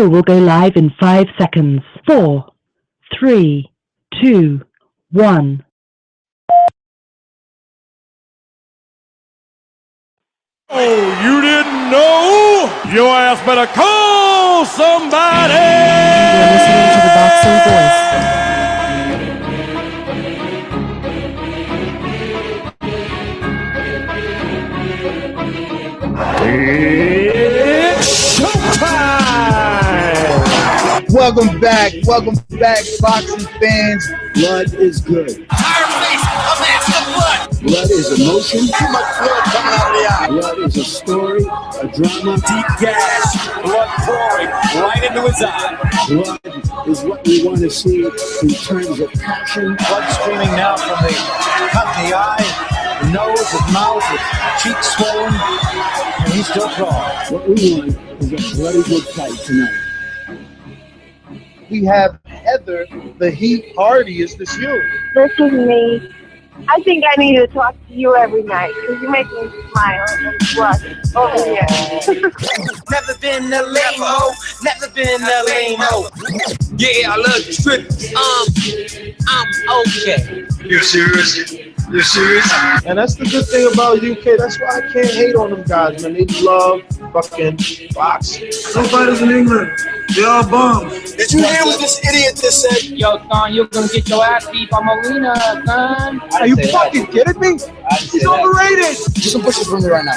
call will go live in 5 seconds. 4, 3, 2, 1. Oh, you didn't know? Your ass better call somebody! You're listening to the Boxing It's showtime! Welcome back, boxing fans. Blood is good. Tired face, I'm after blood. Blood is emotion. Too much blood coming out of the eye. Blood is a story, a drama. Deep gas, blood pouring right into his eye. Blood is what we want to see in terms of passion. Blood streaming now from the cut in the eye, the nose, his mouth, his cheeks swollen, and he's still crawling. What we want is a bloody good fight tonight. We have Heather, the Heat Hardy. Is this you? This is me. I think I need to talk to you every night because you make me smile and blush over here. Never been a lame-o, never been a lame-o. Yeah, I love the strip. I'm okay. You're serious? You're serious? And that's the good thing about UK. That's why I can't hate on them guys, man. They love fucking boxing. No fighters in England. They all bums. Did you hear what this idiot just said? Yo, son, you're gonna get your ass beat by Molina, son. Are you fucking kidding me? He's overrated. Do some pushes for me right now.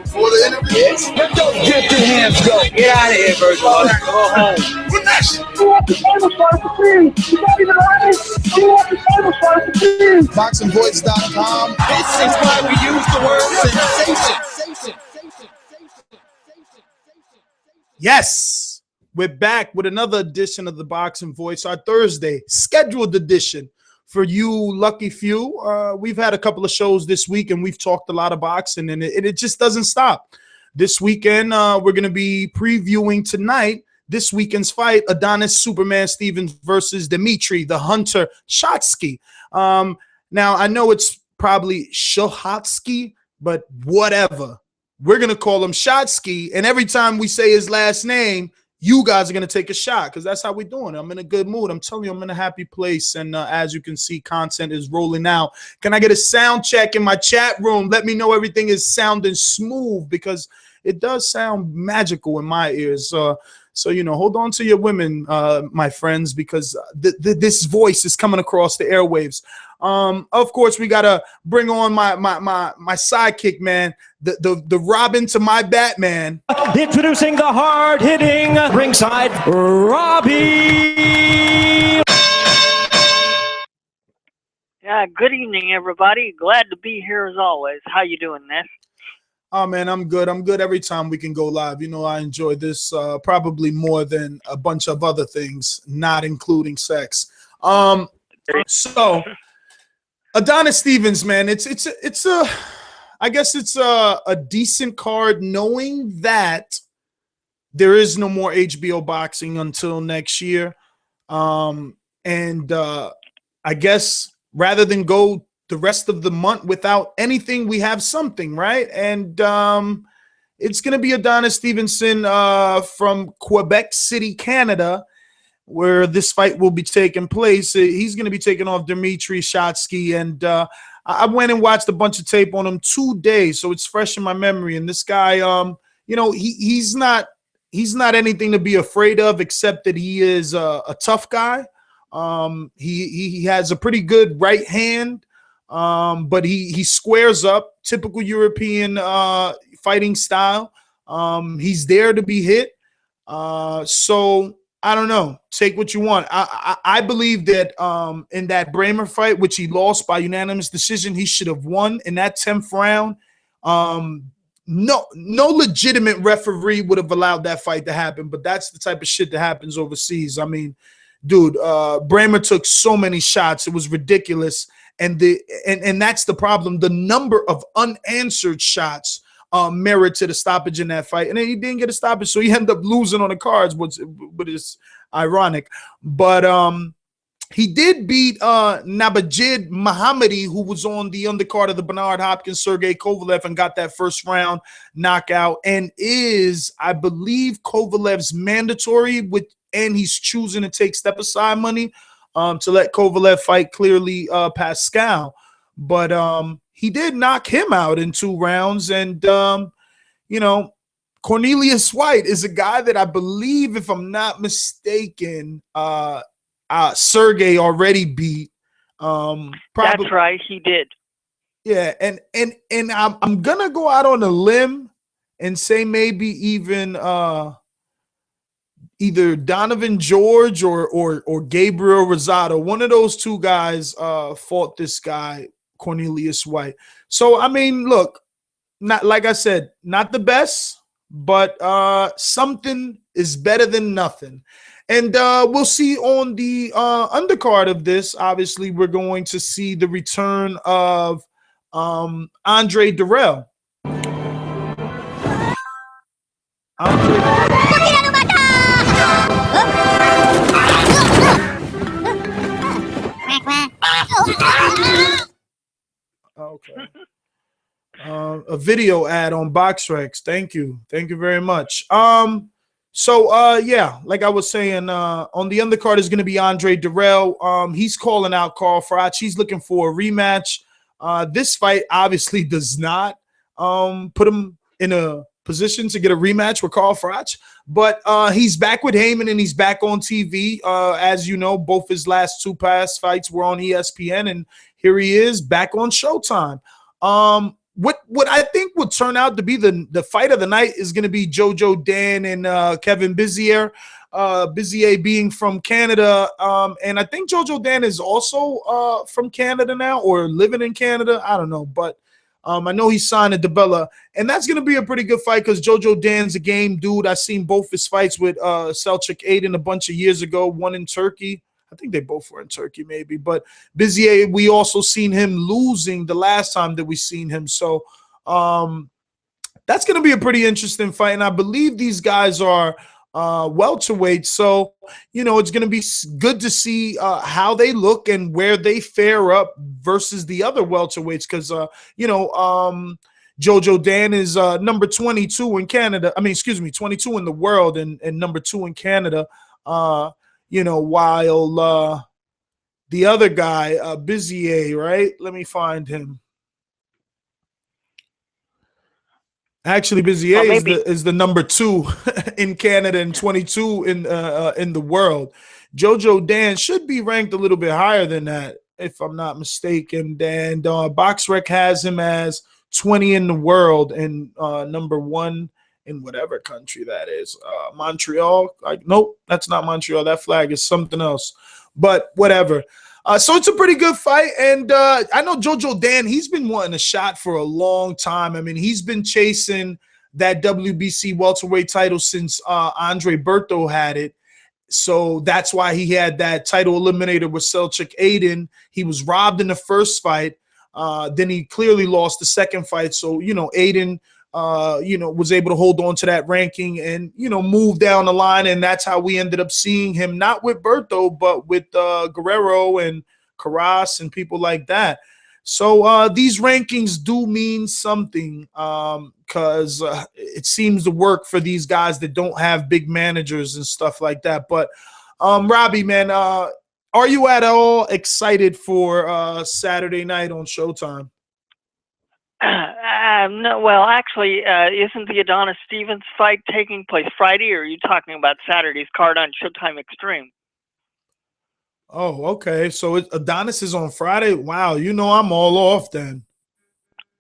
For the interview? Yes. Let those gifted hands go. Get out of here, Virgil. Go home. What next? You want the table started for free. You not even honest. You want the table started for free. BoxingVoice.com. This is why we use the word sensation. Yes, we're back with another edition of the Boxing Voice, our Thursday scheduled edition for you lucky few. We've had a couple of shows this week and we've talked a lot of boxing, and it just doesn't stop. This weekend, we're going to be previewing tonight this weekend's fight, Adonis Superman Stevenson versus Dmitry, the Hunter Sukhotskiy. Now, I know it's probably Sukhotskiy, but whatever. We're going to call him Sukhotskiy, and every time we say his last name, you guys are going to take a shot because that's how we're doing it. I'm in a good mood. I'm telling you, I'm in a happy place, and as you can see, content is rolling out. Can I get a sound check in my chat room? Let me know everything is sounding smooth because it does sound magical in my ears. So, you know, hold on to your women, my friends, because this voice is coming across the airwaves. Of course, we gotta bring on my sidekick, man, the Robin to my Batman. Introducing the hard-hitting ringside Robbie. Good evening, everybody. Glad to be here as always. How you doing, Ness? Oh, man, I'm good. I'm good every time we can go live. You know, I enjoy this probably more than a bunch of other things, not including sex. So Adonis Stevens, man, I guess it's a decent card, knowing that there is no more HBO boxing until next year. I guess rather than go the rest of the month without anything, we have something, right? And it's going to be Adonis Stevenson from Quebec City, Canada, where this fight will be taking place. He's going to be taking off Dmitry Sukhotskiy, and I went and watched a bunch of tape on him 2 days, so it's fresh in my memory. And this guy, you know, he's not anything to be afraid of, except that he is a tough guy. He has a pretty good right hand, but he squares up, typical European fighting style. He's there to be hit. So I don't know. Take what you want. I believe that in that Bramer fight, which he lost by unanimous decision, he should have won in that 10th round. No legitimate referee would have allowed that fight to happen, but that's the type of shit that happens overseas. I mean, dude, Bramer took so many shots, it was ridiculous. And that's the problem. The number of unanswered shots merited a stoppage in that fight, and then he didn't get a stoppage, so he ended up losing on the cards, but it's ironic. But He did beat Nabajid Mohammadi, who was on the undercard of the Bernard Hopkins, Sergey Kovalev, and got that first round knockout, and is, I believe, Kovalev's mandatory and he's choosing to take step aside money to let Kovalev fight clearly Pascal. But he did knock him out in 2 rounds, and you know, Cornelius White is a guy that I believe, if I'm not mistaken, Sergey already beat. That's right, he did. Yeah, and I'm gonna go out on a limb and say maybe even either Donovan George or Gabriel Rosado. One of those 2 guys fought this guy, Cornelius White. So I mean, look, not like I said, not the best, but something is better than nothing. And we'll see on the undercard of this. Obviously, we're going to see the return of Andre Dirrell. Okay. A video ad on BoxRex. Thank you very much. So yeah, like I was saying, on the undercard is going to be Andre Dirrell. He's calling out Carl Froch. He's looking for a rematch. This fight obviously does not put him in a position to get a rematch with Carl Froch, but he's back with Heyman and he's back on TV. As you know, both his last 2 past fights were on ESPN, and here he is back on Showtime. What I think would turn out to be the fight of the night is going to be Jojo Dan and Kevin Bizier. Bizier being from Canada, and I think Jojo Dan is also from Canada now or living in Canada. I don't know, but I know he signed a DeBella, and that's going to be a pretty good fight because Jojo Dan's a game dude. I've seen both his fights with Selçuk Aydin a bunch of years ago, one in Turkey. I think they both were in Turkey maybe, but Bizier, we also seen him losing the last time that we seen him. So that's going to be a pretty interesting fight, and I believe these guys are welterweight. So, you know, it's going to be good to see how they look and where they fare up versus the other welterweights because, you know, Jojo Dan is number 22 in Canada. I mean, excuse me, 22 in the world and number 2 in Canada. You know, while the other guy, Bizier, right? Let me find him. Actually, Bizier is the number 2 in Canada and 22 in the world. Jojo Dan should be ranked a little bit higher than that, if I'm not mistaken. And BoxRec has him as 20 in the world and number 1 in whatever country that is. Montreal. Nope, that's not Montreal. That flag is something else. But whatever. So it's a pretty good fight. And I know Jojo Dan, he's been wanting a shot for a long time. I mean, he's been chasing that WBC welterweight title since Andre Berto had it. So that's why he had that title eliminator with Selçuk Aydin. He was robbed in the first fight. Then he clearly lost the second fight. So, you know, Aydin, you know, was able to hold on to that ranking and, you know, move down the line. And that's how we ended up seeing him, not with Berto, but with Guerrero and Carras and people like that. So these rankings do mean something because it seems to work for these guys that don't have big managers and stuff like that. But Robbie, man, are you at all excited for Saturday night on Showtime? No, well, actually, isn't the Adonis Stevens fight taking place Friday, or are you talking about Saturday's card on Showtime Extreme? Oh, okay. So Adonis is on Friday? Wow, you know I'm all off then.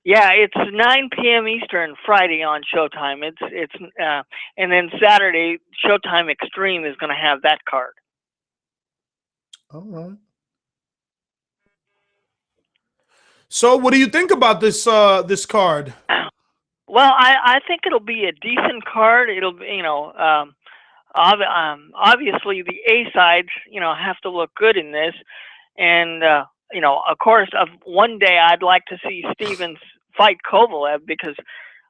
Yeah, it's 9 p.m. Eastern Friday on Showtime. It's and then Saturday Showtime Extreme is going to have that card. All right. So what do you think about this this card? Well, I think it'll be a decent card. It'll be, you know, obviously the A sides, you know, have to look good in this. And, you know, of course, one day I'd like to see Stevens fight Kovalev because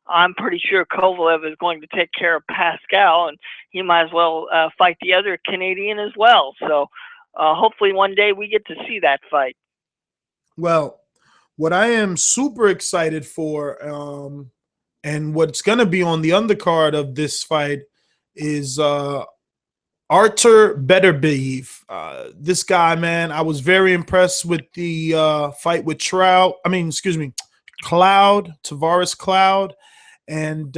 I'm pretty sure Kovalev is going to take care of Pascal, and he might as well fight the other Canadian as well. So hopefully one day we get to see that fight. Well, what I am super excited for, and what's going to be on the undercard of this fight is Artur Beterbiev. This guy, man, I was very impressed with the fight with Cloud, Tavares Cloud. And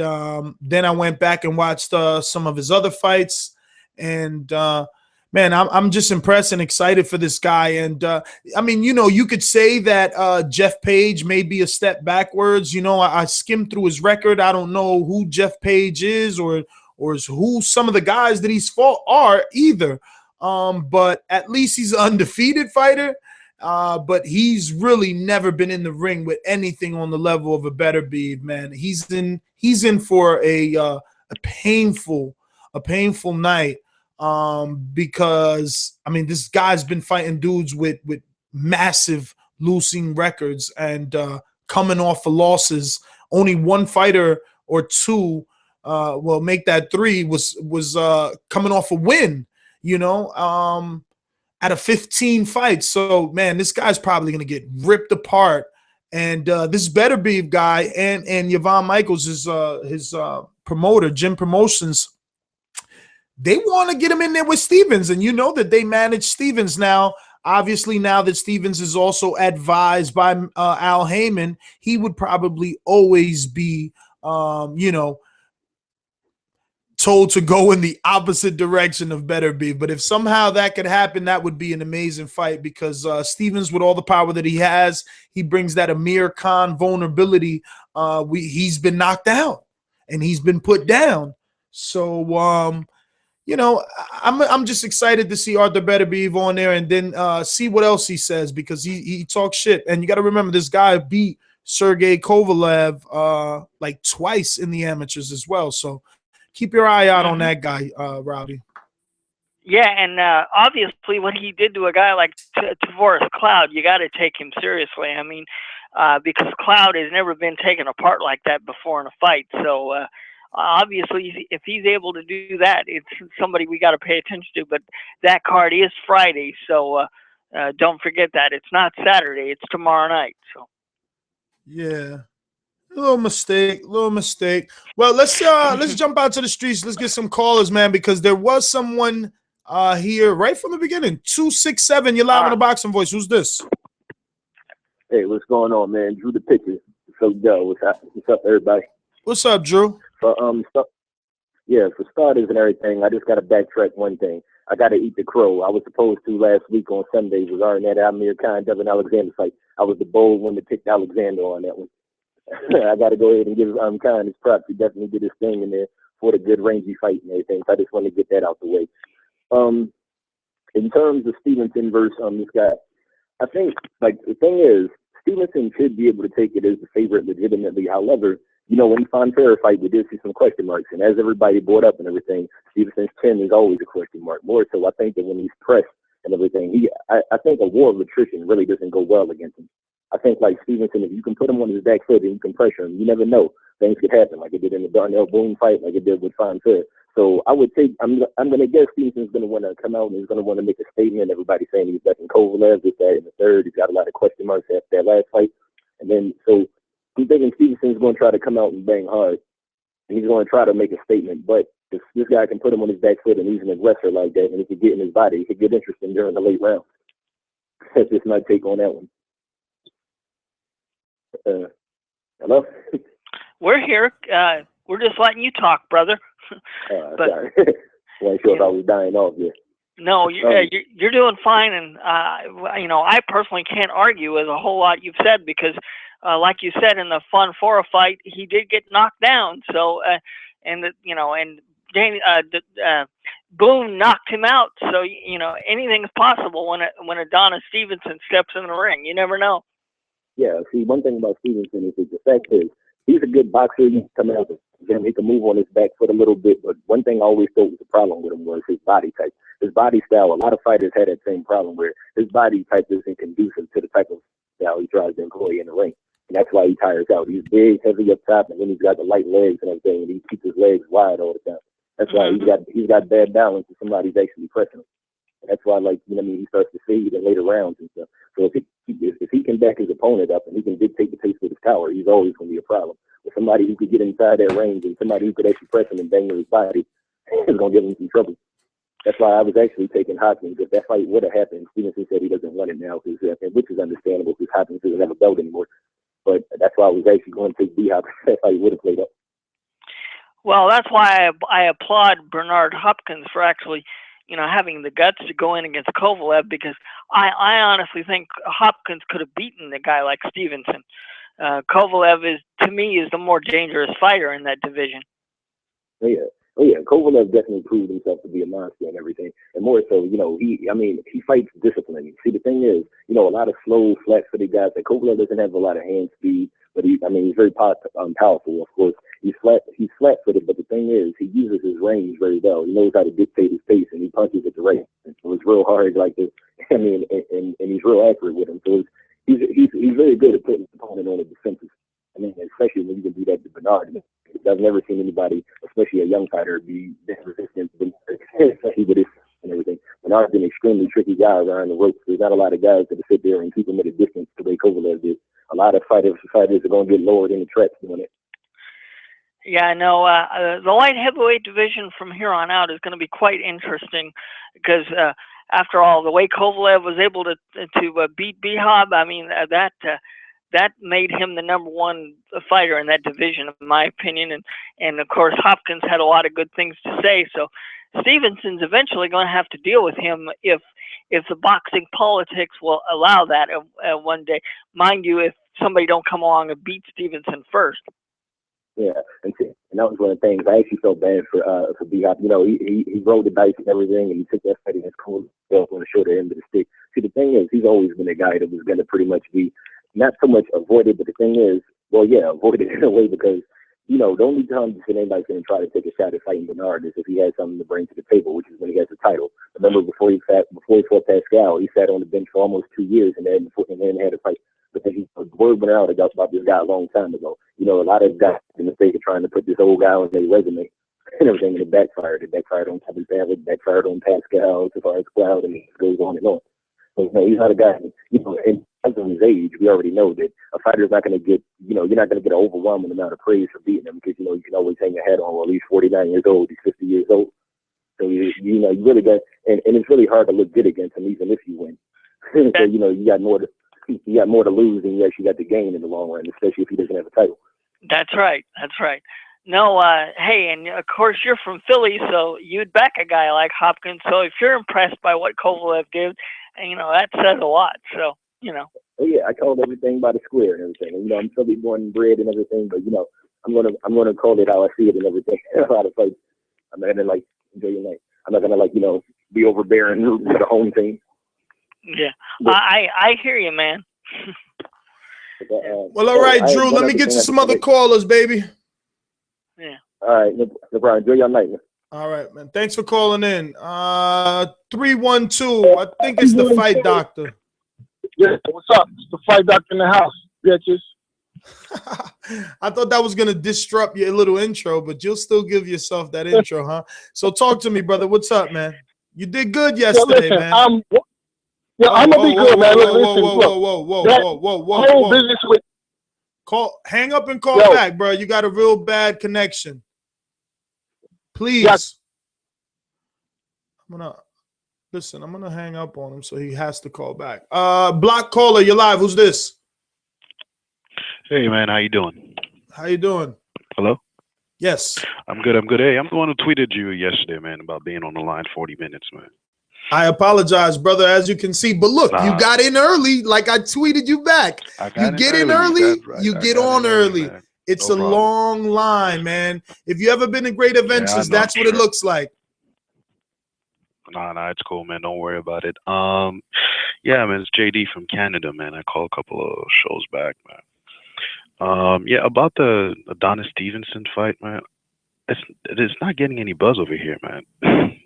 then I went back and watched some of his other fights. And, man, I'm just impressed and excited for this guy. And, I mean, you know, you could say that Jeff Page may be a step backwards. You know, I skimmed through his record. I don't know who Jeff Page is or who some of the guys that he's fought are either. But at least he's an undefeated fighter. But he's really never been in the ring with anything on the level of a Beterbiev, man. He's in for a painful night. Because I mean, this guy's been fighting dudes with massive losing records and coming off of losses. Only one fighter or two, well, make that three, was coming off a win, you know, out of 15 fights. So, man, this guy's probably going to get ripped apart. And this Beterbiev guy and Yvonne Michaels, his promoter, Jim Promotions, they want to get him in there with Stevens. And you know that they manage Stevens now. Obviously, now that Stevens is also advised by Al Heyman, he would probably always be, you know, told to go in the opposite direction of Beterbiev. But if somehow that could happen, that would be an amazing fight, because Stevens, with all the power that he has, he brings that Amir Khan vulnerability. He's been knocked out and he's been put down. So, you know, I'm just excited to see Artur Beterbiev on there, and then see what else he says, because he talks shit. And you got to remember, this guy beat Sergey Kovalev like twice in the amateurs as well. So keep your eye out on that guy, Rowdy. Yeah, and obviously what he did to a guy like Tavares Cloud, you got to take him seriously. I mean, because Cloud has never been taken apart like that before in a fight. So obviously, if he's able to do that, it's somebody we got to pay attention to. But that card is Friday, so don't forget that. It's not Saturday. It's tomorrow night. So yeah. Little mistake. Well, let's jump out to the streets. Let's get some callers, man, because there was someone here right from the beginning. 267, you're live on the Boxing Voice. Who's this? Hey, what's going on, man? Drew the Picture. So, what's up, everybody? What's up, Drew? But yeah, for starters and everything, I just got to backtrack one thing. I got to eat the crow. I was supposed to last week on Sunday regarding that Amir Khan Devin Alexander fight. I was the bold one that picked Alexander on that one. I got to go ahead and give Khan his props. He definitely did his thing in there for the good rangy fight and everything. So I just want to get that out the way. In terms of Stevenson versus this guy, I think, like, the thing is, Stevenson should be able to take it as the favorite legitimately. However, you know, when he found fair fight, we did see some question marks. And as everybody brought up and everything, Stevenson's chin is always a question mark. More so, I think that when he's pressed and everything, I think a war of attrition really doesn't go well against him. I think, like, Stevenson, if you can put him on his back foot and you can pressure him, you never know. Things could happen, like it did in the Darnell Boone fight, like it did with Fine Fair. So I would take, I'm going to guess Stevenson's going to want to come out and he's going to want to make a statement. Everybody's saying he's better than Kovalev, this, that, and the third. He's got a lot of question marks after that last fight. And then, so I'm thinking Stevenson's going to try to come out and bang hard. And he's going to try to make a statement. But if this guy can put him on his back foot and he's an aggressor like that, and he can get in his body, he could get interesting during the late round. That's just my take on that one. Hello? We're here. We're just letting you talk, brother. But sorry. I wasn't sure if I was dying off there. No, you're doing fine, and you know, I personally can't argue with a whole lot you've said, because like you said, in the Fun Fora fight, he did get knocked down. So and you know, and Boone knocked him out. So you know, anything's possible when Adonis Stevenson steps in the ring. You never know. Yeah, see, one thing about Stevenson is that the fact is he's a good boxer. He can come out and he can move on his back foot a little bit. But one thing I always thought was a problem with him was his body type. His body style, a lot of fighters had that same problem where his body type isn't conducive to the type of style he tries to employ in the ring. And that's why he tires out. He's big, heavy up top, and then he's got the light legs and everything, and he keeps his legs wide all the time. That's why he's got bad balance if somebody's actually pressing him. That's why, like, you know what I mean, he starts to fade in later rounds and stuff. So if he can back his opponent up and he can dictate the pace with his power, he's always going to be a problem. With somebody who could get inside that range and somebody who could actually press him and bang with his body is going to give him some trouble. That's why I was actually taking Hopkins. If that fight would have happened, Stevenson said he doesn't want it now, which is understandable because Hopkins doesn't have a belt anymore. But that's why I was actually going to take B-Hop if that fight would have played up. Well, that's why I applaud Bernard Hopkins for actually, you know, having the guts to go in against Kovalev, because I honestly think Hopkins could have beaten a guy like Stevenson. Kovalev to me, is the more dangerous fighter in that division. Oh yeah, Kovalev definitely proved himself to be a monster and everything. And more so, you know, he fights discipline. See, the thing is, you know, a lot of slow, flat-footed guys, like Kovalev doesn't have a lot of hand speed, but he's very powerful, of course. He's flat-footed, but the thing is, he uses his range very well. He knows how to dictate his pace, and he punches at the right. So it's real hard, like this. And he's real accurate with him. So he's very good at putting his opponent on the defensive. I mean, especially when you can do that to Bernard. I've never seen anybody, especially a young fighter, be that resistant to especially with his and everything. Bernard's an extremely tricky guy around the ropes. There's not a lot of guys that sit there and keep him at a distance the way Kovalev did. A lot of fighters are going to get lowered in the traps doing it. Yeah, I know. The light heavyweight division from here on out is going to be quite interesting because, after all, the way Kovalev was able to beat B-Hop, I mean, that made him the #1 fighter in that division, in my opinion. And of course, Hopkins had a lot of good things to say. So Stevenson's eventually going to have to deal with him if the boxing politics will allow that one day. Mind you, if somebody don't come along and beat Stevenson first. Yeah, and that was one of the things. I actually felt bad for B-Hop. You know, he rolled the dice and everything, and he took that fight against Kovalev on the shorter end of the stick. See, the thing is, he's always been a guy that was going to pretty much be not so much avoided, but the thing is, well, yeah, avoided in a way because, you know, the only time anybody's going to try to take a shot at fighting Bernard is if he has something to bring to the table, which is when he has the title. Remember, before he fought Pascal, he sat on the bench for almost 2 years and then had a fight. Because the word went out about this guy a long time ago. You know, a lot of guys in the mistake of trying to put this old guy on their resume and everything, and it backfired. It backfired on Kevin Savage, it backfired on Pascal, as far as Cloud, and it goes on and on. So, you know, he's not a guy, you know, and because of his age, we already know that a fighter's not going to get, you know, you're not going to get an overwhelming amount of praise for beating him because, you know, you can always hang your hat on, well, he's 49 years old, he's 50 years old. So, you know, you really got, and it's really hard to look good against him even if you win. So, you know, you got more to lose than you actually got to gain in the long run, especially if he doesn't have a title. That's right. That's right. No, hey, and of course you're from Philly, so you'd back a guy like Hopkins. So if you're impressed by what Kovalev did, you know, that says a lot. So, you know. Oh yeah, I called everything by the square and everything. And, you know, I'm Philly born and bred and everything, but you know, I'm gonna call it how I see it and everything. A lot of fights. I'm not gonna enjoy your night. I'm not gonna be overbearing to the home team. Yeah, but I hear you, man. Well, all right, Drew. Let me get you some other callers, baby. Yeah. All right, no problem. Enjoy your night, man. All right, man. Thanks for calling in. 312. I think it's the Fight Doctor. Yeah, what's up? It's the Fight Doctor in the house, bitches. I thought that was gonna disrupt your little intro, but you'll still give yourself that intro, huh? So talk to me, brother. What's up, man? You did good yesterday, man. I'm gonna be good, man. Whoa. Business with. Hang up and call back, bro. You got a real bad connection. Please. Yes. I'm gonna hang up on him, so he has to call back. Block caller, you're live. Who's this? Hey, man. How you doing? How you doing? Hello? Yes. I'm good. Hey, I'm the one who tweeted you yesterday, man, about being on the line 40 minutes, man. I apologize, brother, as you can see. But look, you got in early, like I tweeted you back. You get in early, you get on early. It's a long line, man. If you ever been to Great Adventures, that's what it looks like. Nah, it's cool, man. Don't worry about it. Yeah, man, it's JD from Canada, man. I called a couple of shows back, man. Yeah, about the Adonis Stevenson fight, man. It's not getting any buzz over here, man.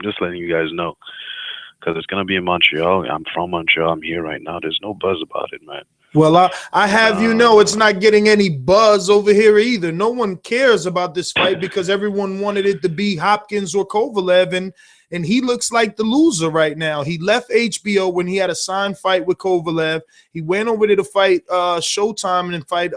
Just letting you guys know. Because it's going to be in Montreal. I'm from Montreal. I'm here right now. There's no buzz about it, man. Well, I have you know it's not getting any buzz over here either. No one cares about this fight because everyone wanted it to be Hopkins or Kovalev, and he looks like the loser right now. He left HBO when he had a signed fight with Kovalev. He went over there to fight Showtime and fight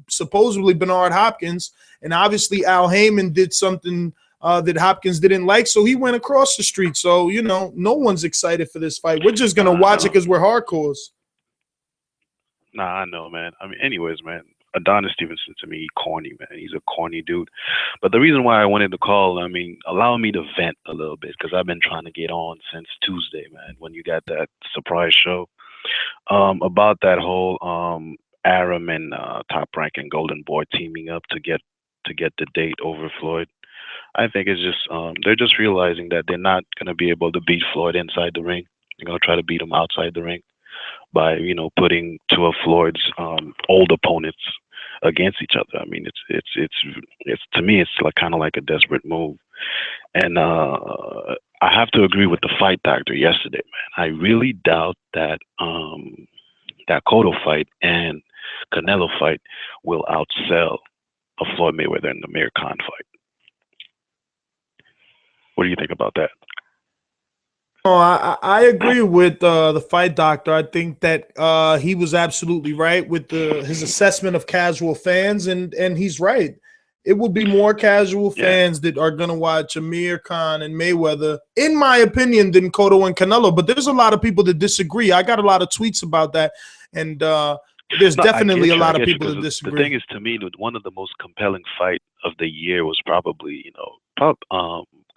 supposedly Bernard Hopkins, and obviously Al Heyman did something that Hopkins didn't like, so he went across the street. So, you know, no one's excited for this fight. We're just going to watch it because we're hardcores. Nah, I know, man. I mean, anyways, man, Adonis Stevenson, to me, he corny, man. He's a corny dude. But the reason why I wanted to call, I mean, allow me to vent a little bit because I've been trying to get on since Tuesday, man, when you got that surprise show about that whole Aram and Top Rank and Golden Boy teaming up to get the date over Floyd. I think it's just they're just realizing that they're not going to be able to beat Floyd inside the ring. They're going to try to beat him outside the ring by, you know, putting two of Floyd's old opponents against each other. I mean, it's to me, it's like kind of like a desperate move. And I have to agree with the fight doctor yesterday, man. I really doubt that that Cotto fight and Canelo fight will outsell a Floyd Mayweather and Amir Khan fight. What do you think about that? Oh, I agree with the fight doctor. I think that he was absolutely right with his assessment of casual fans, and he's right. It will be more casual fans that are going to watch Amir Khan and Mayweather, in my opinion, than Cotto and Canelo. But there's a lot of people that disagree. I got a lot of tweets about that, and there's definitely a lot of people that disagree. The thing is, to me, one of the most compelling fight of the year was probably, you know,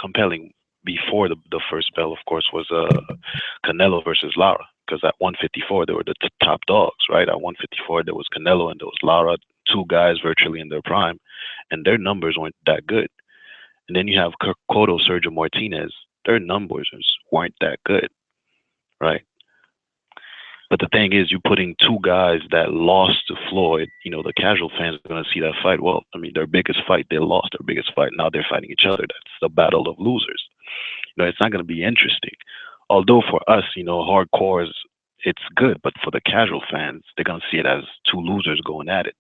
compelling before the first bell, of course, was Canelo versus Lara, because at 154 they were the top dogs, right? At 154 there was Canelo and there was Lara, two guys virtually in their prime, and their numbers weren't that good. And then you have Cotto, Sergio Martinez, their numbers weren't that good, right? But the thing is, you're putting two guys that lost to Floyd, you know, the casual fans are going to see that fight. Well, I mean, their biggest fight, they lost their biggest fight. Now they're fighting each other. That's the battle of losers. You know, it's not going to be interesting. Although for us, you know, hardcores, it's good. But for the casual fans, they're going to see it as two losers going at it.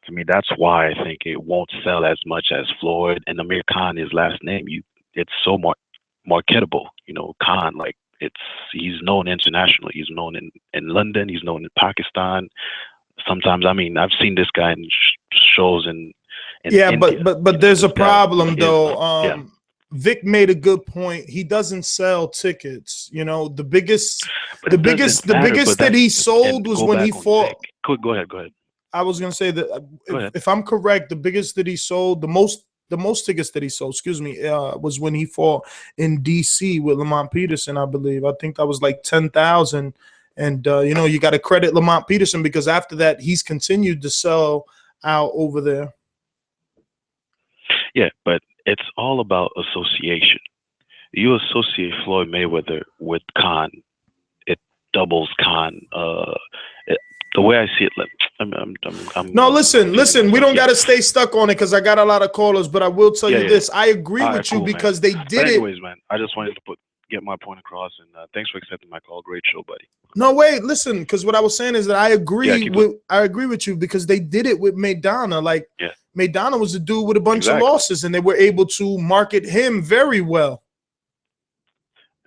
To me, that's why I think it won't sell as much as Floyd and Amir Khan, his last name. It's so marketable. You know, Khan, like, he's known internationally. He's known in London. He's known in Pakistan. Sometimes, I mean, I've seen this guy in shows in India. but there's a problem though. Vic made a good point. He doesn't sell tickets. You know, the biggest that he sold was when he fought. Go ahead. I was gonna say that if I'm correct, the biggest that he sold, the most tickets that he sold, was when he fought in DC with Lamont Peterson, I believe. I think that was like 10,000. And you know, you got to credit Lamont Peterson because after that, he's continued to sell out over there. Yeah, but it's all about association. You associate Floyd Mayweather with Khan, it doubles Khan. The way I see it, no, listen. We don't got to stay stuck on it because I got a lot of callers. But I will tell you this: I agree with you because they did it. Anyways, man, I just wanted to get my point across, and thanks for accepting my call. Great show, buddy. No, wait, listen, because what I was saying is that I agree with you because they did it with Maidana. Like, Maidana was a dude with a bunch of losses, and they were able to market him very well.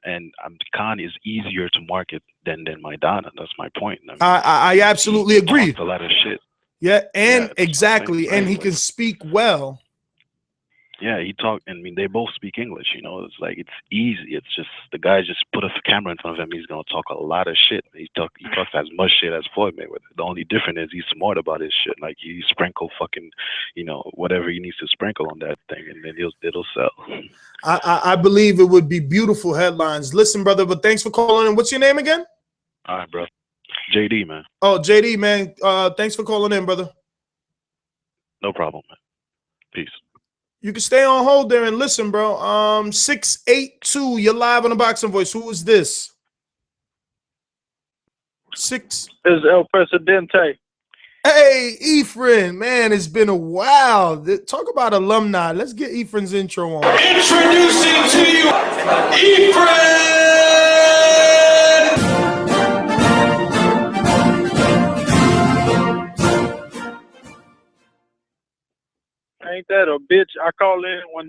And Khan is easier to market than Maidana. That's my point. I mean, I absolutely agree. A lot of shit. Yeah, and exactly, and he can speak well. Yeah, he talked. I mean, they both speak English. You know, it's like it's easy. It's just the guy just put a camera in front of him. He's gonna talk a lot of shit. He talks as much shit as Floyd Mayweather. The only difference is he's smart about his shit. Like he sprinkle fucking, you know, whatever he needs to sprinkle on that thing, and then it'll sell. I believe it would be beautiful headlines. Listen, brother, but thanks for calling in. What's your name again? All right, bro. JD, man. Oh, JD, man. Thanks for calling in, brother. No problem, man. Peace. You can stay on hold there and listen, bro. 682, you're live on the Boxing Voice. Who is this? This is El Presidente. Hey, Ephraim, man, it's been a while. Talk about alumni. Let's get Ephraim's intro on. Introducing to you, Ephraim! bitch. I call in when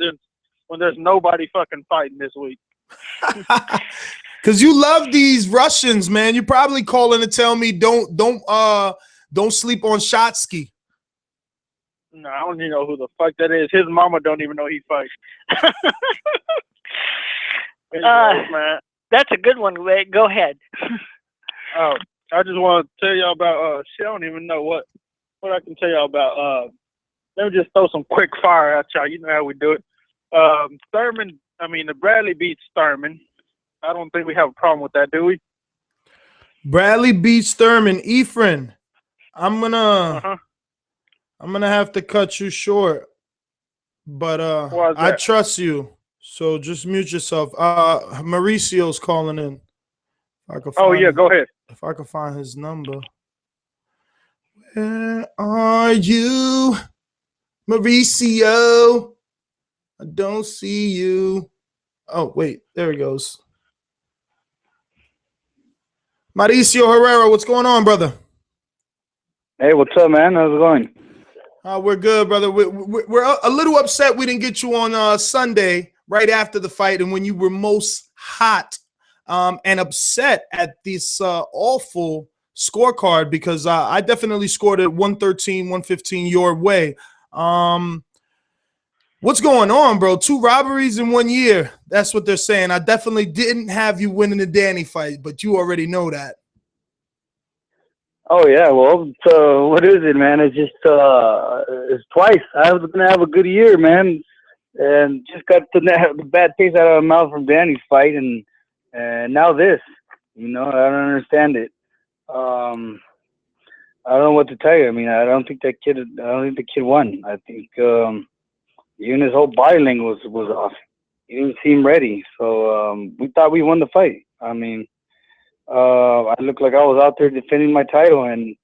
there's nobody fucking fighting this week. Because you love these Russians, man. You're probably calling to tell me don't sleep on Shotsky. No, I don't even know who the fuck that is. His mama don't even know he fights. Anyways, man. That's a good one. Go ahead. Oh, I just want to tell y'all about shit. I don't even know what I can tell y'all about. Let me just throw some quick fire at y'all. You know how we do it. The Bradley beats Thurman. I don't think we have a problem with that, do we? Bradley beats Thurman. Ephraim, I'm gonna have to cut you short, but I trust you. So just mute yourself. Mauricio's calling in. Go ahead. If I can find his number. Where are you, Mauricio? I don't see you. Oh, wait. There he goes. Mauricio Herrera, what's going on, brother? Hey, what's up, man? How's it going? We're good, brother. We're a little upset we didn't get you on Sunday right after the fight and when you were most hot and upset at this awful scorecard because I definitely scored it 113, 115 your way. What's going on, bro? 2 robberies in 1 year. That's what they're saying. I definitely didn't have you winning the Danny fight, but you already know that. Oh, yeah. Well, what is it, man? It's just it's twice. I was going to have a good year, man, and just got the bad taste out of my mouth from Danny's fight, and now this. I don't understand it. I don't know what to tell you. I don't think the kid won. I think even his whole body language was off. He didn't seem ready. So we thought we won the fight. I looked like I was out there defending my title and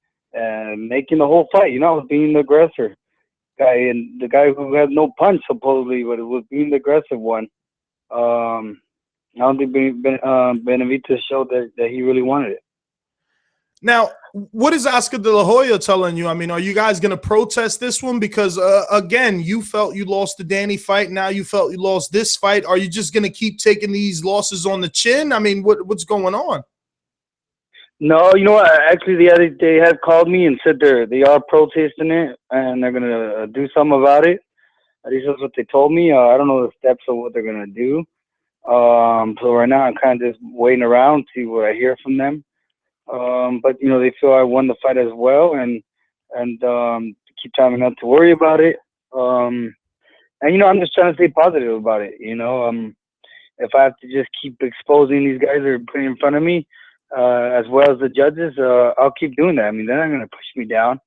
making the whole fight. I was being the aggressor guy, and the guy who had no punch supposedly, but it was being the aggressive one. I don't think Benavidez showed that he really wanted it. Now, what is Oscar De La Hoya telling you? Are you guys going to protest this one? Because, again, you felt you lost the Danny fight. Now you felt you lost this fight. Are you just going to keep taking these losses on the chin? What's going on? No, you know what? Actually, they had called me and said they are protesting it, and they're going to do something about it. At least that's what they told me. I don't know the steps of what they're going to do. So right now I'm kind of just waiting around, see what I hear from them. But they feel I won the fight as well, and keep telling me not to worry about it. And I'm just trying to stay positive about it. If I have to just keep exposing these guys that are putting in front of me, as well as the judges, I'll keep doing that. They're not gonna push me down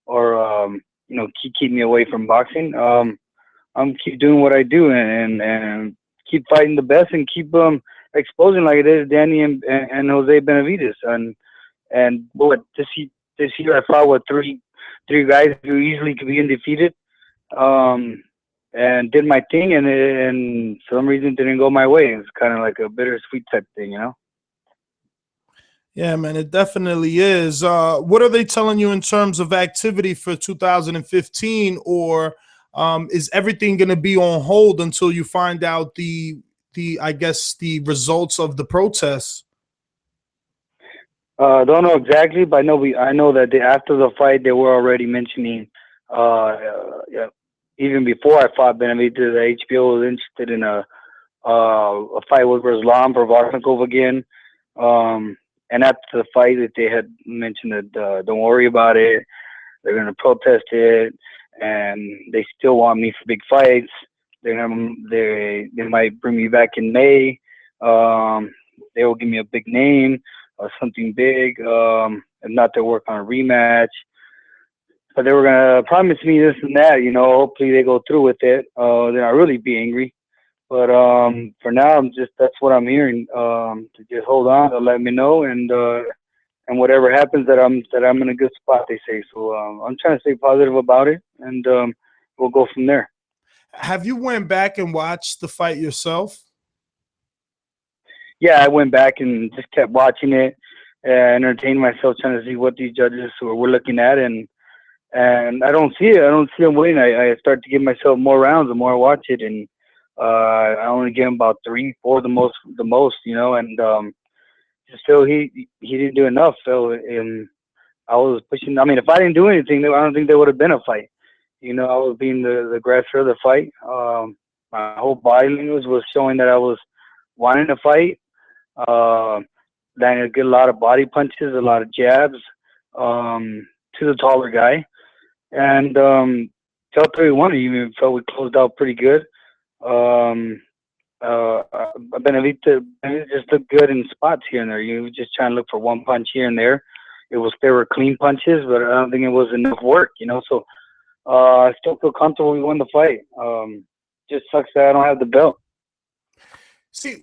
or keep me away from boxing. I'm keep doing what I do and keep fighting the best and keep exposing like it is Danny and Jose Benavidez. And this year I fought three guys who easily could be undefeated, and did my thing, and for some reason it didn't go my way. It's kind of like a bittersweet type thing, Yeah, man, it definitely is. What are they telling you in terms of activity for 2015, or is everything going to be on hold until you find out the results of the protests? Don't know exactly, but I know that after the fight they were already mentioning, even before I fought Benavidez, the HBO was interested in a fight with Ruslan Provornikov again. And after the fight, that they had mentioned that don't worry about it, they're gonna protest it, and they still want me for big fights. They might bring me back in May. They will give me a big name or something big. If not, they'll work on a rematch. But they were gonna promise me this and that. Hopefully they go through with it. Then I'll really be angry. But for now, that's what I'm hearing. To just hold on, they'll let me know, and whatever happens, that I'm in a good spot. They say so. I'm trying to stay positive about it, and we'll go from there. Have you went back and watched the fight yourself? Yeah, I went back and just kept watching it, entertained myself, trying to see what these judges were looking at, and and I don't see it. I don't see him winning. I start to give myself more rounds the more I watch it, and I only give him about 3, 4 the most, and just feel he didn't do enough. So I was pushing. I mean, if I didn't do anything, I don't think there would have been a fight. I was being the aggressor of the fight. My whole body language was showing that I was wanting to fight. Then I get a lot of body punches, a lot of jabs to the taller guy. And felt pretty won. Even felt we closed out pretty good. Beterbiev just looked good in spots here and there. You were just trying to look for one punch here and there. They were clean punches, but I don't think it was enough work, So I still feel comfortable we won the fight. Just sucks that I don't have the belt. See,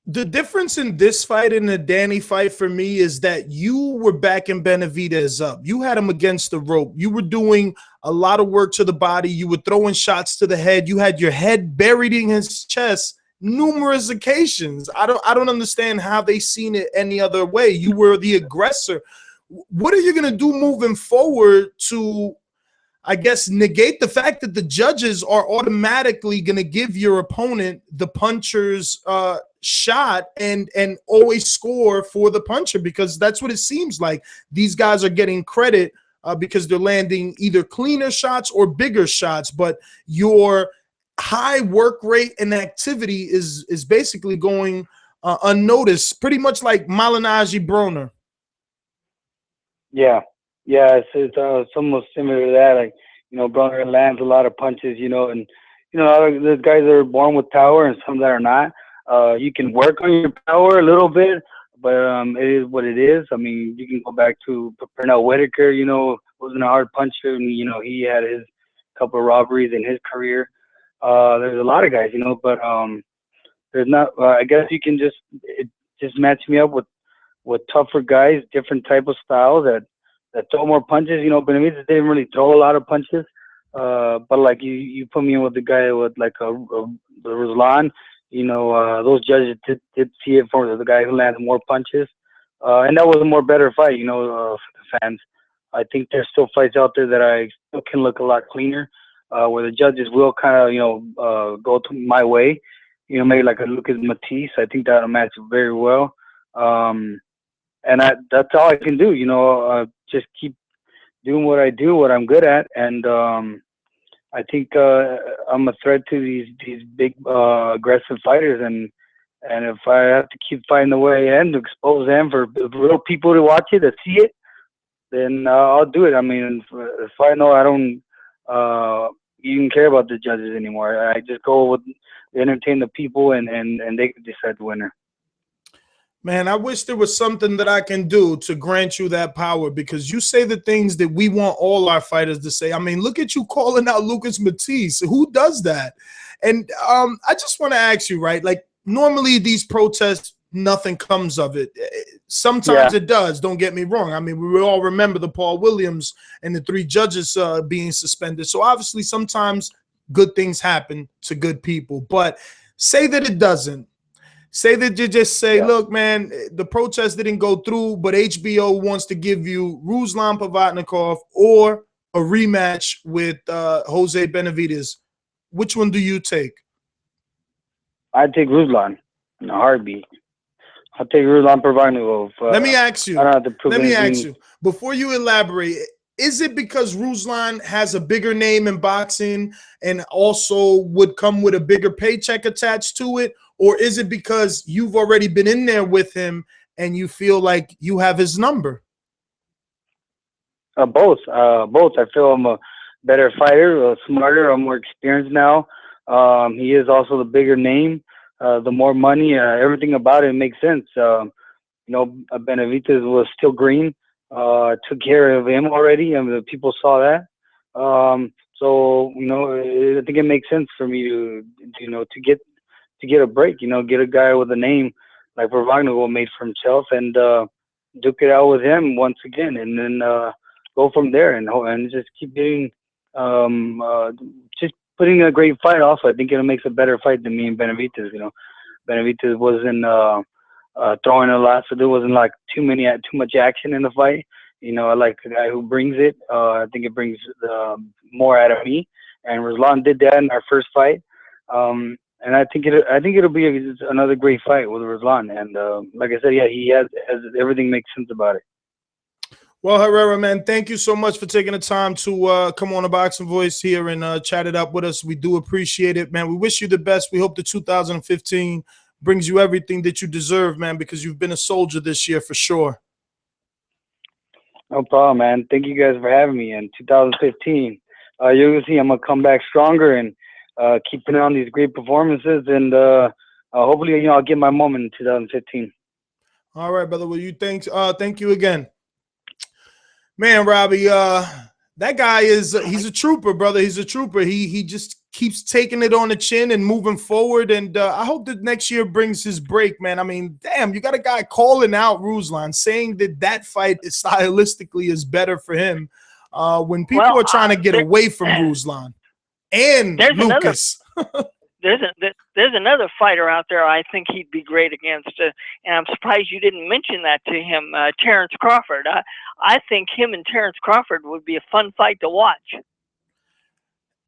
the difference in this fight and the Danny fight for me is that you were backing Benavidez up. You had him against the rope. You were doing a lot of work to the body. You were throwing shots to the head. You had your head buried in his chest numerous occasions. I don't understand how they seen it any other way. You were the aggressor. What are you going to do moving forward to, I guess, negate the fact that the judges are automatically going to give your opponent the puncher's shot and always score for the puncher? Because that's what it seems like. These guys are getting credit because they're landing either cleaner shots or bigger shots, but your high work rate and activity is basically going unnoticed, pretty much like Malinaji Broner. Yeah, it's almost similar to that. Like, Broner lands a lot of punches, and there's guys that are born with power and some that are not. You can work on your power a little bit, but it is what it is. I mean, you can go back to Pernell Whitaker, wasn't a hard puncher, and he had his couple of robberies in his career. There's a lot of guys, but there's not. I guess you can just match me up with tougher guys, different type of styles that throw more punches. Benavidez didn't really throw a lot of punches, but like you put me in with the guy with like a Ruslan. Those judges did see it for the guy who landed more punches, and that was a more better fight. For the fans, I think there's still fights out there that I still can look a lot cleaner, where the judges will kind of go to my way. Maybe like a Lucas Matisse. I think that'll match very well. And that's all I can do, just keep doing what I do, what I'm good at. And I think I'm a threat to these big aggressive fighters. And if I have to keep fighting the way I am to expose them for real people to watch it, to see it, then I'll do it. I mean, if I know I don't even care about the judges anymore, I just go with entertain the people and they can decide the winner. Man, I wish there was something that I can do to grant you that power, because you say the things that we want all our fighters to say. I mean, look at you calling out Lucas Matisse. Who does that? And I just want to ask you, right? Like, normally these protests, nothing comes of it. Sometimes it does. Don't get me wrong. I mean, we all remember the Paul Williams and the 3 judges being suspended. So obviously sometimes good things happen to good people. But say that it doesn't. Say that you just say, look, man, the protest didn't go through, but HBO wants to give you Ruslan Pavatnikov or a rematch with Jose Benavidez. Which one do you take? I'd take Ruslan in a heartbeat. I'll take Ruslan Pavatnikov. Let me ask you, before you elaborate, is it because Ruslan has a bigger name in boxing and also would come with a bigger paycheck attached to it? Or is it because you've already been in there with him and you feel like you have his number? Both. I feel I'm a better fighter, smarter. I'm more experienced now. He is also the bigger name, the more money. Everything about it makes sense. Benavidez was still green. Took care of him already. I mean, the people saw that. So I think it makes sense for me to get a break. Get a guy with a name like Pavatnikov made for himself and duke it out with him once again, and then go from there and just keep getting just putting a great fight. Also, I think it makes a better fight than me and Benavidez. Benavidez wasn't throwing a lot, so there wasn't like too much action in the fight. You know, I like the guy who brings it. I think it brings more out of me. And Ruslan did that in our first fight. And I think it'll be another great fight with Ruslan. And like I said, yeah, he has everything makes sense about it. Well, Herrera, man, thank you so much for taking the time to come on the Boxing Voice here and chat it up with us. We do appreciate it, man. We wish you the best. We hope the 2015 brings you everything that you deserve, man, because you've been a soldier this year for sure. No problem, man. Thank you guys for having me. In 2015, you're going to see I'm going to come back stronger and keep putting on these great performances. And hopefully, you know, I'll get my moment in 2015. All right, brother. Well, thank you again. Man, Robbie, that guy he's a trooper, brother. He's a trooper. He just keeps taking it on the chin and moving forward. And I hope that next year brings his break, man. I mean, damn, you got a guy calling out Ruslan, saying that fight stylistically is better for him when people are trying to get away from Ruslan and Lucas. There's another fighter out there I think he'd be great against, and I'm surprised you didn't mention that to him, Terrence Crawford. I think him and Terrence Crawford would be a fun fight to watch.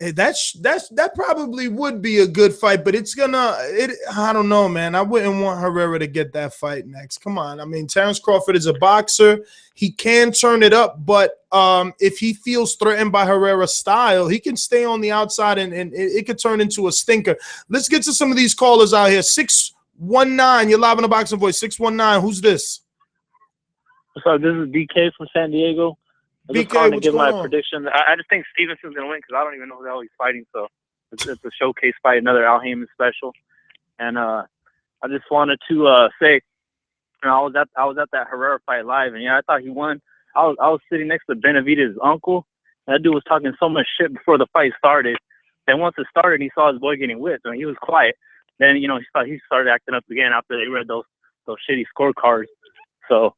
That probably would be a good fight, but I don't know, man. I wouldn't want Herrera to get that fight next. Come on. I mean, Terrence Crawford is a boxer. He can turn it up, but if he feels threatened by Herrera's style, he can stay on the outside and it could turn into a stinker. Let's get to some of these callers out here. 619, you're live on the Boxing Voice. 619, who's this? What's up? This is BK from San Diego. I'm just calling to give my prediction. I just think Stevenson's going to win because I don't even know who the hell he's fighting. So it's a showcase fight, another Al Heyman special. And I just wanted to say, you know, I was at that Herrera fight live, and yeah, I thought he won. I was sitting next to Benavidez's uncle. And that dude was talking so much shit before the fight started. Then once it started, he saw his boy getting whipped, and he was quiet. Then, you know, he started acting up again after they read those shitty scorecards. So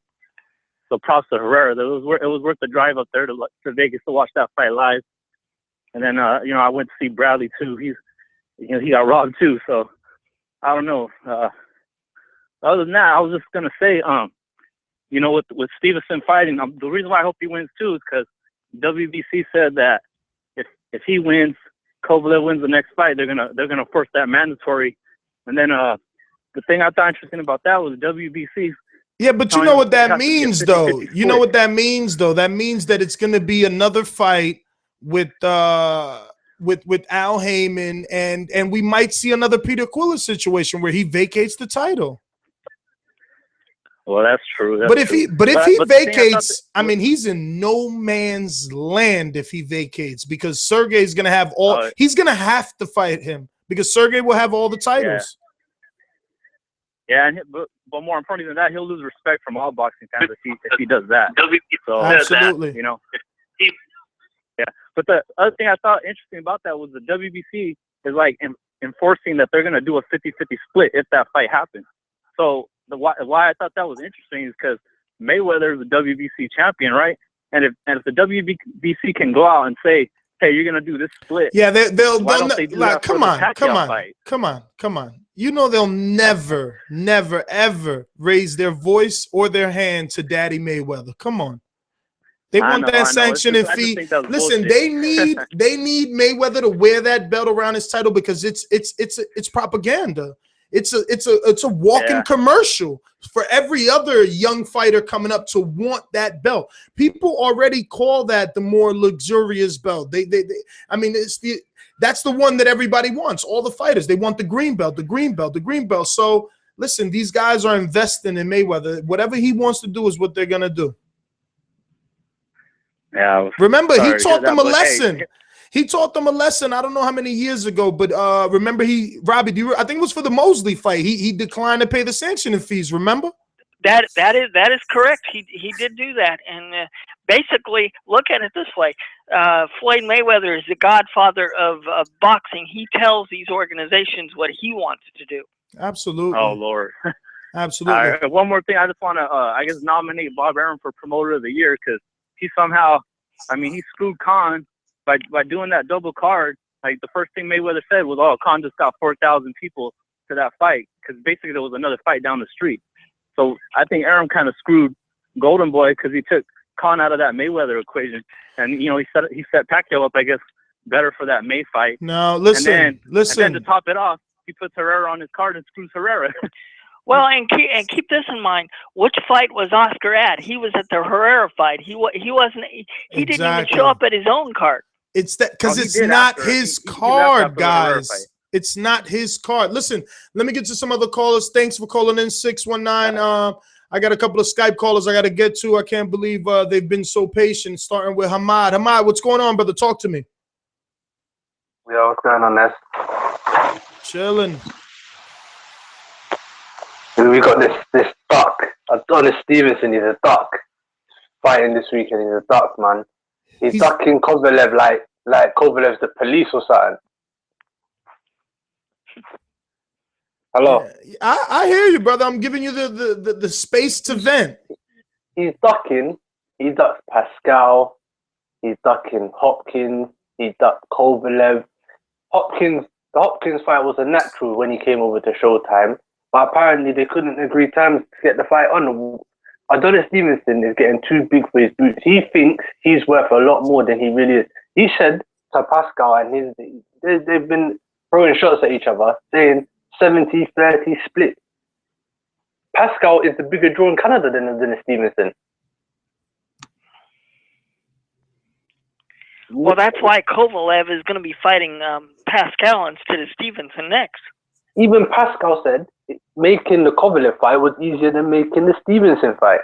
props to Herrera. It was worth the drive up there to Vegas to watch that fight live. And then you know, I went to see Bradley too. He got robbed too. So I don't know. Other than that, I was just gonna say, you know, with Stevenson fighting, the reason why I hope he wins too is because WBC said that if he wins, Kovalev wins the next fight, they're gonna force that mandatory. And then the thing I thought interesting about that was WBC. Yeah, but you know what that means, though. You know what that means, though. That means that it's going to be another fight with Al Heyman, and we might see another Peter Quiller situation where he vacates the title. Well, that's true. But if he vacates, I mean, he's in no man's land if he vacates, because Sergey's going to have he's going to have to fight him because Sergey will have all the titles. Yeah, but more importantly than that, he'll lose respect from all boxing fans if he does that. So, absolutely. You know, yeah. But the other thing I thought interesting about that was the WBC is like enforcing that they're going to do a 50-50 split if that fight happens. So why I thought that was interesting is because Mayweather is the WBC champion, right? And if the WBC can go out and say, hey, you're going to do this split. Yeah, they'll like, come on. You know they'll never, ever raise their voice or their hand to Daddy Mayweather. Come on. They want that sanction and fee. Listen, they need Mayweather to wear that belt around his title because it's propaganda. It's a walking commercial for every other young fighter coming up to want that belt. People already call that the more luxurious belt. I mean, that's the one that everybody wants. All the fighters, they want the green belt, the green belt, the green belt. So listen, these guys are investing in Mayweather. Whatever he wants to do is what they're gonna do. Yeah. Remember, he taught them a lesson. He taught them a lesson. I don't know how many years ago, but remember, Robbie, I think it was for the Mosley fight. He declined to pay the sanctioning fees. Remember? That is correct. He did do that, and basically, look at it this way: Floyd Mayweather is the godfather of boxing. He tells these organizations what he wants to do. Absolutely. Oh Lord. Absolutely. One more thing, I just want to, nominate Bob Arum for Promoter of the Year because he somehow, he screwed Khan by doing that double card. Like the first thing Mayweather said was, "Oh, Khan just got 4,000 people to that fight," because basically there was another fight down the street. So I think Arum kind of screwed Golden Boy because he took Khan out of that Mayweather equation. And, you know, he set Pacquiao up, I guess, better for that May fight. Now, listen. And then to top it off, he puts Herrera on his card and screws Herrera. Well, and keep this in mind. Which fight was Oscar at? He was at the Herrera fight. He wasn't. He didn't even show up at his own card. It's that because it's not his card, guys. It's not his card. Listen, let me get to some other callers. Thanks for calling in 619. I got a couple of Skype callers I got to get to. I can't believe they've been so patient. Starting with Hamad. Hamad, what's going on, brother? Talk to me. Yeah, what's going on, Ness? Chilling. We got this duck. Adonis Stevenson. He's a duck. Fighting this weekend. He's a duck, man. He's ducking Kovalev like Kovalev's the police or something. Hello. I hear you, brother. I'm giving you the space to vent. He's ducking. He ducks Pascal. He's ducking Hopkins. He ducked Kovalev. The Hopkins fight was a natural when he came over to Showtime, but apparently they couldn't agree terms to get the fight on. Adonis Stevenson is getting too big for his boots. He thinks he's worth a lot more than he really is. He said to Pascal and they've been throwing shots at each other, saying 70-30 split. Pascal is the bigger draw in Canada than Adonis Stevenson. Well, that's why Kovalev is going to be fighting Pascal instead of Stevenson next. Even Pascal said making the Kovalev fight was easier than making the Stevenson fight.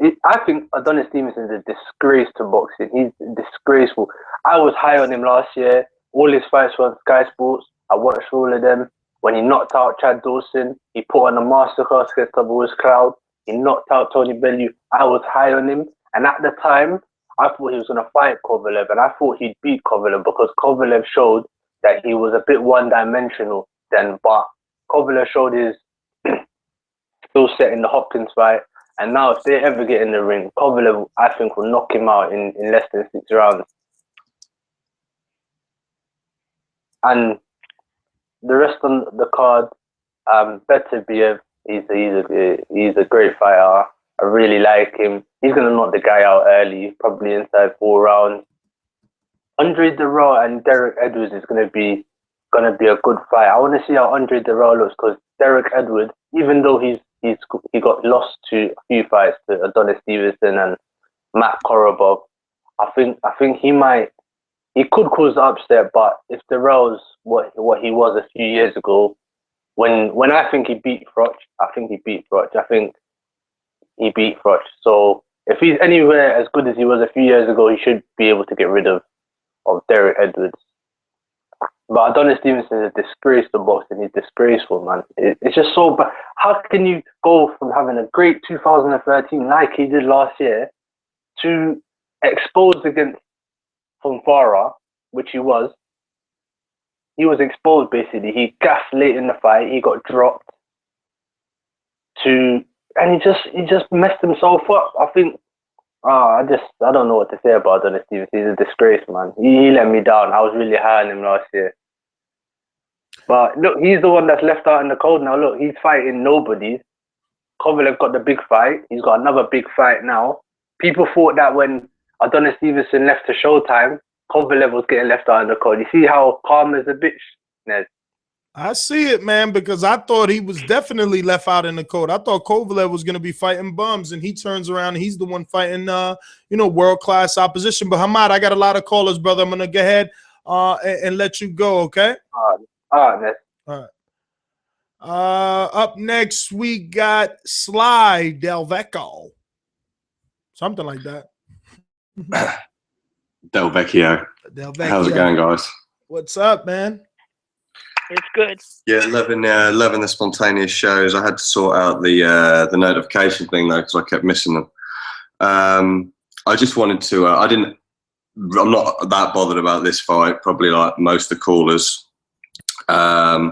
I think Adonis Stevenson is a disgrace to boxing. He's disgraceful. I was high on him last year. All his fights were on Sky Sports. I watched all of them. When he knocked out Chad Dawson, he put on a masterclass against the Bulls crowd. He knocked out Tony Bellew. I was high on him. And at the time, I thought he was going to fight Kovalev. And I thought he'd beat Kovalev because Kovalev showed that he was a bit one-dimensional then. But Kovalev showed his skill set in the Hopkins fight. And now if they ever get in the ring, Kovalev, I think, will knock him out in less than 6 rounds. And the rest on the card, Beterbiev, he's a great fighter. I really like him. He's going to knock the guy out early, probably inside 4 rounds. Andre Derral and Derek Edwards is going to be a good fight. I want to see how Andre Derral looks because Derek Edwards, even though he got lost to a few fights to Adonis Stevenson and Matt Korobov, I think he could cause the upset. But if Derrell's what he was a few years ago, when I think he beat Froch, I think he beat Froch. So if he's anywhere as good as he was a few years ago, he should be able to get rid of Derek Edwards. But Adonis Stevenson is a disgrace to boxing. He's disgraceful, man. It's just so bad. How can you go from having a great 2013 like he did last year to exposed against Fonfara, which he was? He was exposed basically. He gassed late in the fight. He got dropped. And he just messed himself up. I think. I don't know what to say about Adonis Stevenson. He's a disgrace, man. He let me down. I was really high on him last year. But look, he's the one that's left out in the cold now. Look, he's fighting nobody. Kovalev got the big fight. He's got another big fight now. People thought that when Adonis Stevenson left to Showtime, Kovalev was getting left out in the cold. You see how calm as a bitch, Ned? I see it, man, because I thought he was definitely left out in the cold. I thought Kovalev was going to be fighting bums, and he turns around and he's the one fighting, world-class opposition. But Hamad, I got a lot of callers, brother. I'm going to go ahead and let you go, okay? All right, man. All right. Up next, we got Sly Delvecchio. Something like that. Delvecchio. How's it going, guys? What's up, man? It's good. Yeah, loving the spontaneous shows. I had to sort out the notification thing though because I kept missing them. I just wanted to. I'm not that bothered about this fight. Probably like most of the callers. I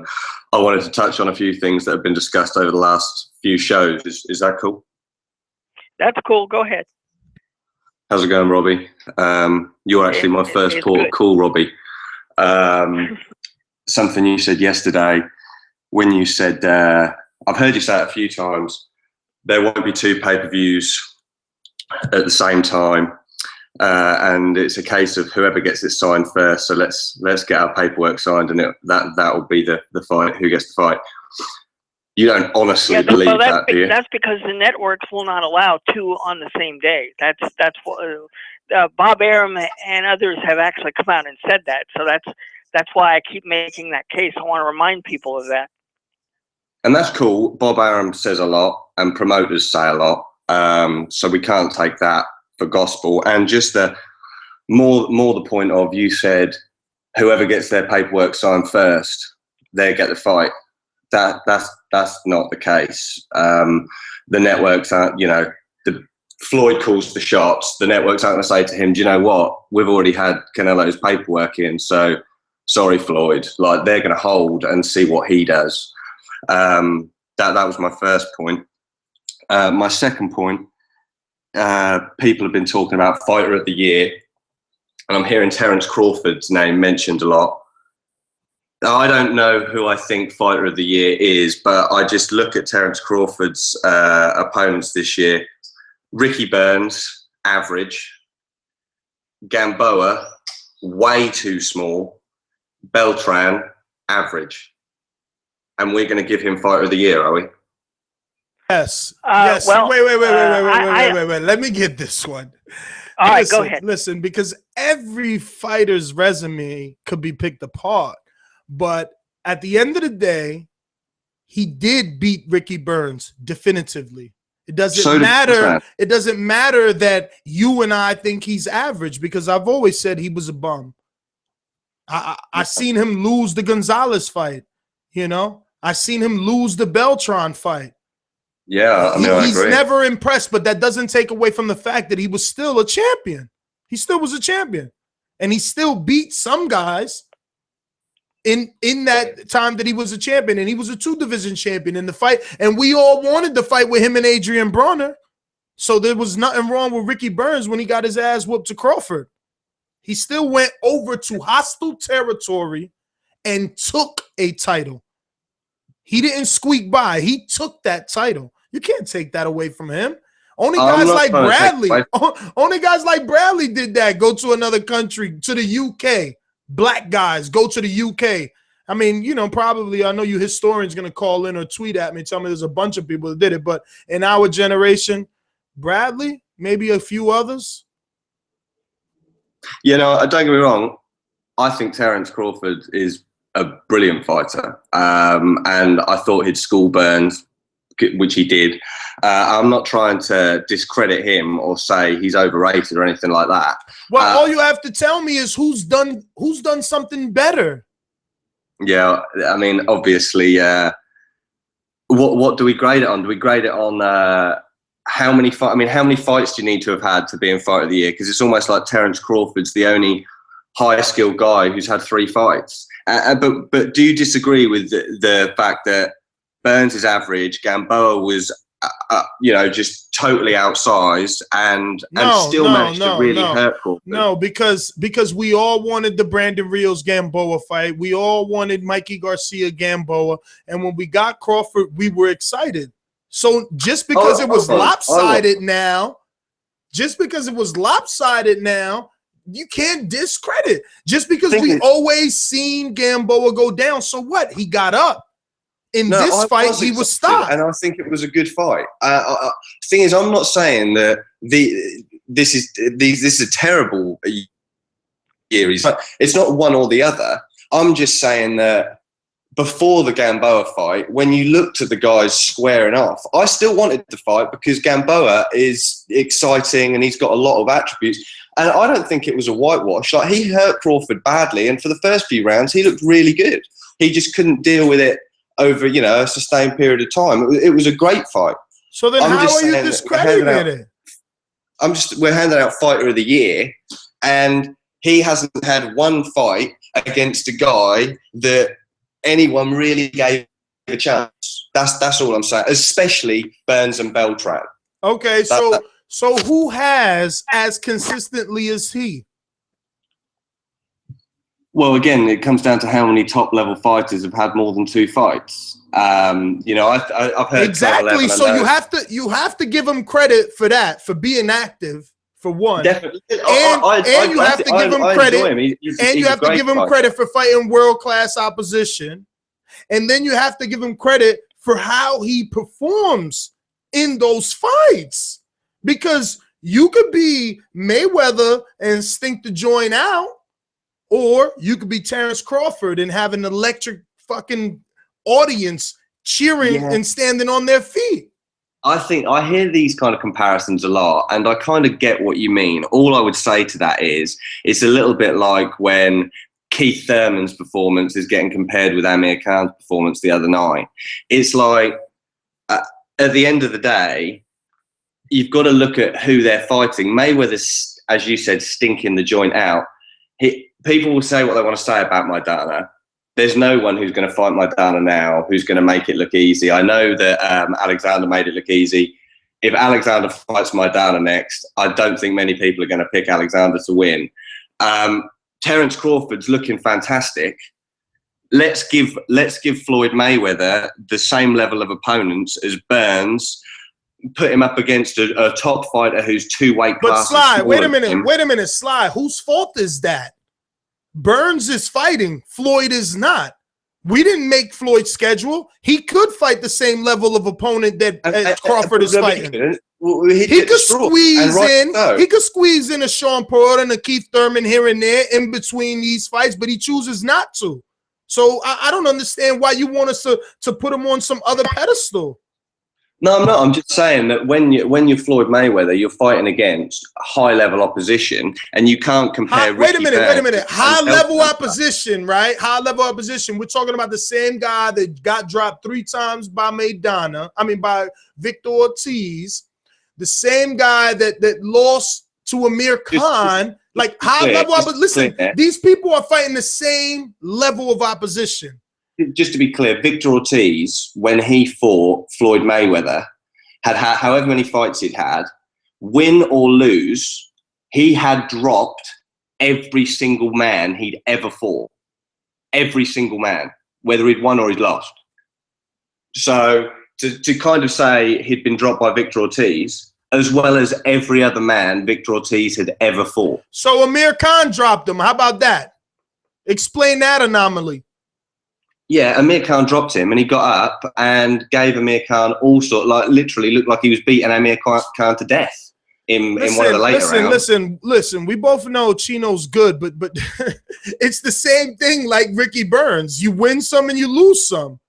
wanted to touch on a few things that have been discussed over the last few shows. Is that cool? That's cool. Go ahead. How's it going, Robbie? You're actually my first port of call, Robbie. Something you said yesterday when you said, I've heard you say it a few times, there won't be 2 pay-per-views at the same time. And it's a case of whoever gets it signed first. So let's get our paperwork signed, and that will be the fight. Who gets the fight? You don't honestly believe that, do you? That's because the networks will not allow two on the same day. That's what Bob Arum and others have actually come out and said that. So that's why I keep making that case. I want to remind people of that. And that's cool. Bob Arum says a lot, and promoters say a lot. So we can't take that for gospel. And just the more the point of, you said whoever gets their paperwork signed first, they get the fight. That's not the case. The networks aren't, Floyd calls the shots. The networks aren't going to say to him, do you know what? We've already had Canelo's paperwork in, so sorry, Floyd. Like, they're going to hold and see what he does. That was my first point. My second point, people have been talking about Fighter of the Year, and I'm hearing Terence Crawford's name mentioned a lot. I don't know who I think Fighter of the Year is, but I just look at Terence Crawford's opponents this year. Ricky Burns, average. Gamboa, way too small. Beltran, average. And we're going to give him Fighter of the Year, are we? Yes. Yes. Well, wait. Let me get this one. All right, go ahead. Listen, because every fighter's resume could be picked apart. But at the end of the day, he did beat Ricky Burns definitively. It doesn't matter. It doesn't matter that you and I think he's average, because I've always said he was a bum. I seen him lose the Gonzalez fight. I seen him lose the Beltran fight. Yeah, I mean, I he's agree. never impressed, but that doesn't take away from the fact that he was still a champion. He still was a champion, and he still beat some guys in that time that he was a champion, and he was a 2-division champion in the fight, and we all wanted to fight with him and Adrian Bronner. So there was nothing wrong with Ricky Burns when he got his ass whooped to Crawford. He still went over to hostile territory and took a title. He didn't squeak by. He took that title. You can't take that away from him. Only guys like Bradley did that. Go to another country, to the UK. Black guys go to the UK. I mean, probably, I know you historians going to call in or tweet at me, tell me there's a bunch of people that did it. But in our generation, Bradley, maybe a few others. Don't get me wrong. I think Terence Crawford is a brilliant fighter. And I thought he'd school Burns, which he did. I'm not trying to discredit him or say he's overrated or anything like that. Well, all you have to tell me is who's done something better. Yeah, I mean, obviously, what do we grade it on? Do we grade it on how many fights do you need to have had to be in Fight of the Year? Because it's almost like Terence Crawford's the only higher skilled guy who's had 3 fights. But do you disagree with the fact that Burns is average, Gamboa was, just totally outsized, and still managed to really hurt Crawford? No, because we all wanted the Brandon Rios Gamboa fight. We all wanted Mikey Garcia Gamboa, and when we got Crawford, we were excited. So just because it was lopsided now, you can't discredit. Just because we always seen Gamboa go down, so what? He got up. In this fight, he was stopped. And I think it was a good fight. Thing is, I'm not saying that this is a terrible year. It's not one or the other. I'm just saying that before the Gamboa fight, when you looked at the guys squaring off, I still wanted the fight because Gamboa is exciting and he's got a lot of attributes. And I don't think it was a whitewash. Like, he hurt Crawford badly, and for the first few rounds, he looked really good. He just couldn't deal with it over, a sustained period of time. It was a great fight. So then how are you discrediting it? We're handing out Fighter of the Year, and he hasn't had one fight against a guy that anyone really gave a chance. That's all I'm saying, especially Burns and Beltran. Okay, so who has as consistently as he? Well, again, it comes down to how many top-level fighters have had more than 2 fights. You know, I've heard exactly. So you have to give him credit for that, for being active, for one. Definitely. And you have to give him credit. You have to give him credit for fighting world-class opposition. And then you have to give him credit for how he performs in those fights. Because you could be Mayweather and stink the joint out, or you could be Terrence Crawford and have an electric fucking audience cheering and standing on their feet. I think I hear these kind of comparisons a lot, and I kind of get what you mean. All I would say to that is it's a little bit like when Keith Thurman's performance is getting compared with Amir Khan's performance the other night. It's like, at the end of the day, you've got to look at who they're fighting. Mayweather's, as you said, stinking the joint out. People will say what they want to say about Maidana. There's no one who's going to fight Maidana now who's going to make it look easy. I know that Alexander made it look easy. If Alexander fights Maidana next, I don't think many people are going to pick Alexander to win. Terrence Crawford's looking fantastic. Let's give Floyd Mayweather the same level of opponents as Burns. Put him up against a top fighter who's 2 weight classes. But Sly, wait a minute, Sly. Whose fault is that? Burns is fighting. Floyd is not. We didn't make Floyd's schedule. He could fight the same level of opponent that Crawford is fighting. He could squeeze in. He could squeeze in a Sean Porter and a Keith Thurman here and there in between these fights, but he chooses not to. So I don't understand why you want us to put him on some other pedestal. No, I'm not. I'm just saying that when you're Floyd Mayweather, you're fighting against high-level opposition, and you can't compare. Wait a minute. High-level opposition, right? High-level opposition. We're talking about the same guy that got dropped 3 times by by Victor Ortiz, the same guy that lost to Amir Khan. Like high-level opposition. Listen, these people are fighting the same level of opposition. Just to be clear, Victor Ortiz, when he fought Floyd Mayweather, had however many fights he'd had, win or lose, he had dropped every single man he'd ever fought. Every single man, whether he'd won or he'd lost. So to kind of say he'd been dropped by Victor Ortiz, as well as every other man Victor Ortiz had ever fought. So Amir Khan dropped him. How about that? Explain that anomaly. Yeah, Amir Khan dropped him, and he got up and gave Amir Khan literally looked like he was beating Amir Khan to death in one of the later rounds. Listen. We both know Chino's good, but it's the same thing like Ricky Burns. You win some and you lose some.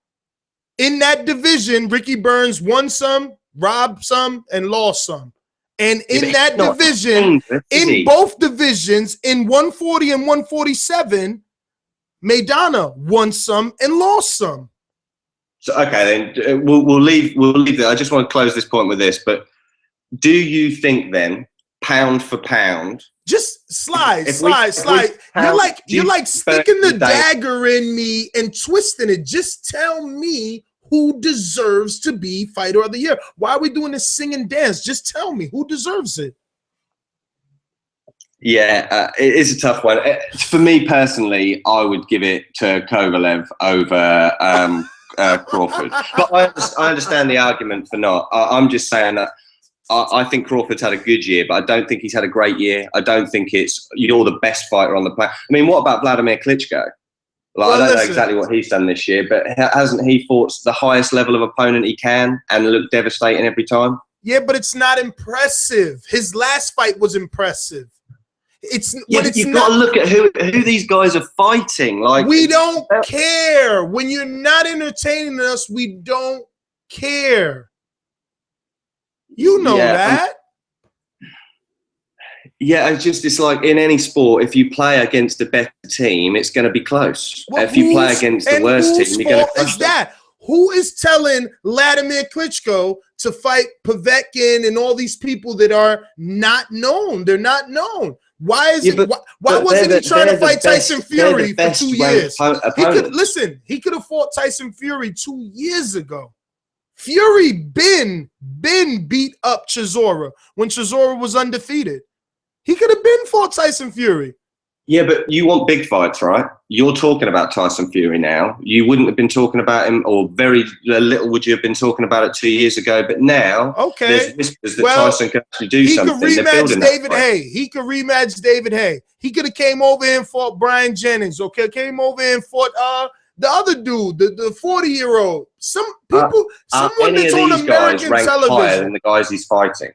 In that division, Ricky Burns won some, robbed some, and lost some. And in that division, in both divisions, in 140 and 147, Maidana won some and lost some. So okay, then we'll leave that. I just want to close this point with this. But do you think then, pound for pound, just slide. You're like sticking the dagger in me and twisting it. Just tell me who deserves to be Fighter of the Year. Why are we doing this sing and dance? Just tell me who deserves it. Yeah, it is a tough one. For me personally, I would give it to Kovalev over Crawford. But I understand the argument for not. I'm just saying that I think Crawford's had a good year, but I don't think he's had a great year. I don't think you're the best fighter on the planet. I mean, what about Vladimir Klitschko? I don't know exactly what he's done this year, but hasn't he fought the highest level of opponent he can and looked devastating every time? Yeah, but it's not impressive. His last fight was impressive. You've got to look at who these guys are fighting. Like, we don't care. When you're not entertaining us, we don't care. You know that. Yeah, it's like in any sport, if you play against a better team, it's going to be close. Well, if you play against the worst team, you're going to crush them. Who is telling Vladimir Klitschko to fight Povetkin and all these people that are not known? They're not known. Why is it? Why wasn't he trying to fight Tyson Fury for 2 years? He could have fought Tyson Fury 2 years ago. Fury been beat up Chisora when Chisora was undefeated. He could have been fought Tyson Fury. Yeah, but you want big fights, right? You're talking about Tyson Fury now. You wouldn't have been talking about him, or very little would you have been talking about it 2 years ago. But now, there's whispers that Tyson can actually do something. He could rematch David Haye. He could rematch David Haye. He could have came over and fought Brian Jennings. Okay, came over and fought the other dude, the 40-year-old. Some people, someone that's on American television. Higher than the guys he's fighting.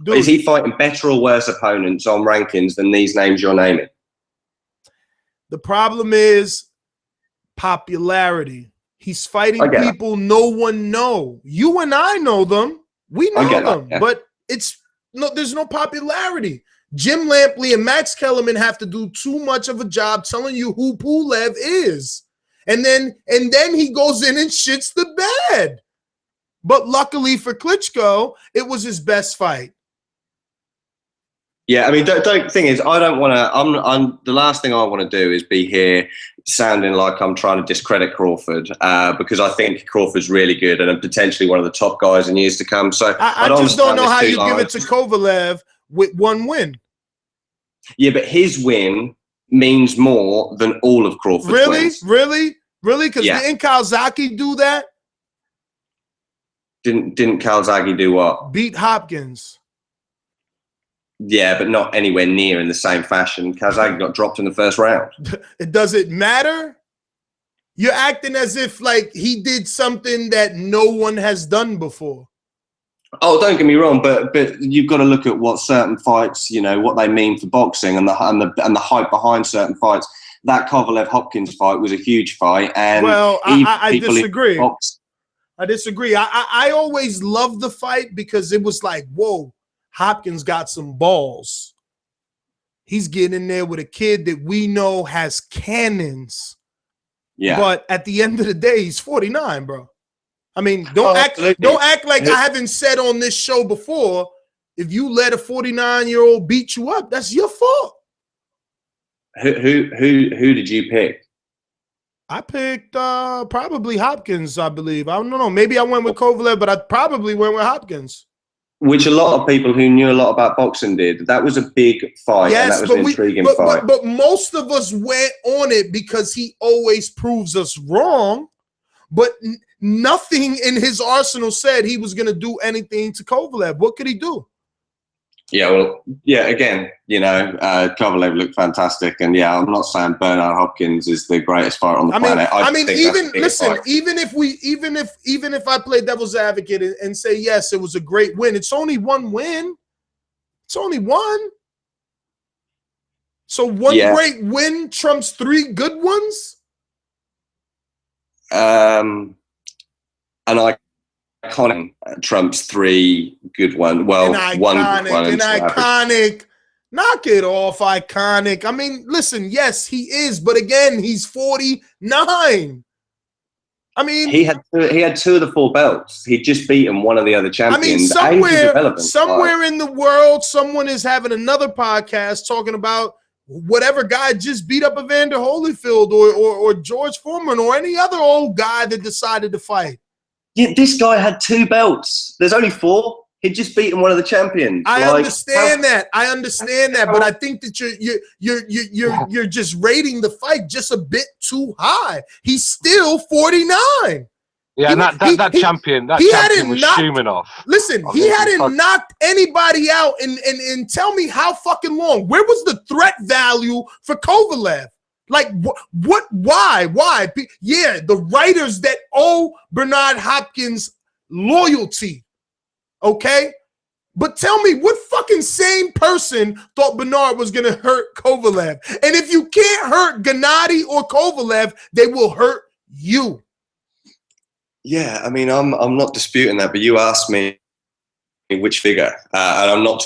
Dude. Is he fighting better or worse opponents on rankings than these names you're naming? The problem is popularity. He's fighting people no one know. You and I know them. We know them, but there's no popularity. Jim Lampley and Max Kellerman have to do too much of a job telling you who Pulev is. And then he goes in and shits the bed. But luckily for Klitschko, it was his best fight. Yeah, I mean, thing is, I don't want to. I'm the last thing I want to do is be here sounding like I'm trying to discredit Crawford because I think Crawford's really good and potentially one of the top guys in years to come. So I just don't know how you give it to Kovalev with one win. Yeah, but his win means more than all of Crawford's wins. Really? Because didn't Calzaghe do that? Didn't Calzaghe do what? Beat Hopkins. Yeah, but not anywhere near in the same fashion. Calzaghe got dropped in the first round. Does it matter? You're acting as if like he did something that no one has done before. Oh, don't get me wrong, but you've got to look at what certain fights, you know, what they mean for boxing and the hype behind certain fights. That Kovalev-Hopkins fight was a huge fight, and I disagree. I disagree. I always loved the fight because it was like, whoa. Hopkins got some balls. He's getting in there with a kid that we know has cannons. Yeah. But at the end of the day, he's 49, bro. I mean, don't act like I haven't said on this show before, if you let a 49-year-old beat you up, that's your fault. Who did you pick? I picked probably Hopkins, I believe. I don't know. Maybe I went with Kovalev, but I probably went with Hopkins. Which a lot of people who knew a lot about boxing did. That was a big fight, and that was an intriguing fight. But most of us went on it because he always proves us wrong. But nothing in his arsenal said he was going to do anything to Kovalev. What could he do? Yeah, well, yeah, again, you know, Kovalev looked fantastic. And yeah, I'm not saying Bernard Hopkins is the greatest fighter on the planet. I mean, even if I play devil's advocate and say, yes, it was a great win, it's only one win. It's only one. So one great win trumps three good ones? And iconic trumps three good ones. Well, one good one. An iconic. Knock it off, iconic. I mean, listen, yes, he is, but again, he's 49. I mean, he had two of the four belts. He'd just beaten one of the other champions. I mean, somewhere in the world, someone is having another podcast talking about whatever guy just beat up Evander Holyfield or George Foreman or any other old guy that decided to fight. Yeah, this guy had two belts. There's only four. He'd just beaten one of the champions. I understand that, but I think that you're just rating the fight just a bit too high. He's still 49. Yeah, that champion was Shumenov. Listen, he hadn't knocked anybody out and tell me how fucking long. Where was the threat value for Kovalev? Like, what, why? Yeah, the writers that owe Bernard Hopkins loyalty, okay? But tell me, what fucking sane person thought Bernard was going to hurt Kovalev? And if you can't hurt Gennady or Kovalev, they will hurt you. Yeah, I mean, I'm not disputing that, but you asked me which figure, and I'm not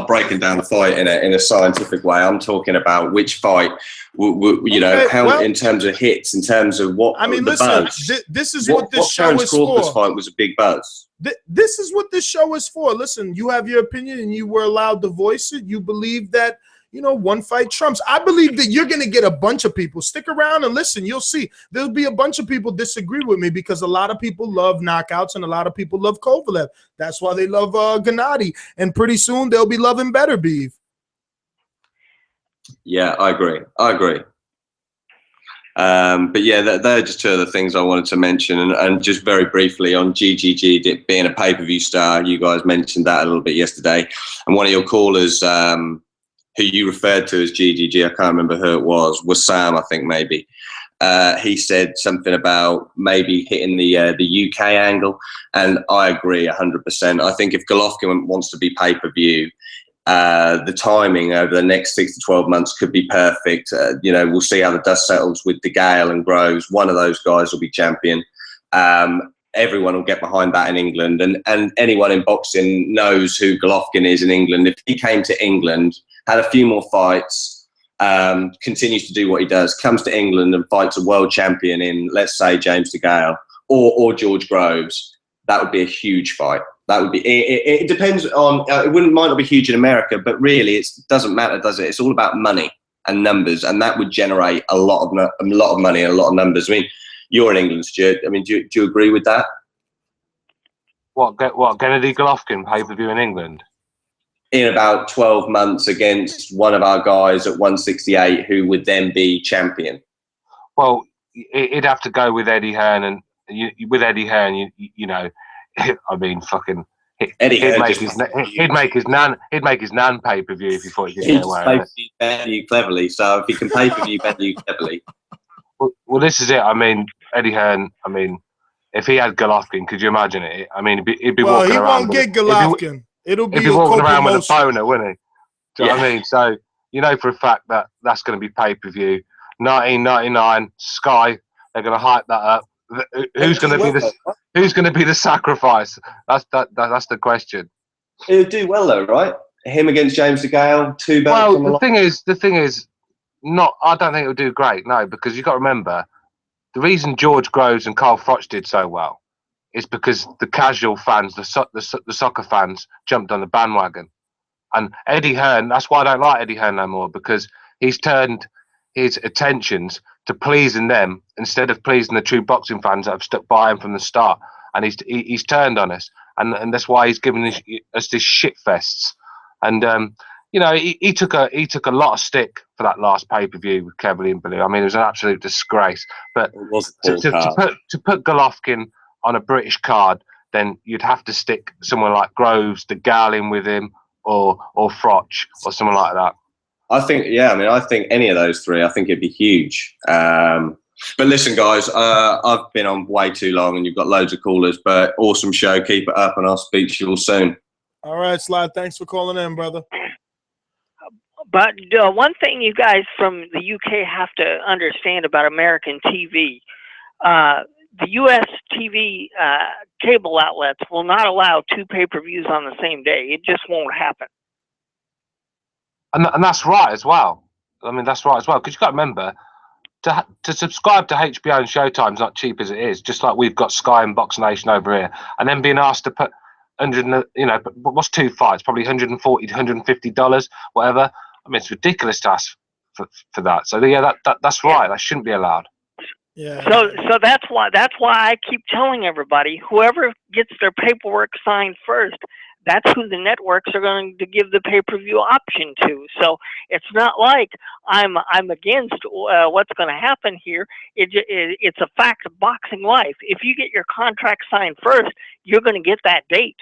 breaking down the fight in a scientific way. I'm talking about which fight, in terms of hits, in terms of what. I mean, listen, this is what this show is for. This fight was a big buzz. This is what this show is for. Listen, you have your opinion, and you were allowed to voice it. You believe that, one fight trumps. I believe that you're going to get a bunch of people. Stick around and listen. You'll see. There'll be a bunch of people disagree with me because a lot of people love knockouts and a lot of people love Kovalev. That's why they love Gennady. And pretty soon they'll be loving Beterbiev. Yeah, I agree. But yeah, they're just two of the things I wanted to mention. And just very briefly on GGG being a pay-per-view star, you guys mentioned that a little bit yesterday. And one of your callers, who you referred to as GGG, I can't remember who it was Sam, I think maybe. He said something about maybe hitting the UK angle. And I agree 100%. I think if Golovkin wants to be pay-per-view, the timing over the next 6 to 12 months could be perfect. We'll see how the dust settles with DeGale and Groves. One of those guys will be champion. Everyone will get behind that in England, and anyone in boxing knows who Golovkin is in England. If he came to England, had a few more fights, continues to do what he does, comes to England and fights a world champion in, let's say, James DeGale or George Groves, that would be a huge fight. That would be. It depends on. Might not be huge in America, but really, it doesn't matter, does it? It's all about money and numbers, and that would generate a lot of money and a lot of numbers. I mean, you're in England, Stuart. I mean, do you agree with that? What Gennady Golovkin pay-per-view in England? In about 12 months against one of our guys at 168, who would then be champion. Well, it'd have to go with Eddie Hearn, and with Eddie Hearn, you know. I mean, fucking. He'd make his nan pay-per-view if he thought he could get away with it. Pay-per-view cleverly. So if he can pay-per-view cleverly. Well, this is it. I mean, Eddie Hearn. I mean, if he had Golovkin, could you imagine it? I mean, he'd be walking around. Well, he won't get Golovkin. It'll be walking around with a boner, wouldn't he? Do you know what I mean? So you know for a fact that that's going to be pay-per-view. 1999 Sky. They're going to hype that up. Who's going to be the sacrifice? That's the question. It would do well though, right? Him against James DeGale, 2 belts. Well, the thing is, I don't think it would do great. No, because you've got to remember, the reason George Groves and Carl Froch did so well is because the casual fans, the soccer fans, jumped on the bandwagon. And Eddie Hearn, that's why I don't like Eddie Hearn no more, because he's turned his attentions to pleasing them instead of pleasing the true boxing fans that have stuck by him from the start, and he's turned on us, and that's why he's given us these shit fests. And he took a lot of stick for that last pay-per-view with Kevin and Blue. I mean, it was an absolute disgrace. But to put Golovkin on a British card, then you'd have to stick someone like Groves, DeGale in with him, or Froch, or someone like that. I think any of those three, I think it'd be huge. But listen, guys, I've been on way too long and you've got loads of callers, but awesome show. Keep it up and I'll speak to you all soon. All right, Sly. Thanks for calling in, brother. But one thing you guys from the UK have to understand about American TV, the US TV cable outlets will not allow 2 pay-per-views on the same day. It just won't happen. And that's right as well. I mean, that's right as well. Because you've got to remember, to subscribe to HBO and Showtime's not cheap as it is. Just like we've got Sky and Box Nation over here. And then being asked to put what's 2 fights? Probably $140 to $150, whatever. I mean, it's ridiculous to ask for that. So yeah, that's right. That shouldn't be allowed. Yeah. So that's why I keep telling everybody, whoever gets their paperwork signed first, that's who the networks are going to give the pay-per-view option to. So it's not like I'm against what's going to happen here. It's a fact of boxing life. If you get your contract signed first, you're going to get that date.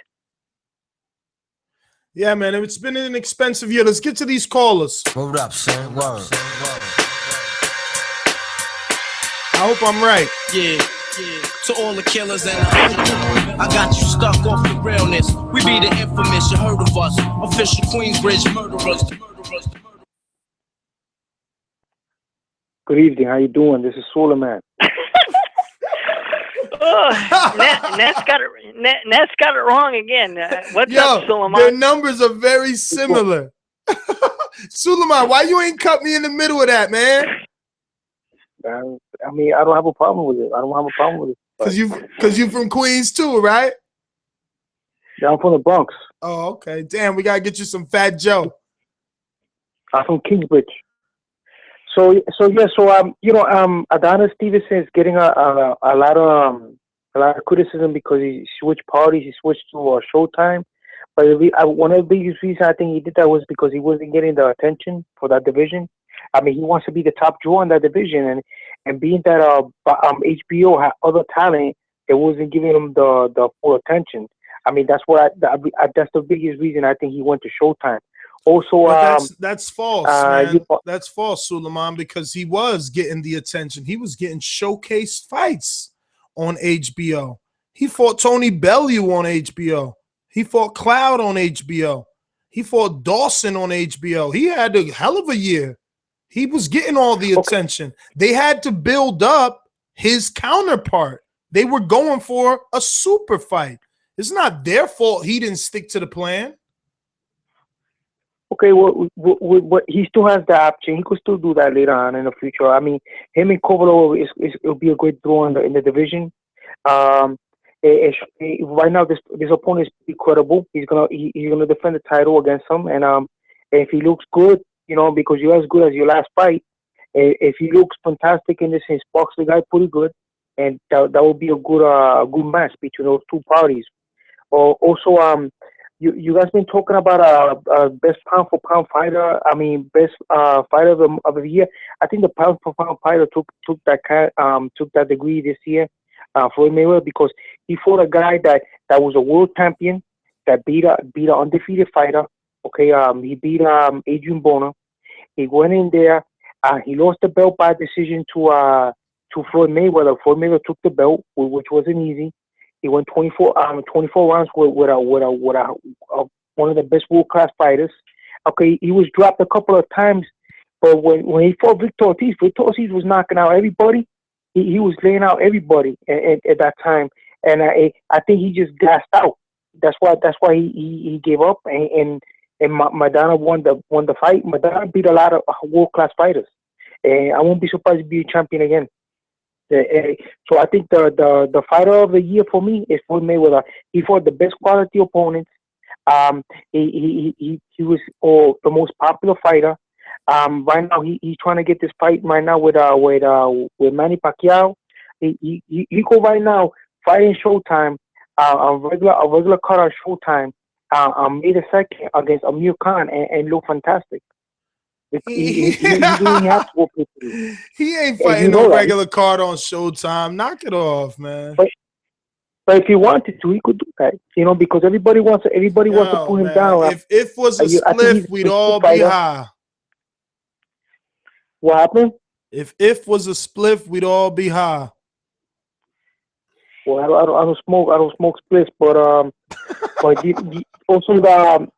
Yeah, man, it's been an expensive year. Let's get to these callers. Hold up, son. Word. I hope I'm right. Yeah. To all the killers and I got you stuck off the realness. We be the infamous, you heard of us. Official Queensbridge murderers. Good evening, how you doing? This is Suleiman. Ness got it wrong again. What's up, Suleiman? Their numbers are very similar. Suleiman, why you ain't cut me in the middle of that, man? I mean, I don't have a problem with it. Because you from Queens too, right? Yeah, I'm from the Bronx. Oh, okay. Damn, we gotta get you some Fat Joe. I'm from Kingsbridge. So Adonis Stevenson is getting a lot of criticism because he switched parties. He switched to Showtime, But one of the biggest reasons I think he did that was because he wasn't getting the attention for that division. I mean, he wants to be the top draw in that division, and being that HBO had other talent, it wasn't giving him the full attention. I mean, that's what that's the biggest reason I think he went to Showtime. Also, that's false, man. That's false, Suleiman, because he was getting the attention. He was getting showcased fights on HBO. He fought Tony Bellew on HBO. He fought Cloud on HBO. He fought Dawson on HBO. He had a hell of a year. He was getting all the attention. They had to build up his counterpart. They were going for a super fight. It's not their fault he didn't stick to the plan. Okay, well, he still has the option. He could still do that later on in the future. I mean, him and Kovalev it'll be a great draw in the division. Right now, this opponent is pretty credible. He's gonna defend the title against him, and if he looks good, you know, because you're as good as your last fight. If he looks fantastic in this, he sparks the guy pretty good, and that will be a good match between those two parties. Also, you guys been talking about best pound for pound fighter. I mean, best fighter of the year. I think the pound for pound fighter took that degree this year, Floyd Mayweather, because he fought a guy that was a world champion, that beat an undefeated fighter. Okay, he beat Adrian Bona. He went in there. He lost the belt by decision to Floyd Mayweather. Floyd Mayweather took the belt, which wasn't easy. He went 24 rounds with one of the best world class fighters. Okay, he was dropped a couple of times, but when he fought Victor Ortiz was knocking out everybody. He was laying out everybody at that time, and I think he just gassed out. That's why he gave up, and Maidana won the fight. Maidana beat a lot of world class fighters, and I won't be surprised to be a champion again. So I think the fighter of the year for me is Floyd Mayweather. He fought the best quality opponents. He was the most popular fighter. Right now he's trying to get this fight right now with Manny Pacquiao. He go right now fighting Showtime, a regular card on Showtime on May the 2nd against Amir Khan and look fantastic. He ain't fighting no regular card on Showtime. Knock it off, man. But if he wanted to, he could do that. You know, because everybody wants to put him down. If it was a spliff, we'd all be high. What happened? If was a spliff, we'd all be high. Well, I don't smoke splits, but also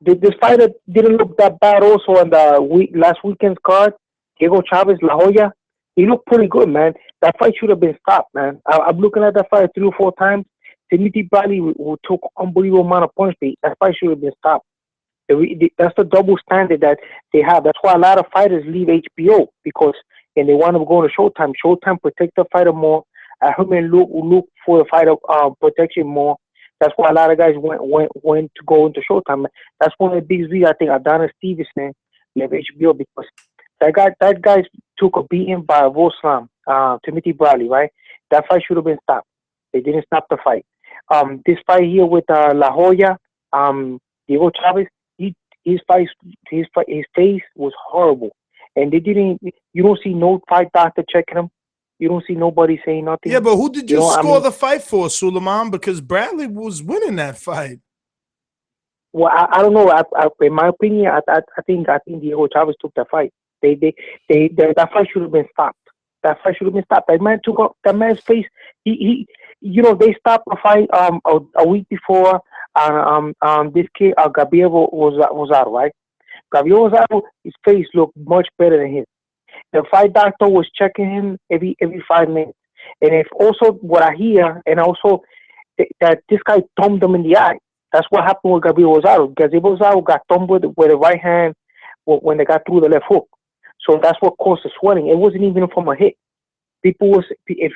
this fighter didn't look that bad. Also on the last weekend's card, Diego Chavez La Hoya, he looked pretty good, man. That fight should have been stopped, man. I'm looking at that fight 3 or 4 times. Dmitry took unbelievable amount of punch. That fight should have been stopped. That's the double standard that they have. That's why a lot of fighters leave HBO and they want to go to Showtime. Showtime protect the fighter more. Herman look for the fighter protection more. That's why a lot of guys went to go into Showtime. That's one of the biggest reasons I think Adonis Stevenson left HBO, because that guy took a beating by Voslam, Timothy Bradley, right? That fight should have been stopped. They didn't stop the fight. This fight here with La Hoya, Diego Chavez, his face was horrible, and you don't see no fight doctor checking him. You don't see nobody saying nothing. Yeah, but who did you score the fight for, Suleiman? Because Bradley was winning that fight. Well, I don't know. In my opinion, I think Diego Chavez took that fight. That fight should have been stopped. That fight should have been stopped. That man took up that man's face. They stopped the fight a week before. This kid Gabriel was out, right? Gabriel was out. His face looked much better than his. The fight doctor was checking him every 5 minutes. And if also what I hear, and also that this guy thumbed him in the eye. That's what happened with Gabriel Rosado. Gabriel Rosado got thumbed with the right hand when they got through the left hook. So that's what caused the swelling. It wasn't even from a hit. If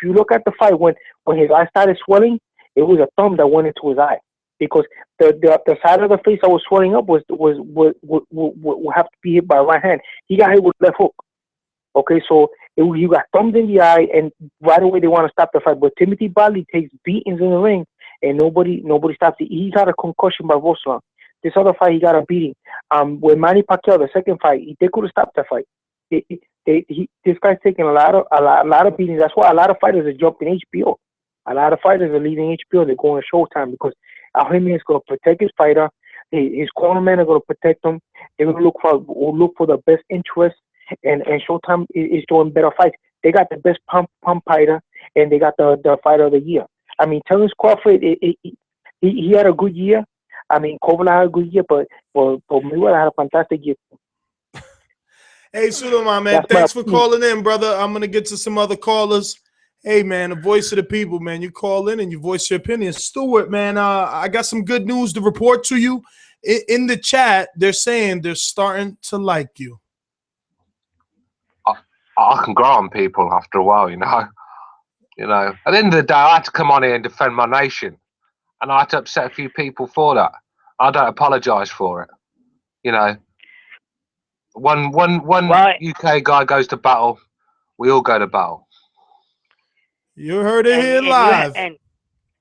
you look at the fight, when his eye started swelling, it was a thumb that went into his eye. Because the side of the face that was swelling up would have to be hit by a right hand. He got hit with left hook. Okay, so he got thumbed in the eye, and right away they want to stop the fight. But Timothy Bradley takes beatings in the ring, and nobody stops it. He got a concussion by Voslan. this other fight, he got a beating. With Manny Pacquiao, the second fight, they could have stopped that fight. This guy's taking a lot of beatings. That's why a lot of fighters are jumping HBO. A lot of fighters are leaving HBO. They're going to Showtime because Al Jimenez is going to protect his fighter. His cornermen are going to protect him. They're going to look for the best interest. And Showtime is doing better fights. They got the best pump fighter, and they got the fighter of the year. I mean, Terence Crawford, he had a good year. I mean, Kovalev had a good year, but Mayweather had a fantastic year. Hey, Suleiman, man, thanks for calling in, brother. I'm going to get to some other callers. Hey, man, the voice of the people, man. You call in and you voice your opinion. Stuart, man, I got some good news to report to you. In the chat, they're saying they're starting to like you. I can grow on people after a while, you know. You know, at the end of the day, I had to come on here and defend my nation, and I had to upset a few people for that. I don't apologise for it. You know, one UK guy goes to battle, we all go to battle. You heard it here live.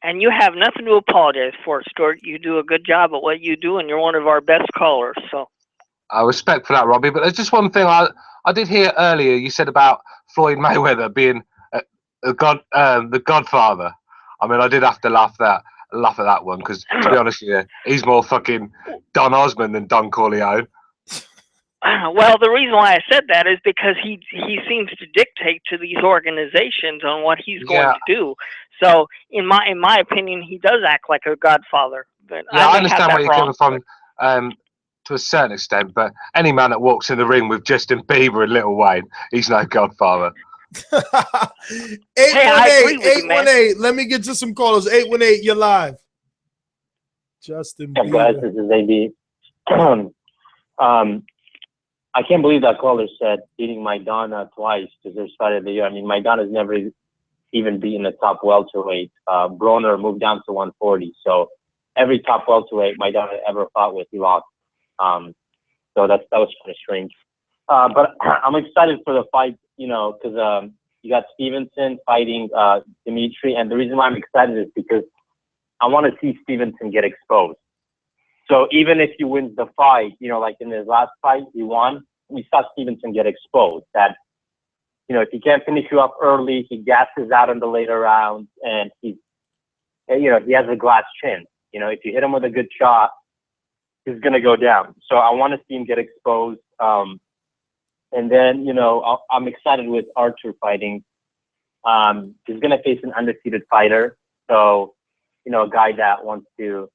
And you have nothing to apologize for, Stuart. You do a good job at what you do, and you're one of our best callers. So, I respect for that, Robbie. But there's just one thing I did hear earlier. You said about Floyd Mayweather being the Godfather. I mean, I did have to laugh at that one because, to be honest with you, he's more fucking Don Osmond than Don Corleone. Well, the reason why I said that is because he seems to dictate to these organizations on what he's going to do. So, in my opinion, he does act like a godfather. But yeah, I understand where you're coming from to a certain extent, but any man that walks in the ring with Justin Bieber and Lil Wayne, he's no godfather. 818. Let me get to some callers. 818, you're live. Justin Bieber. Guys, this is AB. I can't believe that caller said beating Maidana twice to their start of the year. I mean, Maidana's never even beaten the top welterweight. Broner moved down to 140. So every top welterweight Maidana ever fought with, he lost. So that was kind of strange. But I'm excited for the fight, you know, because you got Stevenson fighting Dmitry. And the reason why I'm excited is because I want to see Stevenson get exposed. So even if he wins the fight, you know, like in his last fight, he won. We saw Stevenson get exposed. That, you know, if he can't finish you up early, he gasses out in the later rounds, and he has a glass chin. You know, if you hit him with a good shot, he's gonna go down. So I want to see him get exposed. And then, you know, I'm excited with Archer fighting. He's gonna face an undefeated fighter. So, you know, a guy that wants to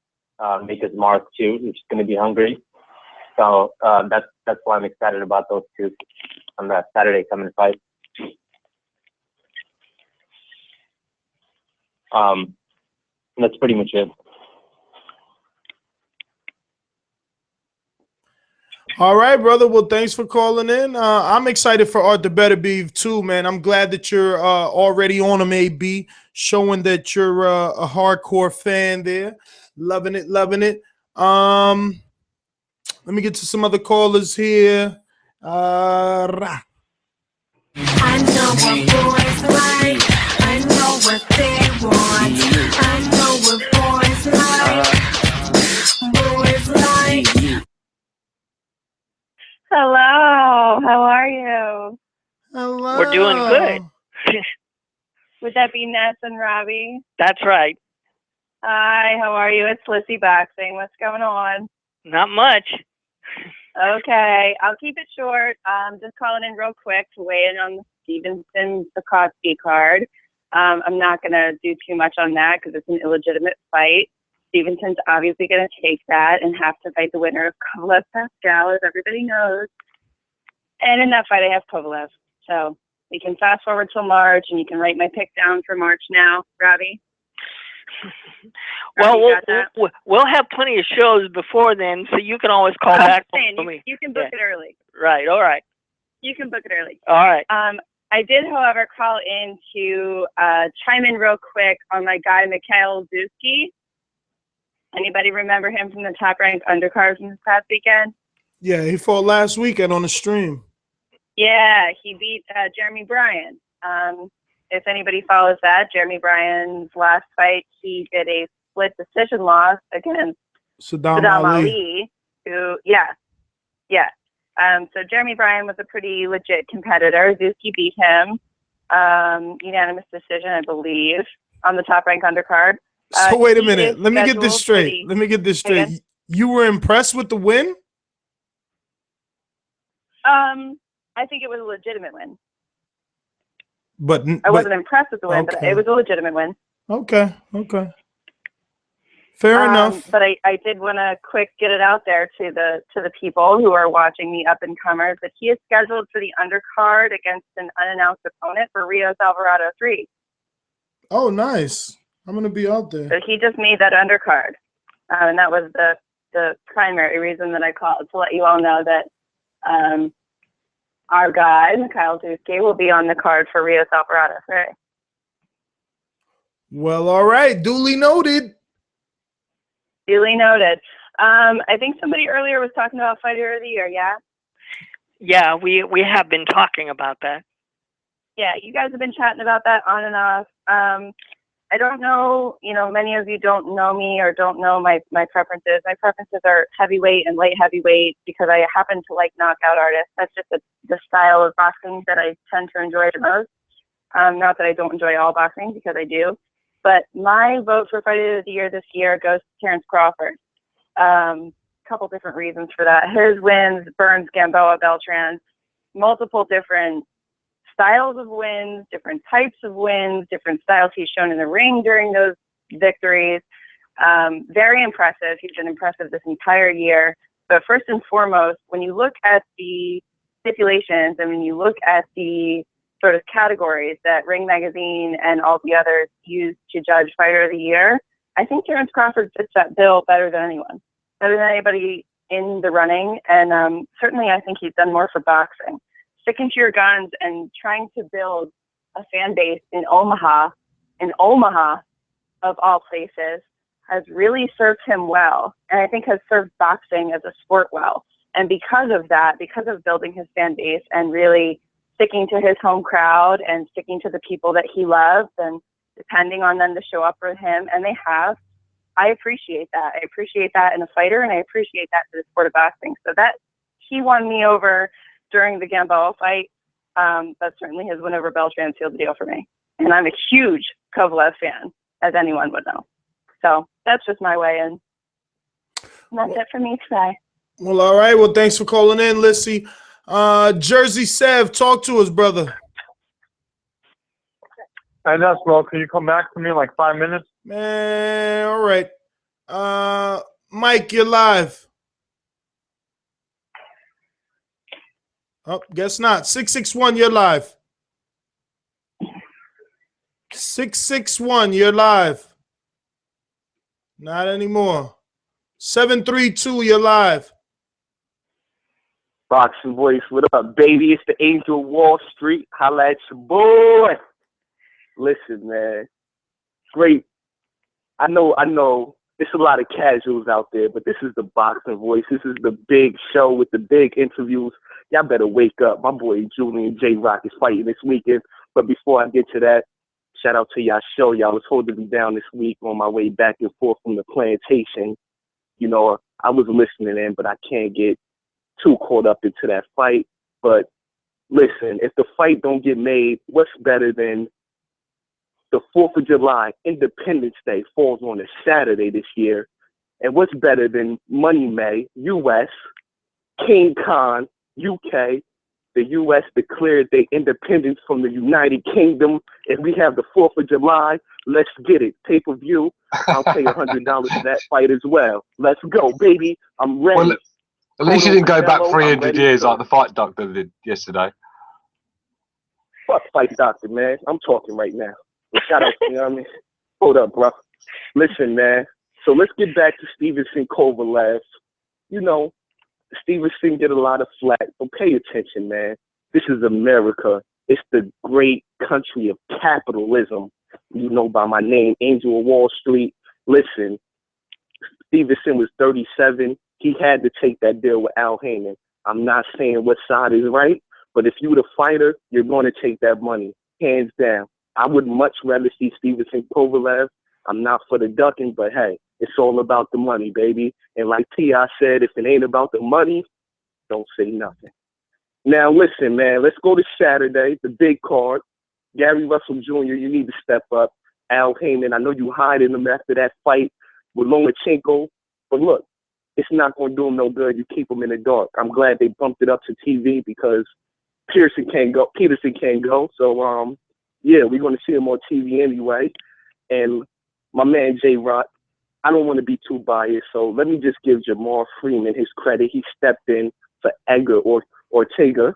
make his mark too, which is going to be hungry. So that's why I'm excited about those two on that Saturday coming fight. That's pretty much it. All right, brother. Well, thanks for calling in. I'm excited for Art the Beterbiev too, man. I'm glad that you're already on him, AB, showing that you're a hardcore fan there. Loving it. Let me get to some other callers here. I know what boys like. I know what they want. I know what boys like. Boys like. Hello. How are you? Hello. We're doing good. Would that be Ness and Robbie? That's right. Hi, how are you? It's Lissy Boxing. What's going on? Not much. Okay, I'll keep it short. Just calling in real quick to weigh in on the Stevenson Sukhotskiy card. I'm not going to do too much on that because it's an illegitimate fight. Stevenson's obviously going to take that and have to fight the winner of Kovalev Pacquiao, as everybody knows. And in that fight, I have Kovalev. So we can fast forward till March, and you can write my pick down for March now, Robbie. Well, we'll have plenty of shows before then, so you can always call back for me. You can book it early. Right, all right. You can book it early. All right. I did, however, call in to chime in real quick on my guy, Mikhail Zuzki. Anybody remember him from the top-ranked undercards from this past weekend? Yeah, he fought last weekend on the stream. Yeah, he beat Jeremy Bryan. If anybody follows that, Jeremy Bryan's last fight, he did a split decision loss against Saddam Ali. Yeah. So Jeremy Bryan was a pretty legit competitor. Sukhotskiy beat him, unanimous decision, I believe, on the top rank undercard. So wait a minute. Let me get this straight. Again? You were impressed with the win? I think it was a legitimate win. But I wasn't impressed with the win, but okay. it was a legitimate win. Okay. Fair enough. But I did want to quick get it out there to the people who are watching, the up and comers, that he is scheduled for the undercard against an unannounced opponent for Rio's Alvarado 3. Oh, nice. I'm gonna be out there. So he just made that undercard, and that was the primary reason that I called, to let you all know that our guy, Kyle Sukhotskiy, will be on the card for Rio's Alvarado 3. Well, all right. Duly noted. Duly noted. I think somebody earlier was talking about Fighter of the Year, yeah? Yeah, we have been talking about that. Yeah, you guys have been chatting about that on and off. I don't know, many of you don't know me or don't know my preferences. My preferences are heavyweight and light heavyweight because I happen to like knockout artists. That's just the style of boxing that I tend to enjoy the most. Not that I don't enjoy all boxing, because I do. But my vote for Fighter of the Year this year goes to Terrence Crawford. Couple different reasons for that. His wins, Burns, Gamboa, Beltran, multiple different styles of wins, different types of wins, different styles he's shown in the ring during those victories. Very impressive. He's been impressive this entire year. But first and foremost, when you look at the stipulations and when you look at the sort of categories that Ring Magazine and all the others use to judge Fighter of the Year, I think Terrence Crawford fits that bill better than anyone, better than anybody in the running. And certainly I think he's done more for boxing. Sticking to your guns and trying to build a fan base in Omaha of all places, has really served him well, and I think has served boxing as a sport well. And because of that, because of building his fan base and really sticking to his home crowd and sticking to the people that he loves and depending on them to show up for him, and they have, I appreciate that. I appreciate that in a fighter, and I appreciate that for the sport of boxing. So that he won me over during the Gamboa fight. But certainly his win over Beltran sealed the deal for me. And I'm a huge Kovalev fan, as anyone would know. So that's just my way in. And that's it for me today. Well, all right. Well, thanks for calling in, Lissy. Jersey Sev, talk to us, brother. Hey, that's bro. Can you come back to me in like 5 minutes? Man, all right. Mike, you're live. Oh, guess not. 661, you're live. 661, you're live. Not anymore. 732, you're live. Boxing Voice, what up, baby? It's the Angel of Wall Street. Holla at your boy. Listen, man. Great. I know. There's a lot of casuals out there, but this is the Boxing Voice. This is the big show with the big interviews. Y'all better wake up. My boy Julian J. Rock is fighting this weekend. But before I get to that, shout out to y'all show. Y'all was holding me down this week on my way back and forth from the plantation. You know, I was listening in, but I can't get too caught up into that fight. But listen, if the fight don't get made, what's better than the 4th of July, Independence Day, falls on a Saturday this year. And what's better than Money May, U.S., King Khan, UK, the U.S. declared their independence from the United Kingdom, and we have the 4th of July. Let's get it. Pay-per-view. I'll pay $100 for that fight as well. Let's go, baby. I'm ready. Well, at least you didn't go back 300 years like the fight doctor did yesterday. Fuck fight doctor, man. I'm talking right now. Shout out, you know what I mean? Hold up, bro. Listen, man. So let's get back to Stevenson Kovalev. You know, Stevenson get a lot of flack, but pay attention, man. This is America. It's the great country of capitalism. You know by my name, Angel of Wall Street. Listen, Stevenson was 37. He had to take that deal with Al Heyman. I'm not saying what side is right, but if you're the fighter, you're going to take that money, hands down. I would much rather see Stevenson Kovalev. I'm not for the ducking, but hey, It's all about the money, baby. And like T.I. said, if it ain't about the money, don't say nothing. Now, listen, man, let's go to Saturday, the big card. Gary Russell Jr., you need to step up. Al Heyman, I know you hiding him after that fight with Lomachenko, but look, it's not going to do him no good. You keep him in the dark. I'm glad they bumped it up to TV because Peterson can't go. So, yeah, we're going to see him on TV anyway. And my man J-Rock, I don't want to be too biased, so let me just give Jamar Freeman his credit. He stepped in for Edgar Ortega.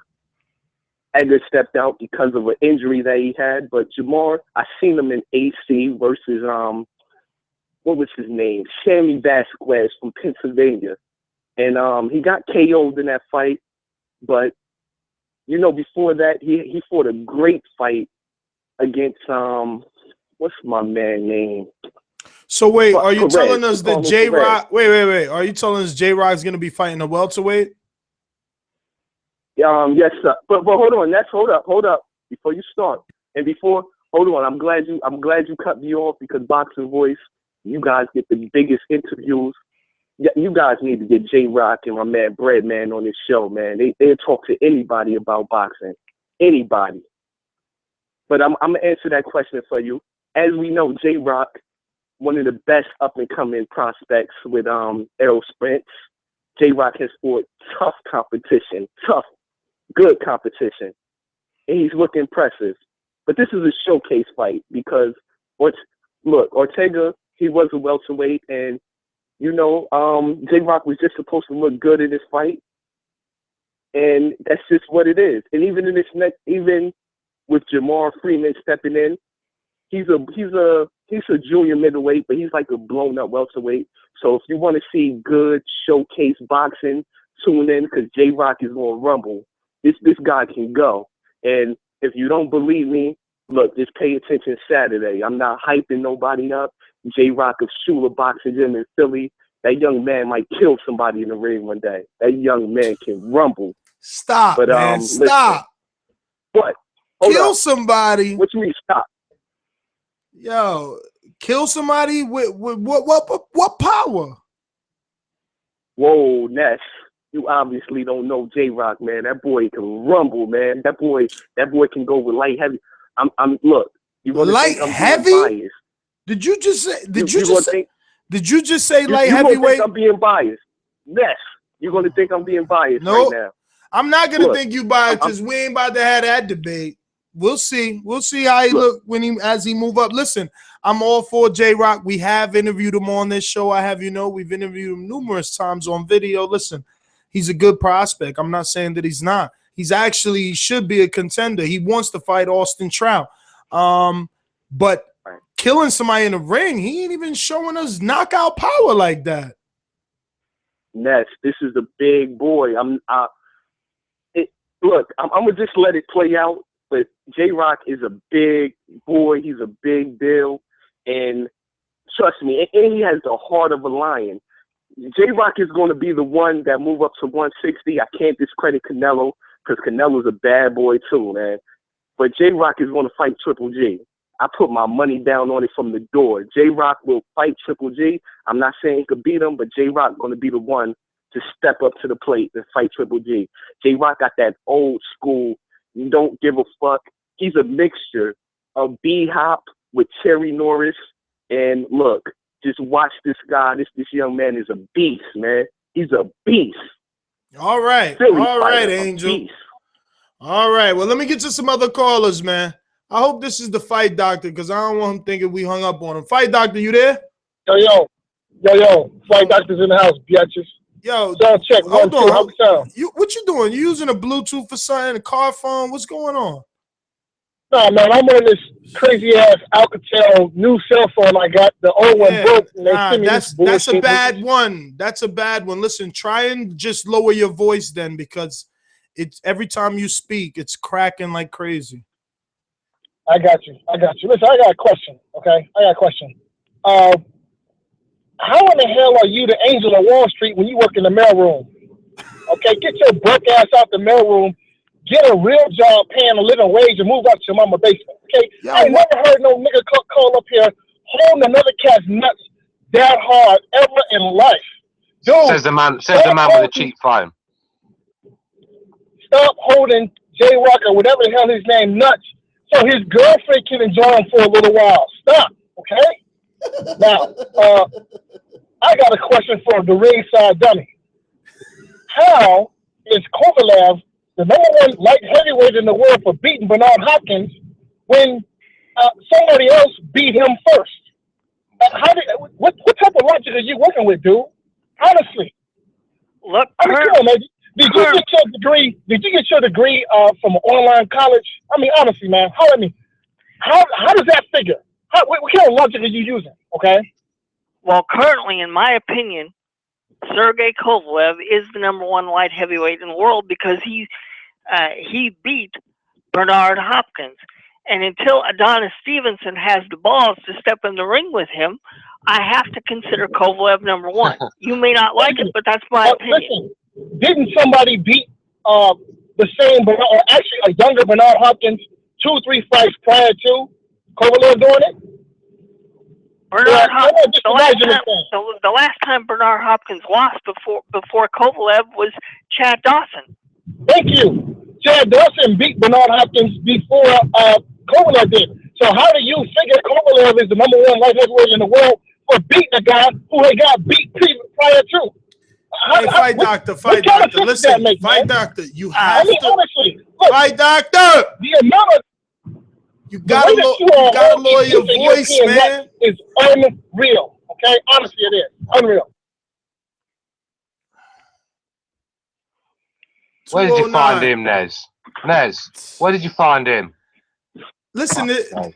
Edgar stepped out because of an injury that he had, but Jamar, I seen him in AC versus, what was his name? Sammy Vasquez from Pennsylvania. And he got KO'd in that fight, but, you know, before that, he fought a great fight against, what's my man name? So wait, are you telling us that J-Rock? Wait. Are you telling us J-Rock's going to be fighting a welterweight? Yes, sir. But hold on. Hold up before you start. And hold on. I'm glad you cut me off because Boxing Voice, you guys get the biggest interviews. You guys need to get J-Rock and my man Breadman on this show, man. They'll talk to anybody about boxing. Anybody. But I'm gonna answer that question for you. As we know, J-Rock, one of the best up-and-coming prospects with Errol Spence. J-Rock has fought tough competition, good competition, and he's looked impressive. But this is a showcase fight because, Ortega, he was a welterweight, and, you know, J-Rock was just supposed to look good in this fight, and that's just what it is. And even in this even with Jamar Freeman stepping in, he's a junior middleweight, but he's like a blown-up welterweight. So if you want to see good showcase boxing, tune in because J-Rock is going to rumble. This guy can go. And if you don't believe me, look, just pay attention Saturday. I'm not hyping nobody up. J-Rock of Shula Boxing Gym in Philly, that young man might kill somebody in the ring one day. That young man can rumble. Stop, but, man. Stop. What? Kill somebody. What you mean stop? Yo, kill somebody with what power? Whoa, Ness. You obviously don't know J-Rock, man. That boy can rumble, man. That boy can go with light heavy. Look, you gonna light heavy? Did you just say Did you just say light heavyweight? I'm being biased. Yes. You're gonna think I'm being biased right now. I'm not gonna think you biased because we ain't about to have that debate. We'll see. We'll see how he look as he move up. Listen, I'm all for J-Rock. We have interviewed him on this show. I have, we've interviewed him numerous times on video. Listen, he's a good prospect. I'm not saying that he's not. He should be a contender. He wants to fight Austin Trout. But killing somebody in the ring, he ain't even showing us knockout power like that. Ness, this is a big boy. I'm gonna just let it play out. But J-Rock is a big boy. He's a big deal. And trust me, and he has the heart of a lion. J-Rock is going to be the one that move up to 160. I can't discredit Canelo because Canelo's a bad boy too, man. But J-Rock is going to fight Triple G. I put my money down on it from the door. J-Rock will fight Triple G. I'm not saying he could beat him, but J-Rock going to be the one to step up to the plate and fight Triple G. J-Rock got that old school, you don't give a fuck. He's a mixture of B-Hop with Terry Norris. And look, just watch this guy. This young man is a beast, man. He's a beast. All right. All right, Angel. All right. Well, let me get to some other callers, man. I hope this is the Fight Doctor because I don't want him thinking we hung up on him. Fight Doctor, you there? Yo. Fight Doctor's in the house, bitches. Yo, sound check. Hold on. How we sound? What you doing? You using a Bluetooth for something? A car phone? What's going on? Nah, man, I'm on this crazy ass Alcatel new cell phone I got. The old one broke. And that's a bad one. That's a bad one. Listen, try and just lower your voice then because it's every time you speak, it's cracking like crazy. I got you. Listen, I got a question. Okay, I got a question. How in the hell are you the angel of Wall Street when you work in the mailroom? Okay, get your broke ass out the mailroom, get a real job paying a living wage, and move up to your mama basement. Okay, I ain't never heard no nigga call up here holding another cat's nuts, that hard ever in life. Dude, says the man with a cheap phone. Stop holding J-Rock or whatever the hell his name nuts so his girlfriend can enjoy him for a little while. Stop, okay? Now, I got a question for the ringside dummy. How is Kovalev the #1 light heavyweight in the world for beating Bernard Hopkins when somebody else beat him first? What type of logic are you working with, dude? Honestly. Look, I mean, come on, man. Did you get your degree? Did you get your degree from an online college? I mean, honestly, man. How does that figure? What kind of logic are you using? Okay. Well, currently, in my opinion, Sergey Kovalev is the #1 light heavyweight in the world because he beat Bernard Hopkins. And until Adonis Stevenson has the balls to step in the ring with him, I have to consider Kovalev #1. You may not like it, but that's my opinion. Listen, didn't somebody beat the same Bernard, or actually a younger Bernard Hopkins 2-3 fights prior to Kovalev doing it? Bernard Hopkins, the last time Bernard Hopkins lost before Kovalev was Chad Dawson. Thank you. Chad Dawson beat Bernard Hopkins before Kovalev did. So how do you figure Kovalev is the #1 light heavyweight in the world for beating a guy who had got beat prior to? Hey, fight doctor. Listen, fight doctor. You have to. Honestly, look, fight doctor. The amount of you gotta lower your voice, man. Is unreal. Okay, honestly, it is unreal. Where did you find him, Nez? Nez, where did you find him? Listen,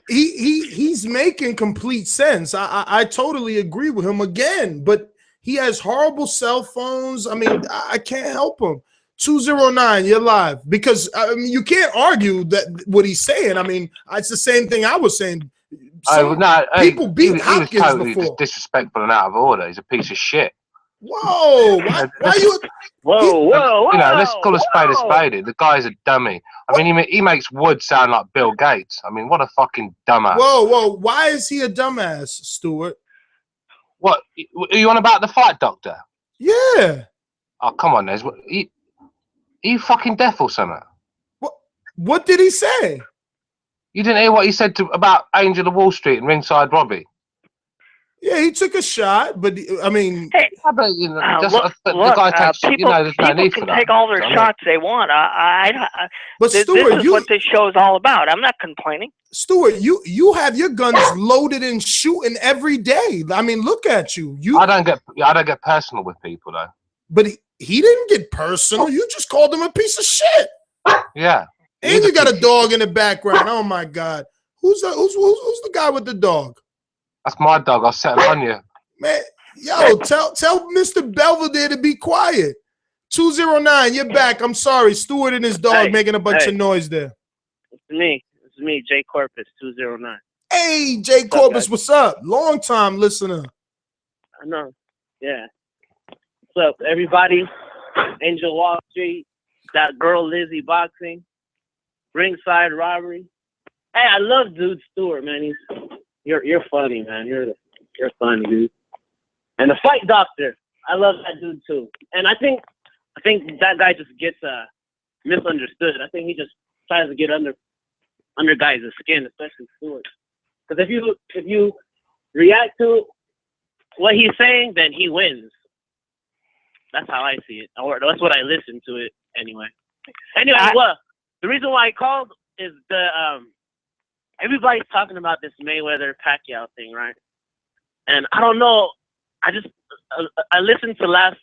he's making complete sense. I totally agree with him again, but he has horrible cell phones. I mean, I can't help him. 209, you're live. Because I mean, you can't argue that what he's saying. I mean, it's the same thing I was saying. People beat Hopkins he was totally before. Disrespectful and out of order. He's a piece of shit. Whoa! Why you? Whoa! You know, let's call a spade. The guy's a dummy. I mean, he makes Wood sound like Bill Gates. I mean, what a fucking dumbass. Whoa! Why is he a dumbass, Stuart? What? Are you on about the fight doctor? Yeah. Oh, come on, Nez. Are you fucking deaf or something? What did he say? You didn't hear what he said about Angel of Wall Street and Ringside Robbie? Yeah, he took a shot, but I mean, hey, the guy takes. People, there's no need can for that. take all their shots they want. But this Stuart, is what this show is all about. I'm not complaining. Stuart, you have your guns loaded and shooting every day. I mean, look at you. I don't get personal with people though. But he didn't get personal. You just called him a piece of shit. Yeah. And you got a dog in the background. Oh my God. Who's the guy with the dog? That's my dog. I'll settle on you. Man, yo, tell Mr. Belvedere to be quiet. 209, you're back. I'm sorry. Stuart and his dog making a bunch of noise there. It's me, Jay Corpus, 209. Hey, Jay Corpus, what's up? Long time listener. I know. Yeah. What's up, everybody? Angel Wall Street, that girl Lizzie boxing, ringside robbery. Hey, I love Dude Stewart, man. You're funny, man. You're funny, dude. And the fight doctor, I love that dude too. And I think that guy just gets misunderstood. I think he just tries to get under guys' skin, especially Stewart. Because if you react to what he's saying, then he wins. That's how I see it, or that's what I listen to it anyway. Anyway, the reason why I called is everybody's talking about this Mayweather Pacquiao thing, right? And I don't know. I listened to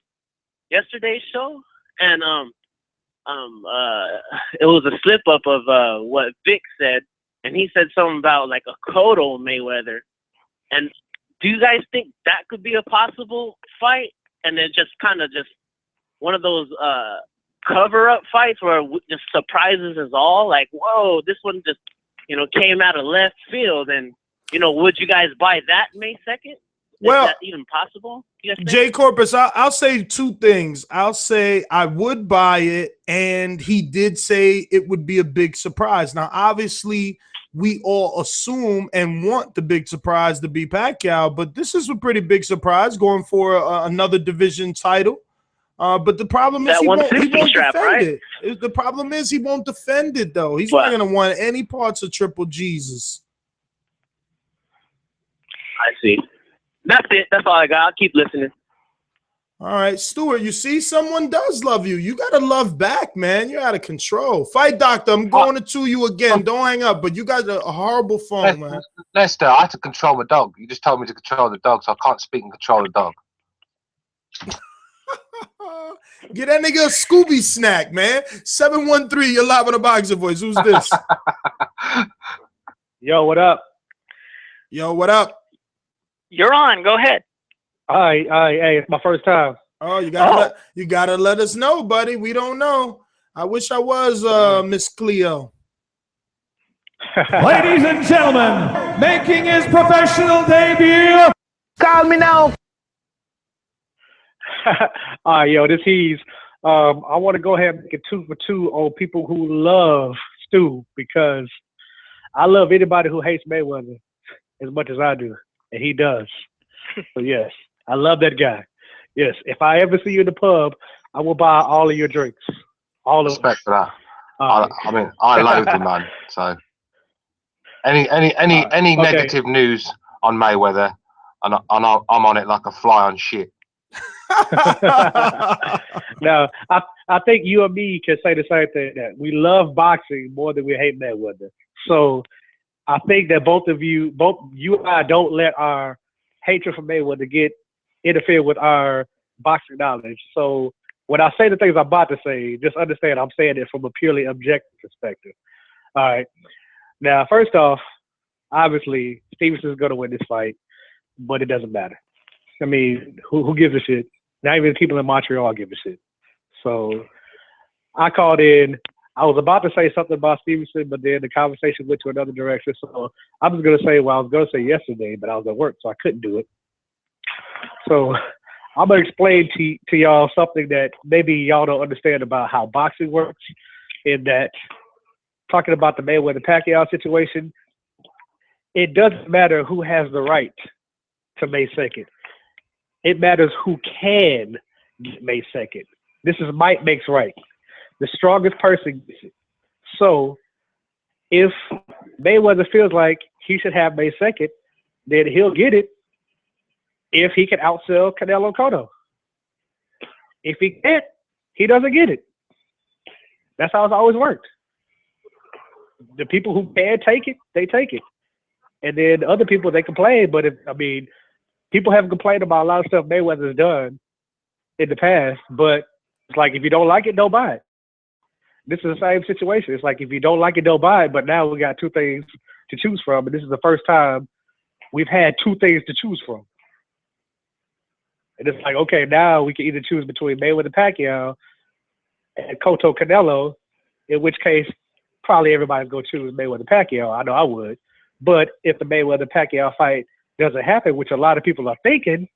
yesterday's show, and it was a slip up of what Vic said, and he said something about like a Cotto Mayweather. And do you guys think that could be a possible fight? And then just kind of just one of those cover up fights where it just surprises us all, like, whoa, this one just came out of left field, and would you guys buy that May 2nd? Well, is that even possible? Jay Corpus, I'll say two things. I'll say I would buy it, and he did say it would be a big surprise. Now, obviously, we all assume and want the big surprise to be Pacquiao, but this is a pretty big surprise going for another division title. But the problem is he won't defend it. The problem is he won't defend it, though. He's not going to want any parts of Triple Jesus. I see. That's it. That's all I got. I'll keep listening. All right, Stuart, you see, someone does love you. You got to love back, man. You're out of control. Fight Doctor, I'm going to you again. Don't hang up, but you got a horrible phone, man. Lester, I had to control my dog. You just told me to control the dog, so I can't speak and control the dog. Get that nigga a Scooby snack, man. 713, you're live on the Boxing Voice. Who's this? Yo, what up? Yo, what up? You're on. Go ahead. All right. Hey, it's my first time. Oh, you gotta let us know, buddy. We don't know. I wish I was Miss Cleo. Ladies and gentlemen, making his professional debut. Call me now. All right, yo, this he's. I want to go ahead and make it 2 for 2 on people who love Stu, because I love anybody who hates Mayweather as much as I do, and he does. So yes, I love that guy. Yes, if I ever see you in the pub, I will buy all of your drinks. All of respect for that. I mean, I loathe him, man. So any negative news on Mayweather, and I'm on it like a fly on shit. Now, I think you and me can say the same thing, that we love boxing more than we hate Mayweather. So I think that both you and I don't let our hatred for Mayweather interfere with our boxing knowledge. So when I say the things I'm about to say, just understand I'm saying it from a purely objective perspective. All right. Now, first off, obviously, Stevenson's going to win this fight, but it doesn't matter. I mean, who gives a shit? Not even people in Montreal give a shit. So I called in. I was about to say something about Stevenson, but then the conversation went to another direction. So I'm just going to say what I was going to say yesterday, but I was at work, so I couldn't do it. So I'm going to explain to y'all something that maybe y'all don't understand about how boxing works, in that, talking about the Mayweather-Pacquiao situation, it doesn't matter who has the right to May 2nd. It matters who can get May 2nd. This is might makes right. The strongest person gets it. So if Mayweather feels like he should have May 2nd, then he'll get it if he can outsell Canelo Cotto. If he can't, he doesn't get it. That's how it's always worked. The people who can take it, they take it. And then other people, they complain. But people have complained about a lot of stuff Mayweather's done in the past, but it's like, if you don't like it, don't buy it. This is the same situation. It's like, if you don't like it, don't buy it, but now we got 2 things to choose from, and this is the first time we've had 2 things to choose from. And it's like, okay, now we can either choose between Mayweather-Pacquiao and Cotto Canelo, in which case probably everybody's going to choose Mayweather-Pacquiao. I know I would. But if the Mayweather-Pacquiao fight doesn't happen, which a lot of people are thinking,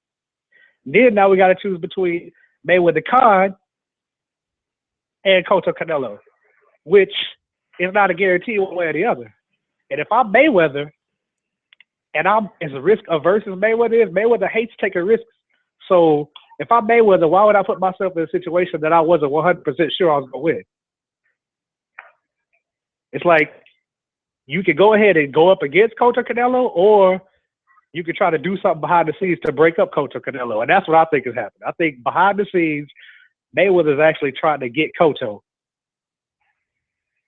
then now we got to choose between Mayweather Khan and Cotto Canelo, which is not a guarantee one way or the other. And if I'm Mayweather, and I'm as risk averse as Mayweather is, Mayweather hates taking risks. So if I'm Mayweather, why would I put myself in a situation that I wasn't 100% sure I was going to win? It's like, you could go ahead and go up against Cotto Canelo, or you could try to do something behind the scenes to break up Cotto Canelo. And that's what I think is happening. I think behind the scenes, Mayweather is actually trying to get Cotto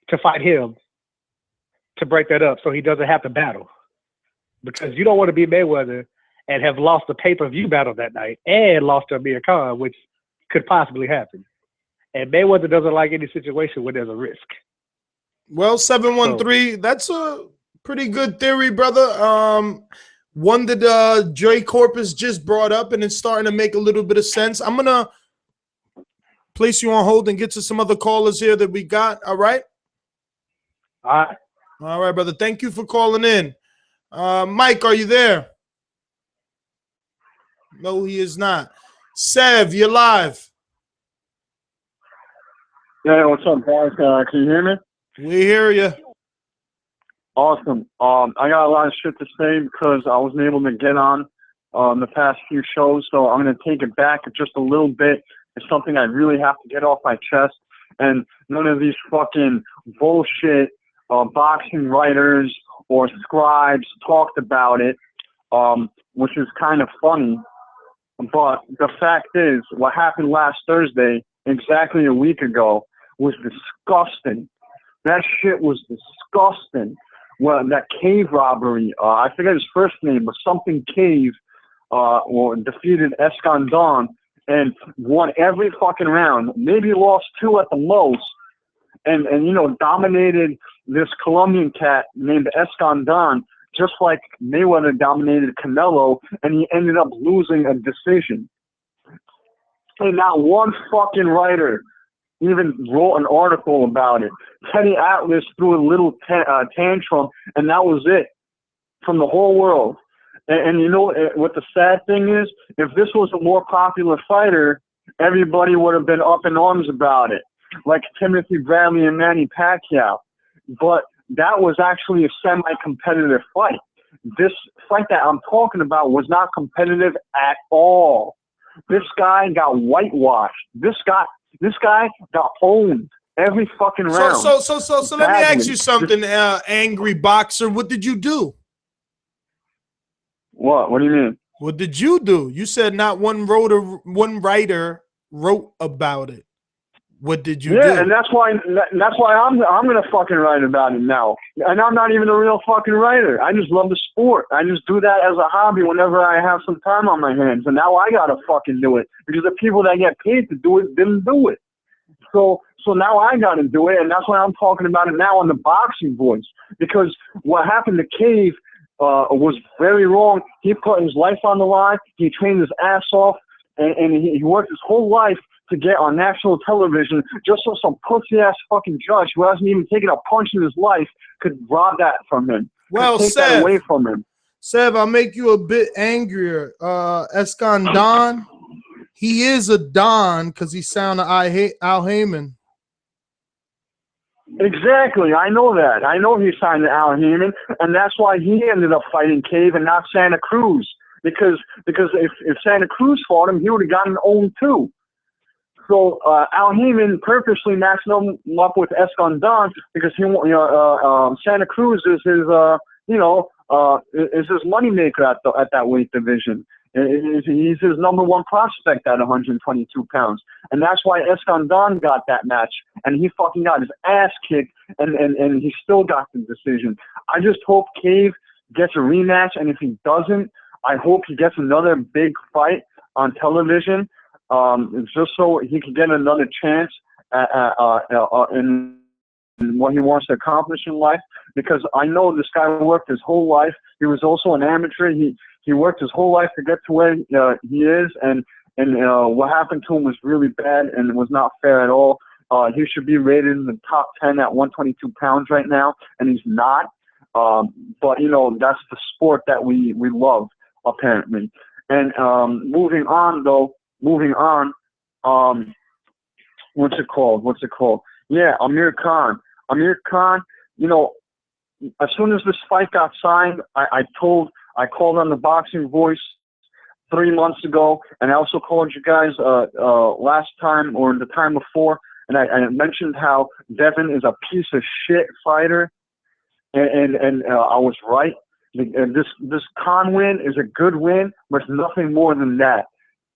to fight him to break that up so he doesn't have to battle. Because you don't want to be Mayweather and have lost the pay-per-view battle that night and lost to Amir Khan, which could possibly happen. And Mayweather doesn't like any situation where there's a risk. Well, 713, that's a pretty good theory, brother. One that Dre Corpus just brought up, and it's starting to make a little bit of sense. I'm going to place you on hold and get to some other callers here that we got. All right? All right, brother. Thank you for calling in. Mike, are you there? No, he is not. Sev, you're live. Yeah, what's up, guys? Can you hear me? We hear you. Awesome. I got a lot of shit to say because I wasn't able to get on the past few shows, so I'm going to take it back just a little bit. It's something I really have to get off my chest, and none of these fucking bullshit boxing writers or scribes talked about it, which is kind of funny. But the fact is, what happened last Thursday, exactly a week ago, was disgusting. That shit was disgusting. Well, that Cave robbery, I forget his first name, but something Cave, defeated Escandon and won every fucking round. Maybe lost 2 at the most, and dominated this Colombian cat named Escandon, just like Mayweather dominated Canelo, and he ended up losing a decision. And not one fucking writer even wrote an article about it. Teddy Atlas threw a little tantrum, and that was it from the whole world. And you know what the sad thing is? If this was a more popular fighter, everybody would have been up in arms about it, like Timothy Bradley and Manny Pacquiao. But that was actually a semi-competitive fight. This fight that I'm talking about was not competitive at all. This guy got whitewashed. This guy got owned every fucking round. So let me ask you something, angry boxer. What did you do? What? What do you mean? What did you do? You said not one writer wrote about it. What did you do? Yeah, and that's why I'm gonna fucking write about it now. And I'm not even a real fucking writer. I just love the sport. I just do that as a hobby whenever I have some time on my hands. And now I gotta fucking do it because the people that get paid to do it didn't do it. So now I gotta do it, and that's why I'm talking about it now on the Boxing Voice. Because what happened to Cave was very wrong. He put his life on the line. He trained his ass off, and he worked his whole life to get on national television just so some pussy-ass fucking judge who hasn't even taken a punch in his life could rob that from him. Well, take that away from him. Sev, I'll make you a bit angrier. Escandon, he is a Don because he sounded Al Heyman. Exactly. I know that. I know he signed to Al Heyman, and that's why he ended up fighting Cave and not Santa Cruz. Because if Santa Cruz fought him, he would have gotten owned too. So Al Heyman purposely matched him up with Escandon because Santa Cruz is his is his moneymaker at that weight division. He's his number one prospect at 122 pounds, and that's why Escandon got that match, and he fucking got his ass kicked, and he still got the decision. I just hope Cave gets a rematch, and if he doesn't, I hope he gets another big fight on television. Just so he can get another chance in what he wants to accomplish in life. Because I know this guy worked his whole life. He was also an amateur. He worked his whole life to get to where he is, and what happened to him was really bad and it was not fair at all. He should be rated in the top 10 at 122 pounds right now, and he's not. But that's the sport that we love, apparently. And moving on, what's it called? Yeah, Amir Khan, as soon as this fight got signed, I called on the Boxing Voice 3 months ago, and I also called you guys last time or the time before, and I mentioned how Devin is a piece of shit fighter, and I was right. This Khan win is a good win, but it's nothing more than that.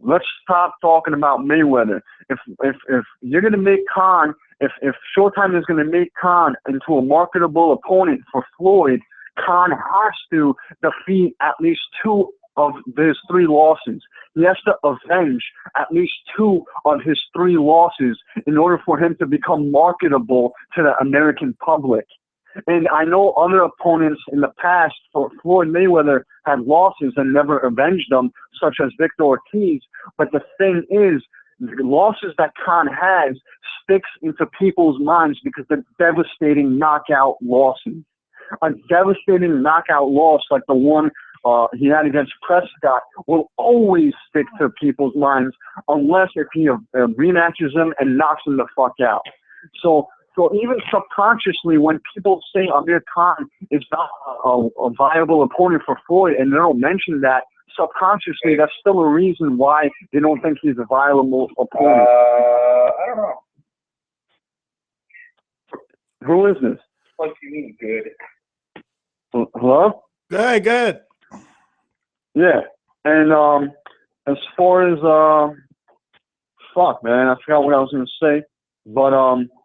Let's stop talking about Mayweather. If you're gonna make Khan, if Showtime is gonna make Khan into a marketable opponent for Floyd, Khan has to defeat at least 2 of his 3 losses. He has to avenge at least 2 of his 3 losses in order for him to become marketable to the American public. And I know other opponents in the past for Floyd Mayweather had losses and never avenged them, such as Victor Ortiz. But the thing is, the losses that Khan has sticks into people's minds because they're devastating knockout losses. A devastating knockout loss like the one he had against Prescott will always stick to people's minds unless if he rematches him and knocks him the fuck out. So So even subconsciously, when people say Amir Khan is not a viable opponent for Floyd, and they don't mention that, subconsciously, that's still a reason why they don't think he's a viable opponent. I don't know. Who is this? What do you mean good? Hello? Good. Yeah. And as far as fuck, man, I forgot what I was gonna say. But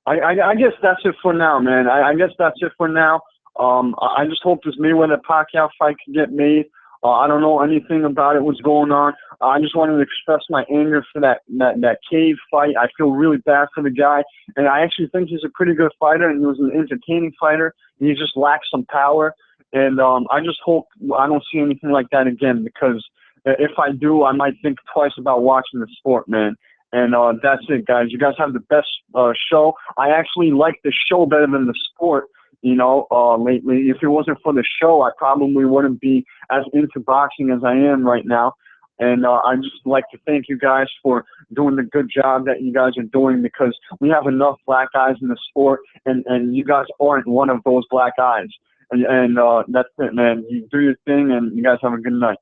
I guess that's it for now, man. I guess that's it for now. I just hope this Mayweather Pacquiao fight can get made. I don't know anything about it, what's going on. I just wanted to express my anger for that cave fight. I feel really bad for the guy, and I actually think he's a pretty good fighter, and he was an entertaining fighter. And he just lacks some power, and I just hope I don't see anything like that again, because if I do, I might think twice about watching the sport, man. And that's it, guys. You guys have the best show. I actually like the show better than the sport, lately. If it wasn't for the show, I probably wouldn't be as into boxing as I am right now. And I just like to thank you guys for doing the good job that you guys are doing, because we have enough black eyes in the sport, and you guys aren't one of those black eyes. And that's it, man. You do your thing, and you guys have a good night.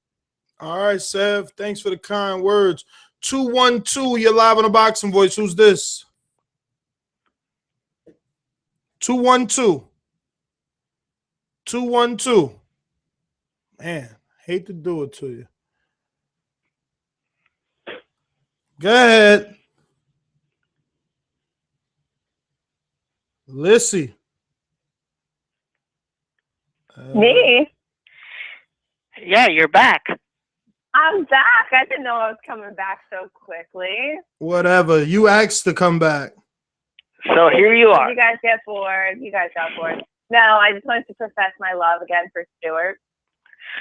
All right, Sev. Thanks for the kind words. 212, you're live on the Boxing Voice. Who's this? 212. 212. Man, hate to do it to you. Go ahead. Lissy. Me? Yeah, you're back. I'm back. I didn't know I was coming back so quickly. Whatever. You asked to come back. So here you are. You guys get bored. You guys got bored. No, I just wanted to profess my love again for Stuart.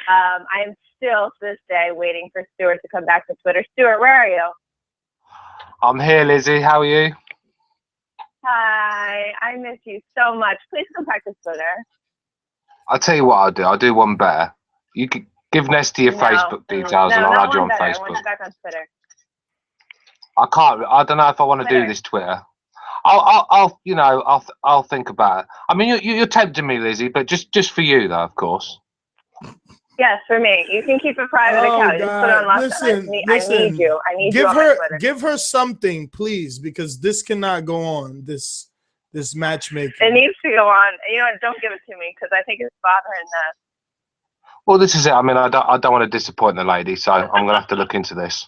I am still to this day waiting for Stuart to come back to Twitter. Stuart, where are you? I'm here, Lizzie. How are you? Hi. I miss you so much. Please come back to Twitter. I'll tell you what I'll do. I'll do one better. You could give Nesty your Facebook details, and I'll add you on I Facebook. want you back on Twitter. I can't. I don't know if I want to do this Twitter. I'll think about it. I mean, you're tempting me, Lizzie, but just for you, though, of course. Yes, for me. You can keep a private account. Just put it on lockdown. Listen, I need you. I need give you on her, my Twitter. give her something, please, because this cannot go on. This matchmaking. It needs to go on. You know what? Don't give it to me, because I think it's bothering that. Well, this is it. I mean, I don't want to disappoint the lady, so I'm gonna have to look into this.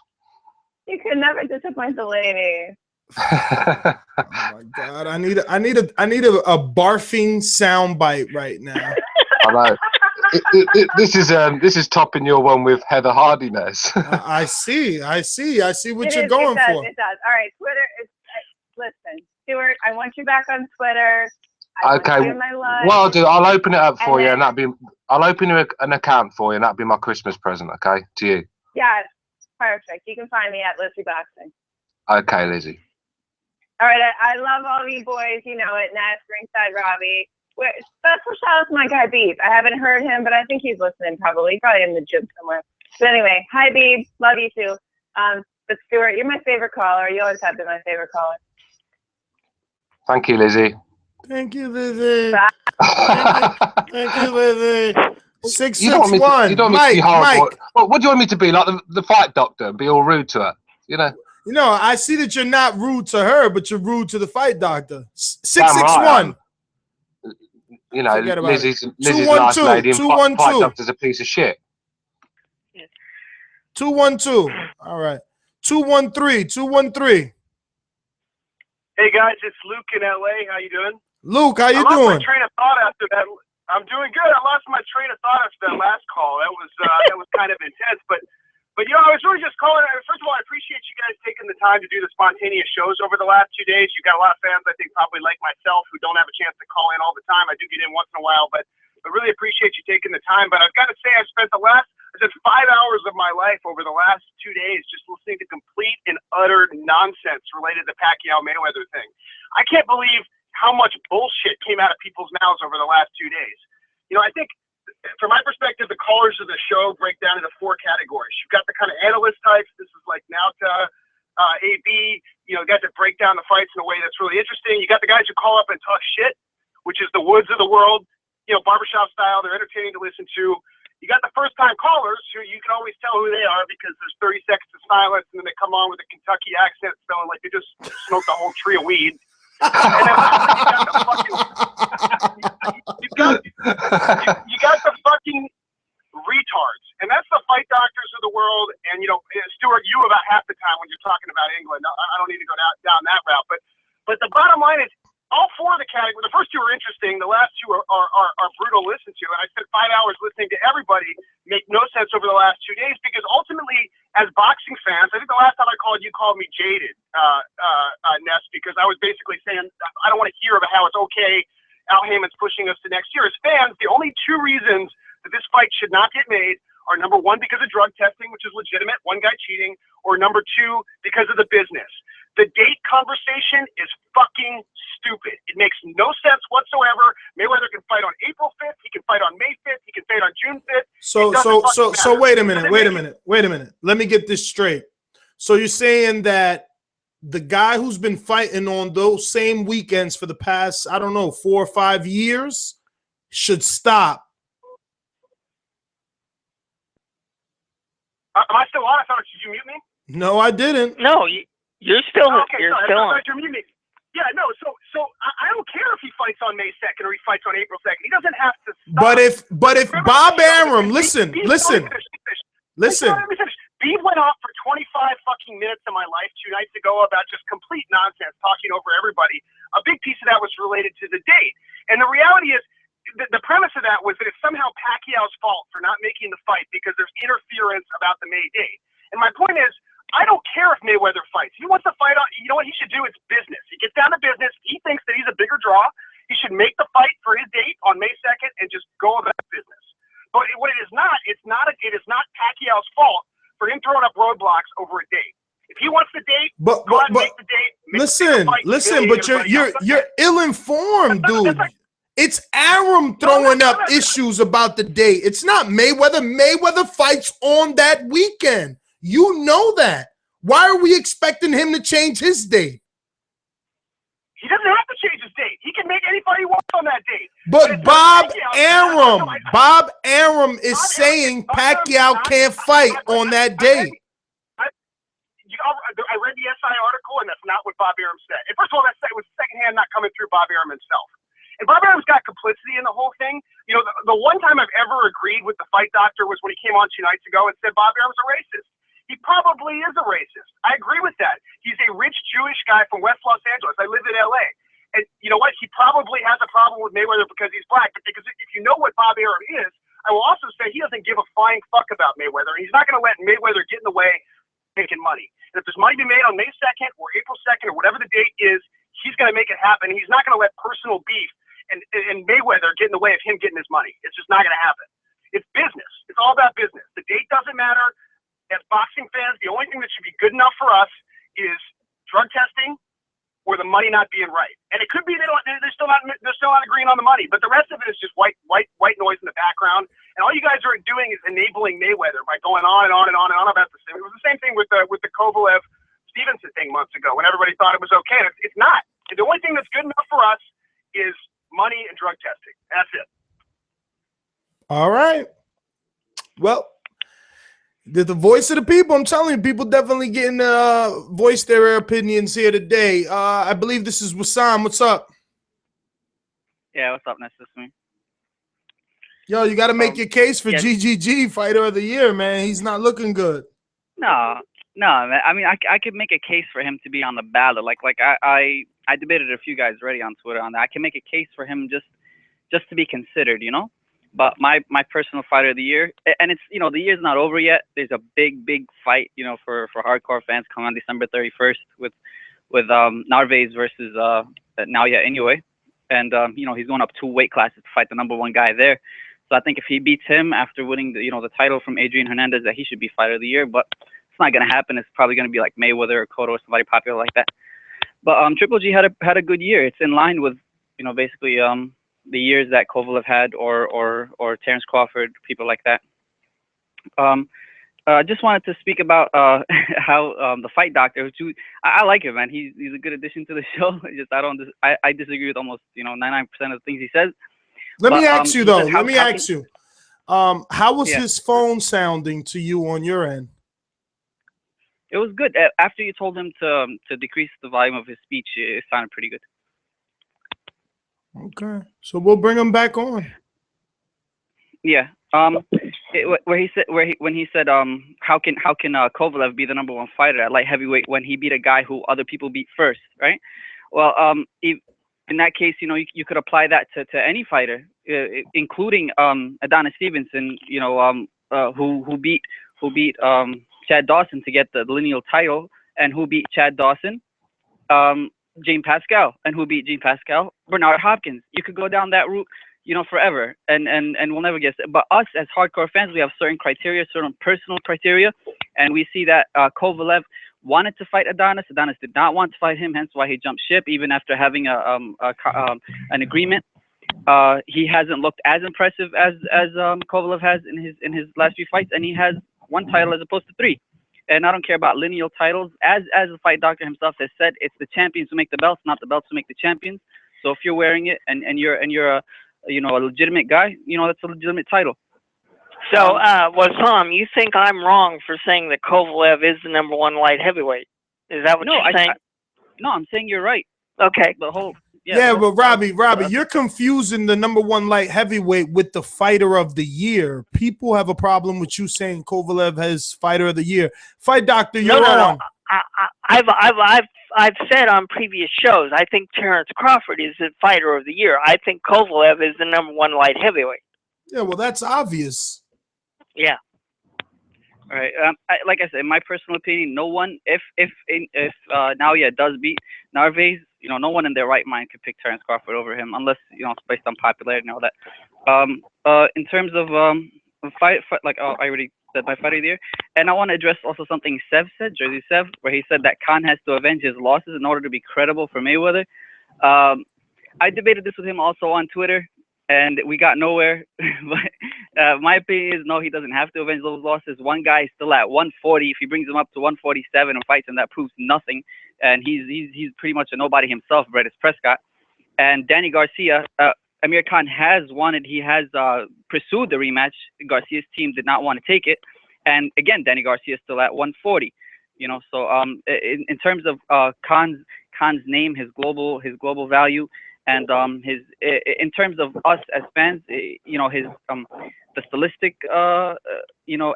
You can never disappoint the lady. Oh my God! I need a barfing soundbite right now. I know. This is topping your one with Heather Hardiness. I see what you're It going does, for. It does. All right, Twitter is. Listen, Stuart, I want you back on Twitter. Okay. What I'll do, I'll open it up for you, and I'll open an account for you, and that'll be my Christmas present. Okay, to you. Yeah, perfect. You can find me at Lizzie Boxing. Okay, Lizzie. All right, I love all of you boys. You know it. Ness, Ringside Robbie. Special shout out to my guy Beeb. I haven't heard him, but I think he's listening probably in the gym somewhere. But anyway, hi Beeb. Love you too. But Stuart, you're my favorite caller. You always have been my favorite caller. Thank you, Lizzie. Thank you, Lizzie. Thank you, Lizzie. 661. You don't want me to be horrible. What do you want me to be, like the fight doctor, and be all rude to her? You know, I see that you're not rude to her, but you're rude to the fight doctor. 661. You know, Lizzie's a nice lady, and fight doctor's a piece of shit. 212. All right. 213. Hey guys, it's Luke in LA. How you doing? Luke, how you I lost doing? my train of thought after that. I'm doing good. I lost my train of thought after that last call. That was kind of intense, but you know, I was really just calling. First of all, I appreciate you guys taking the time to do the spontaneous shows over the last 2 days. You've got a lot of fans, I think, probably like myself, who don't have a chance to call in all the time. I do get in once in a while, but I really appreciate you taking the time. But I've got to say, I spent the last just 5 hours of my life over the last 2 days just listening to complete and utter nonsense related to the Pacquiao Mayweather thing. I can't believe how much bullshit came out of people's mouths over the last 2 days. You know, I think from my perspective, the callers of the show break down into 4 categories. You've got the kind of analyst types. This is like Nauta, AB, guys that break down the fights in a way that's really interesting. You got the guys who call up and talk shit, which is the Woods of the world, barbershop style. They're entertaining to listen to. You got the first-time callers who you can always tell who they are because there's 30 seconds of silence, and then they come on with a Kentucky accent, sounding like they just smoked a whole tree of weed. And then you got the fucking retards, and that's the fight doctors of the world. And Stuart, you about half the time when you're talking about England. I don't need to go down that route, but the bottom line is all four of the categories. The first two are interesting. The last two are brutal to listen to. And I spent 5 hours listening to everybody make no sense over the last 2 days because ultimately, as boxing fans, I think the last time I called you called me jaded, Ness, because I was basically saying I don't want to hear about how it's okay. Al Heyman's pushing us to next year. As fans, the only two reasons that this fight should not get made are number one, because of drug testing, which is legitimate, one guy cheating, or number two, because of the business. The date conversation is fucking stupid. It makes no sense whatsoever. Mayweather can fight on April 5th. He can fight on May 5th. He can fight on June 5th. So wait a minute. Let me get this straight. So you're saying that the guy who's been fighting on those same weekends for the past, 4 or 5 years should stop. Am I still on? I thought, did you mute me? No, I didn't. No, you're still okay, you're sorry, still on. you're muting me. Yeah, no. So I don't care if he fights on May 2nd or he fights on April 2nd. He doesn't have to stop. But if Bob Arum, listen. Beef went off for 25 fucking minutes of my life 2 nights ago about just complete nonsense, talking over everybody. A big piece of that was related to the date, and the reality is, the premise of that was that it's somehow Pacquiao's fault for not making the fight because there's interference about the May date. And my point is, I don't care if Mayweather fights. He wants to fight on. You know what he should do? It's business. He gets down to business. He thinks that he's a bigger draw. He should make the fight for his date on May 2nd and just go about business. But what it is not, it is not Pacquiao's fault for him throwing up roadblocks over a date. If he wants the date, go out and make the date. Listen, but you're ill-informed, dude. It's Arum throwing up issues about the date. It's not Mayweather. Mayweather fights on that weekend. You know that. Why are we expecting him to change his date? He doesn't have to change his date. He can make any fight he wants on that date. But Bob Arum is saying Pacquiao can't fight on that date. I read the SI article, and that's not what Bob Arum said. And first of all, that was secondhand, not coming through Bob Arum himself. And Bob Arum's got complicity in the whole thing. The one time I've ever agreed with the fight doctor was when he came on 2 nights ago and said Bob Arum's a racist. He probably is a racist. I agree with that. He's a rich Jewish guy from West Los Angeles. I live in LA. And you know what? He probably has a problem with Mayweather because he's black. But because if you know what Bob Arum is, I will also say he doesn't give a flying fuck about Mayweather. He's not going to let Mayweather get in the way of making money. And if there's money to be made on May 2nd or April 2nd or whatever the date is, he's going to make it happen. He's not going to let personal beef and Mayweather get in the way of him getting his money. It's just not going to happen. It's business. It's all about business. The date doesn't matter. As boxing fans, the only thing that should be good enough for us is drug testing or the money not being right. And it could be they're still not agreeing on the money, but the rest of it is just white noise in the background. And all you guys are doing is enabling Mayweather by going on and on and on and on about the same. It was the same thing with the Kovalev Stevenson thing months ago when everybody thought it was okay. It's not. The only thing that's good enough for us is money and drug testing. That's it. All right. Well, the voice of the people. I'm telling you, people definitely getting voice their opinions here today. I believe this is Wassam. What's up? Yeah, what's up? Nice to see me. Yo, you got to make your case for GGG Fighter of the Year, man. He's not looking good. No, man. I mean, I could make a case for him to be on the ballot. Like I debated a few guys already on Twitter on that. I can make a case for him just to be considered, But my personal Fighter of the Year, and it's the year's not over yet. There's a big fight, for hardcore fans coming on December 31st with Narvaez versus Naoya Inoue, and he's going up 2 weight classes to fight the #1 guy there. So I think if he beats him after winning the title from Adrian Hernandez, that he should be Fighter of the Year. But it's not gonna happen. It's probably gonna be like Mayweather or Cotto or somebody popular like that. But Triple G had a good year. It's in line with basically the years that Kovalev had or Terrence Crawford, people like that. I just wanted to speak about how the fight doctor. I like him, man. He's a good addition to the show. I disagree with almost 99% of the things he says. Let me ask you though. Let me ask you. How was his phone sounding to you on your end? It was good. After you told him to decrease the volume of his speech, it sounded pretty good. Okay, so we'll bring him back on. Yeah. When he said how can Kovalev be the #1 fighter at light heavyweight when he beat a guy who other people beat first, right? Well, in that case, you could apply that to any fighter, including Adonis Stevenson, who beat Chad Dawson to get the lineal title, and who beat Chad Dawson, Jean Pascal, and who beat Jean Pascal, Bernard Hopkins. You could go down that route, forever, and we'll never get it. But us as hardcore fans, we have certain criteria, certain personal criteria, and we see that Kovalev wanted to fight Adonis. Adonis did not want to fight him, hence why he jumped ship, even after having an agreement. He hasn't looked as impressive as Kovalev has in his last few fights, and he has 1 title as opposed to 3. And I don't care about lineal titles. As the fight doctor himself has said, it's the champions who make the belts, not the belts who make the champions. So if you're wearing it and you're a legitimate guy, that's a legitimate title. So, Tom, you think I'm wrong for saying that Kovalev is the #1 light heavyweight? Is that what you're saying? No, I'm saying you're right. Okay. The whole but Robbie, you're confusing the #1 light heavyweight with the fighter of the year. People have a problem with you saying Kovalev has fighter of the year. Fight doctor, you're on. I've said on previous shows, I think Terrence Crawford is the fighter of the year. I think Kovalev is the #1 light heavyweight. Yeah, well, that's obvious. Yeah. All right. Like I said, in my personal opinion, no one, if Naoya does beat Narvaez, no one in their right mind could pick Terrence Crawford over him, unless it's based on popularity and all that. In terms of fight, like I already said, my fight of the year, and I want to address also something Sev said, Jersey Sev, where he said that Khan has to avenge his losses in order to be credible for Mayweather. I debated this with him also on Twitter, and we got nowhere. But my opinion is, no, he doesn't have to avenge those losses. One guy is still at 140. If he brings him up to 147 and fights him, that proves nothing. And he's pretty much a nobody himself, Brettis Prescott. And Danny Garcia, Amir Khan has pursued the rematch. Garcia's team did not want to take it. And again, Danny Garcia is still at 140. So in terms of Khan's name, his global value, and in terms of us as fans, the stylistic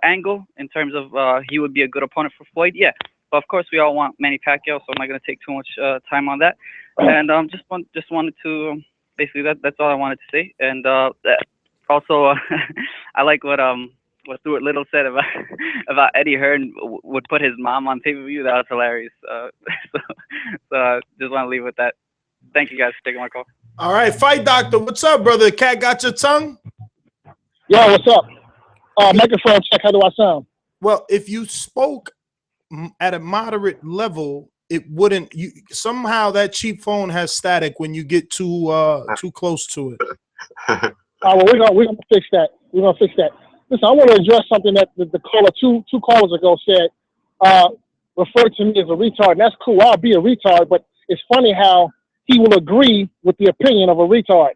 angle in terms of he would be a good opponent for Floyd. Yeah, but of course we all want Manny Pacquiao, so I'm not going to take too much time on that. And just wanted to basically that's all I wanted to say. And also I like what Stuart Little said about Eddie Hearn would put his mom on pay-per-view. That was hilarious. So just want to leave with that. Thank you guys for taking my call. All right, fight doctor, what's up, brother? Cat got your tongue? Yo, what's up? Microphone check. How do I sound? Well, if you spoke at a moderate level, it wouldn't. Somehow that cheap phone has static when you get too close to it. Well, we're gonna fix that. We're gonna fix that. Listen, I want to address something that the caller two callers ago said. Referred to me as a retard. And that's cool. I'll be a retard, but it's funny how he will agree with the opinion of a retard.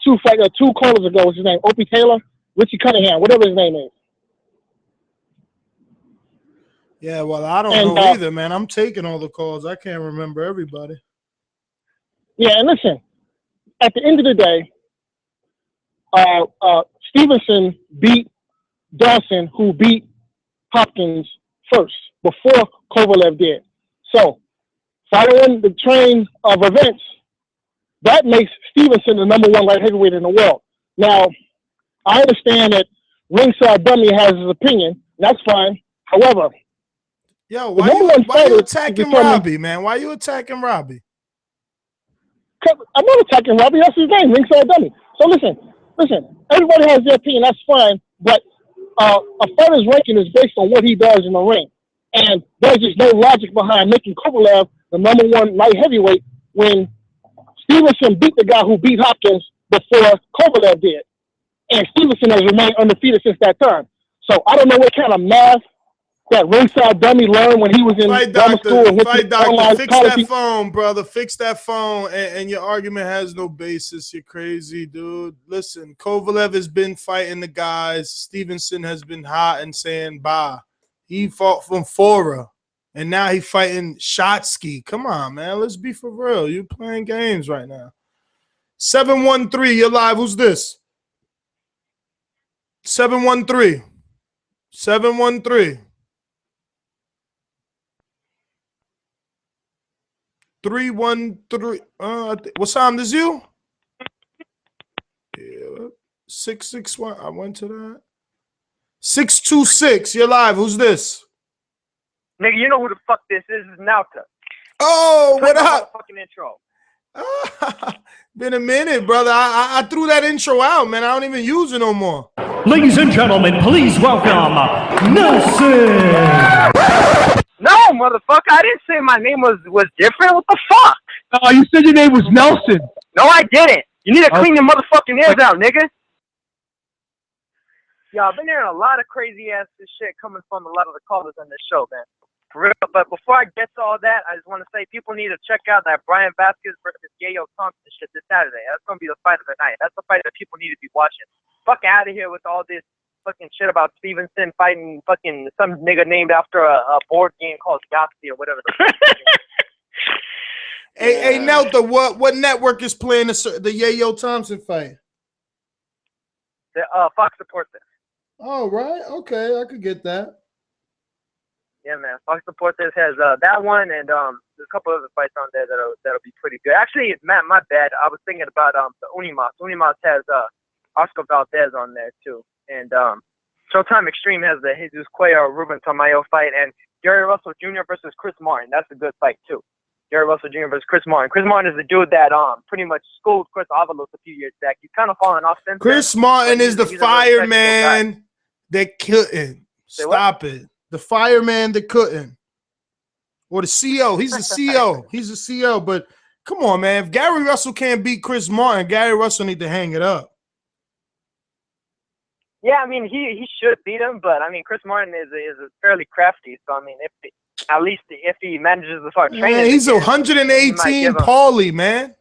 Two callers ago, what's his name? Opie Taylor, Richie Cunningham, whatever his name is. Yeah, well, I don't know either, man. I'm taking all the calls. I can't remember everybody. Yeah, and listen, at the end of the day, Stevenson beat Dawson, who beat Hopkins first, before Kovalev did. So, following the train of events, that makes Stevenson the #1 light heavyweight in the world. Now, I understand that Ringside Dummy has his opinion. That's fine. However, yo, why you attacking Robbie, man? Why you attacking Robbie? I'm not attacking Robbie. That's his name, Ringside Dummy. So listen. Everybody has their opinion. That's fine. But a fighter's ranking is based on what he does in the ring, and there's just no logic behind making Kovalev the #1 light heavyweight when Stevenson beat the guy who beat Hopkins before Kovalev did. And Stevenson has remained undefeated since that time. So I don't know what kind of math that ringside dummy learned when he was in grammar school and went to online Fix college. that phone, brother. Fix that phone, and your argument has no basis. You're crazy, dude. Listen, Kovalev has been fighting the guys. Stevenson has been hot and saying bye. He fought from Fora, and now he fighting Sukhotskiy. Come on, man. Let's be for real. You're playing games right now. 713, you're live. Who's this? 713. 713. 313. What time is you? Yeah. 661. I went to that. 626. You're live. Who's this? Nigga, you know who the fuck this is? This is Nauta. Oh, what up? Fucking intro. Been a minute, brother. I threw that intro out, man. I don't even use it no more. Ladies and gentlemen, please welcome Nelson. No, motherfucker, I didn't say my name was different. What the fuck? Oh, you said your name was Nelson. No, I didn't. You need to clean your motherfucking ears out, nigga. Yeah, I've been hearing a lot of crazy ass shit coming from a lot of the callers on this show, man. For real. But before I get to all that, I just want to say people need to check out that Brian Vasquez versus Yayo Thompson shit this Saturday. That's going to be the fight of the night. That's the fight that people need to be watching. Fuck out of here with all this fucking shit about Stevenson fighting fucking some nigga named after a board game called Yahtzee or whatever. Hey, Nelta, what network is playing the Yayo Thompson fight? Fox supports this. Oh, right. Okay, I could get that. Yeah, man. Fox supports this has that one and there's a couple other fights on there that'll be pretty good. Actually, Matt, my bad. I was thinking about the Unimas. Unimas has Oscar Valdez on there too. And Showtime Extreme has the Jesus Cuellar Ruben Tamayo fight and Gary Russell Jr. versus Chris Martin. That's a good fight too. Gary Russell Jr. versus Chris Martin. Chris Martin is the dude that pretty much schooled Chris Avalos a few years back. He's kind of fallen off since Chris then, Martin is the he's a really fireman that couldn't. Stop it. The fireman that couldn't. Or the CO. He's a CO. He's a CO. But come on, man. If Gary Russell can't beat Chris Martin, Gary Russell need to hang it up. Yeah, I mean he should beat him, but I mean Chris Martin is fairly crafty. So I mean if he manages to start training, Man, he's 118 Paulie, man.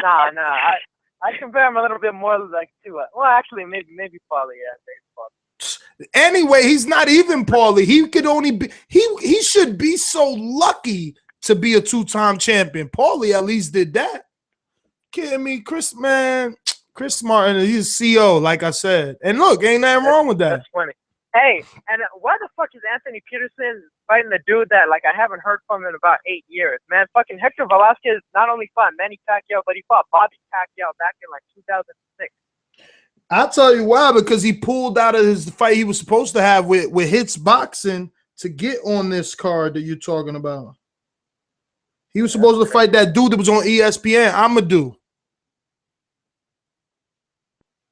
Nah. I compare him a little bit more like to well, actually maybe Paulie. Yeah, maybe Paulie. Anyway, he's not even Paulie. He could only be he should be so lucky to be a two-time champion. Paulie at least did that. Kidding me, Chris Martin, he's CO, like I said. And look, ain't nothing wrong with that. That's funny. Hey, and why the fuck is Anthony Peterson fighting the dude that like I haven't heard from in about 8 years? Man, fucking Hector Velasquez not only fought Manny Pacquiao, but he fought Bobby Pacquiao back in like 2006. I'll tell you why, because he pulled out of his fight he was supposed to have with Hits Boxing to get on this card that you're talking about. He was supposed to fight that dude that was on ESPN, Amadou.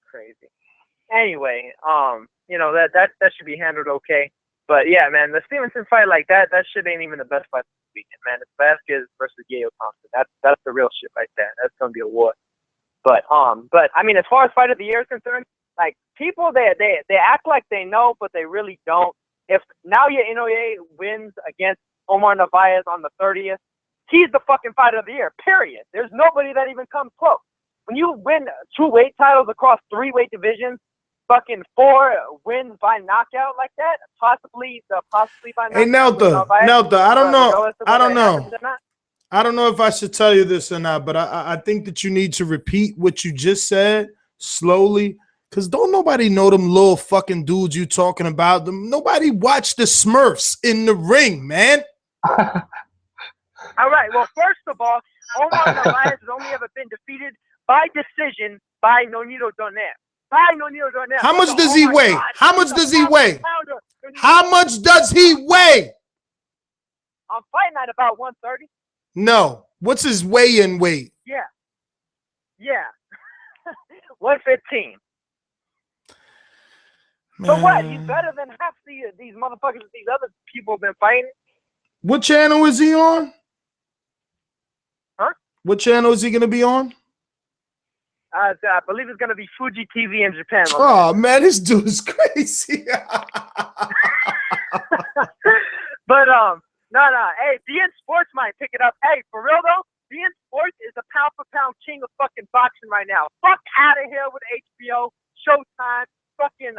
Crazy. Anyway, you know, that should be handled okay. But yeah, man, the Stevenson fight like that shit ain't even the best fight this weekend, man. It's Vasquez versus Yayo Thompson. That's the real shit right there. That's gonna be a war. But I mean, as far as fight of the year is concerned, like people they act like they know, but they really don't. If Naoya Inoue wins against Omar Narvaez on the 30th, he's the fucking fight of the year. Period. There's nobody that even comes close. When you win 2 weight titles across 3 weight divisions, fucking 4 wins by knockout like that, possibly by knockout. Hey, Nelta, I don't know if I should tell you this or not, but I think that you need to repeat what you just said slowly, because don't nobody know them little fucking dudes you talking about. Nobody watched the Smurfs in the ring, man. All right, well, first of all, Omar Narvaez has only ever been defeated by decision by Nonito Donaire. How much does he weigh? How much does he weigh? How much does he weigh? I'm fighting at about 130. No. What's his weigh-in weight? Yeah. 115. Man. So what? He's better than half these motherfuckers that these other people have been fighting. What channel is he on? Huh? What channel is he going to be on? I believe it's gonna be Fuji TV in Japan. Oh man, this dude is crazy. But no, hey, BN Sports might pick it up. Hey, for real though, BN Sports is the pound for pound king of fucking boxing right now. Fuck out of here with HBO, Showtime, fucking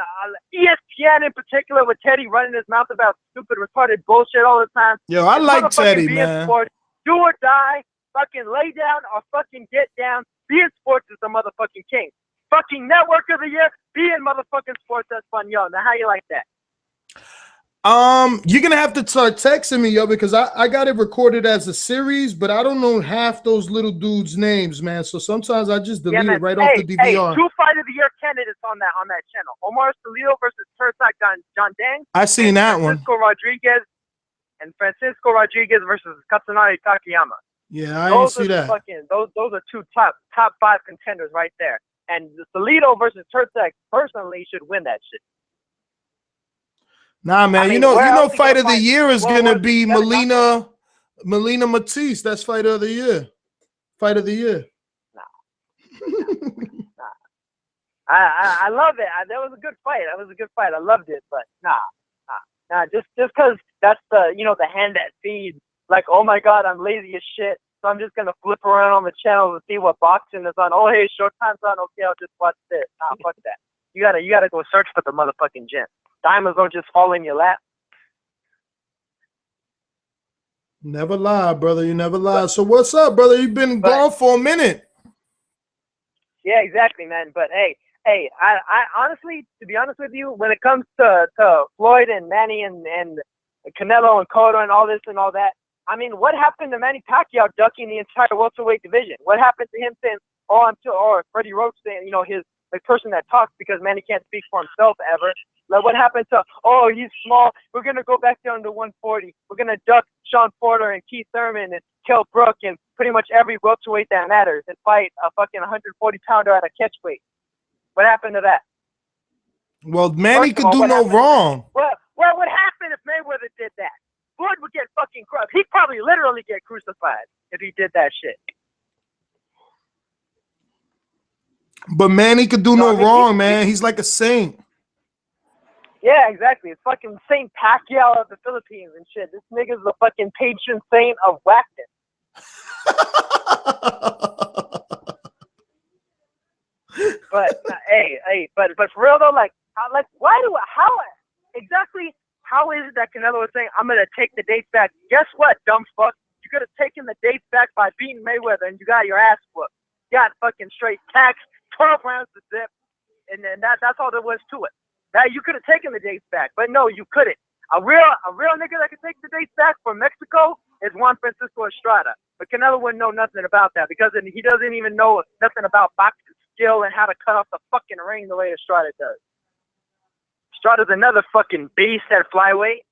ESPN in particular, with Teddy running his mouth about stupid retarded bullshit all the time. Yo, I It's like motherfucking Teddy, BN man. Sports, do or die, fucking lay down or fucking get down. BN Sports is the motherfucking king. Fucking network of the year, BN motherfucking Sports Espanol. Now, how you like that? You're gonna have to start texting me, yo, because I got it recorded as a series, but I don't know half those little dudes' names, man. So sometimes I just delete it right off the DVR. Hey, 2 Fight of the Year candidates on that channel. Omar Salido versus Tursak John Dang. I seen that one. Francisco Rodriguez versus Katsunari Takayama. Yeah, I didn't see that. Those are 2 top 5 contenders right there. And Salido versus Tursak personally should win that shit. Nah, man, I mean, you know, where else fight you of the find- year is well, gonna be Melina Matisse. That's fight of the year. Fight of the year. I love it. That was a good fight. I loved it, but nah. Just because that's the hand that feeds. Like, oh my God, I'm lazy as shit, so I'm just gonna flip around on the channel to see what boxing is on. Oh hey, Showtime's on. Okay, I'll just watch this. Nah, fuck that. You gotta go search for the motherfucking gem. Diamonds don't just fall in your lap. Never lie, brother. You never lie. So what's up, brother? You've been gone for a minute. Yeah, exactly, man. But hey, I honestly, to be honest with you, when it comes to Floyd and Manny and Canelo and Cotto and all this and all that, I mean, what happened to Manny Pacquiao ducking the entire welterweight division? What happened to him saying, or Freddie Roach saying, he's the person that talks because Manny can't speak for himself ever? Like, what happened to, he's small, we're going to go back down to 140. We're going to duck Sean Porter and Keith Thurman and Kell Brook and pretty much every welterweight that matters and fight a fucking 140-pounder at a catchweight. What happened to that? Well, Manny could do no wrong. Well, what would happen if Mayweather did that? Floyd would get fucking crushed. He'd probably literally get crucified if he did that shit. But Manny could do no wrong, man. He's like a saint. Yeah, exactly. It's fucking Saint Pacquiao of the Philippines and shit. This nigga's the fucking patron saint of whackness. But but for real though, how is it that Canelo is saying, I'm gonna take the dates back? Guess what, dumb fuck? You could have taken the dates back by beating Mayweather and you got your ass whooped. You got fucking straight tax, 12 rounds to zip, and then that's all there was to it. That you could have taken the dates back, but no, you couldn't. A real nigga that could take the dates back from Mexico is Juan Francisco Estrada. But Canelo wouldn't know nothing about that because he doesn't even know nothing about boxing skill and how to cut off the fucking ring the way Estrada does. Estrada's another fucking beast at flyweight.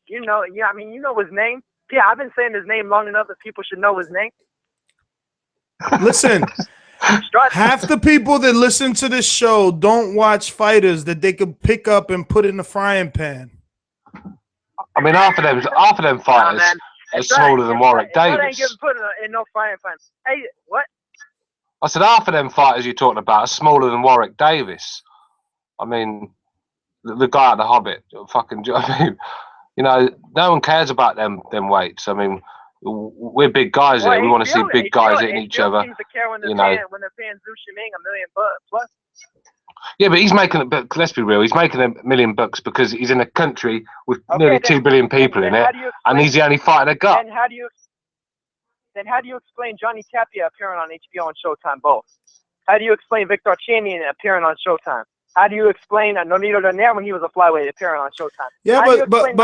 You know his name. Yeah, I've been saying his name long enough that people should know his name. Listen, half the people that listen to this show don't watch fighters that they could pick up and put in the frying pan. I mean, half of them fighters are smaller than Warwick Davis. Ain't getting put in no frying pan. Hey, what? I said half of them fighters you're talking about are smaller than Warwick Davis. I mean, the guy at the Hobbit, fucking. I mean, no one cares about them weights. I mean, we're big guys here. We want to see big guys hitting each other. Seems to care when they're paying Zhu Shiming $1 million plus. Yeah, but he's making it. But let's be real, he's making $1 million because he's in a country with nearly 2 billion people in it, and he's the only fighter they got. Then how do you explain Johnny Tapia appearing on HBO and Showtime both? How do you explain Victor Chanian appearing on Showtime? How do you explain Nonito Donaire when he was a flyweight appearing on Showtime? Yeah, but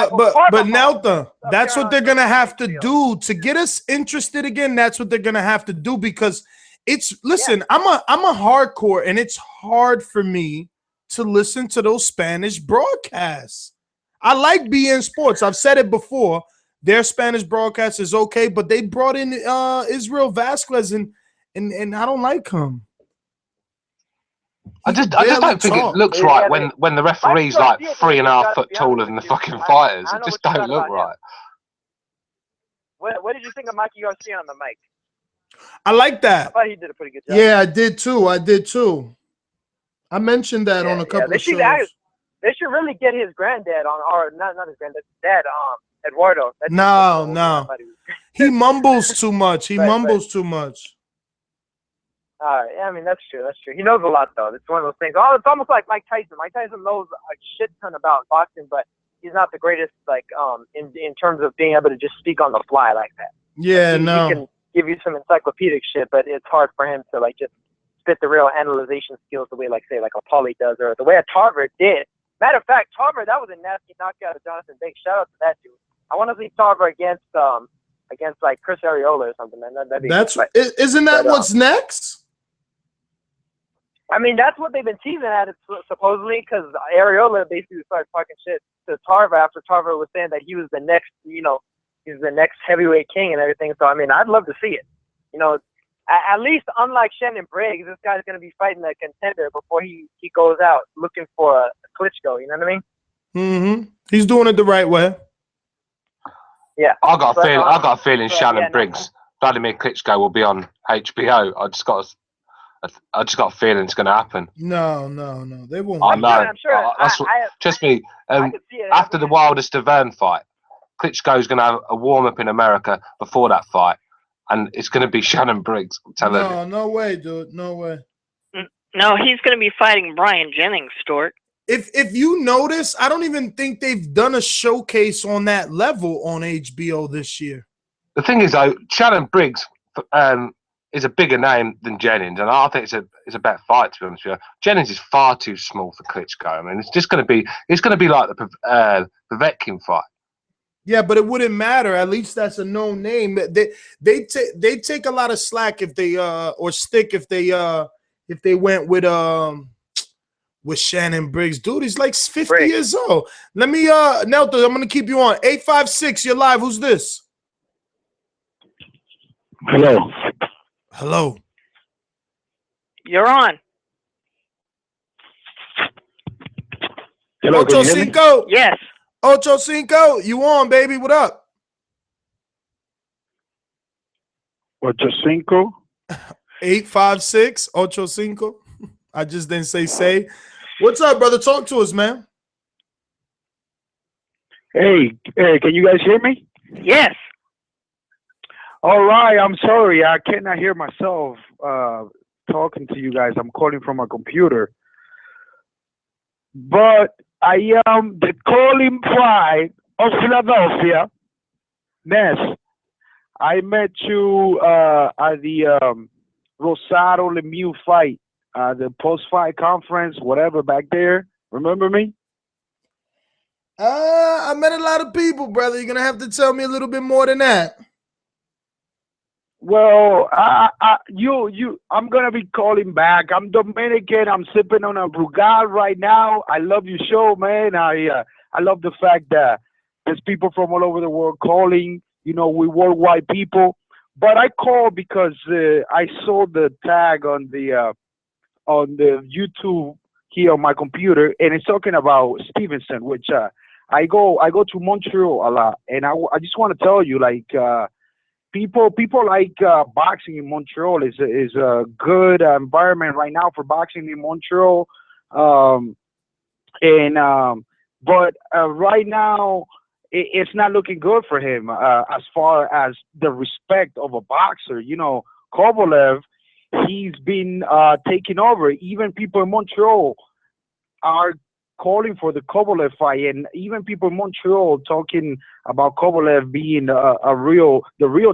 Nelta, that's what they're gonna have to do to get us interested again. That's what they're gonna have to do because I'm a hardcore, and it's hard for me to listen to those Spanish broadcasts. I like BN Sports. I've said it before. Their Spanish broadcast is okay, but they brought in Israel Vasquez, and I don't like him. I just don't think it looks right when the referee's like 3.5 foot taller than the fucking fighters. It just don't look right. What did you think of Mikey Garcia on the mic? I like that. I thought he did a pretty good job. Yeah, I did too. I mentioned that on a couple of shows. They should really get his granddad on, or not his granddad, his dad, Eduardo. No. He mumbles too much. He Right, mumbles too much. Yeah, I mean, that's true. That's true. He knows a lot, though. It's one of those things. Oh, it's almost like Mike Tyson. Mike Tyson knows a shit ton about boxing, but he's not the greatest, like, in terms of being able to just speak on the fly like that. Yeah, He can give you some encyclopedic shit, but it's hard for him to, like, just spit the real analyzation skills the way, like, say, like a Paulie does, or the way a Tarver did. Matter of fact, Tarver, that was a nasty knockout of Jonathan Big. Shout out to that dude. I want to see Tarver against like Chris Arreola or something, man. That'd be isn't that what's next? I mean, that's what they've been teasing at it supposedly, because Arreola basically started talking shit to Tarver after Tarver was saying that he was the next, he's the next heavyweight king and everything. So I mean, I'd love to see it. At least unlike Shannon Briggs, this guy's going to be fighting a contender before he goes out looking for a Klitschko. You know what I mean? Mm-hmm. He's doing it the right way. Yeah. I got a feeling Shannon Briggs, Vladimir Klitschko will be on HBO. I just got a feeling it's going to happen. No, they won't. I know. I'm sure. Trust me. After the Wilder Stavern fight, Klitschko's going to have a warm up in America before that fight, and it's going to be Shannon Briggs. I'm telling you. No way, dude. No way. No, he's going to be fighting Brian Jennings, Stuart. If you notice, I don't even think they've done a showcase on that level on HBO this year. The thing is, though, Shannon Briggs is a bigger name than Jennings, and I think it's a better fight, to be honest with you. Jennings is far too small for Klitschko. I mean, it's going to be like the Povetkin fight. Yeah, but it wouldn't matter. At least that's a known name. They take a lot of slack if they or stick if they went with Shannon Briggs. Dude, he's like 50 years old. Let me Nelton, I'm gonna keep you on. 856, you're live. Who's this? Hello. You're on. Hello, Ocho Cinco. Yes. Ocho Cinco, you on, baby? What up? Ocho Cinco. 856 Ocho Cinco. I just didn't say. What's up, brother? Talk to us, man. Hey, can you guys hear me? Yes. All right. I'm sorry. I cannot hear myself talking to you guys. I'm calling from a computer. But I am the calling pride of Philadelphia. Ness, I met you at the Rosado Lemieux fight, the post-fight conference, whatever, back there. Remember me? I met a lot of people, brother. You're going to have to tell me a little bit more than that. Well, I'm gonna be calling back. I'm Dominican. I'm sipping on a Brugal right now. I love your show, man. I love the fact that there's people from all over the world calling. We worldwide people. But I called because I saw the tag on the YouTube here on my computer, and it's talking about Stevenson, which I go to Montreal a lot, and I just want to tell you, like. People like boxing in Montreal is a good environment right now for boxing in Montreal, but right now it's not looking good for him as far as the respect of a boxer. Kovalev, he's been taking over. Even people in Montreal are calling for the Kovalev fight, and even people in Montreal talking about Kovalev being the real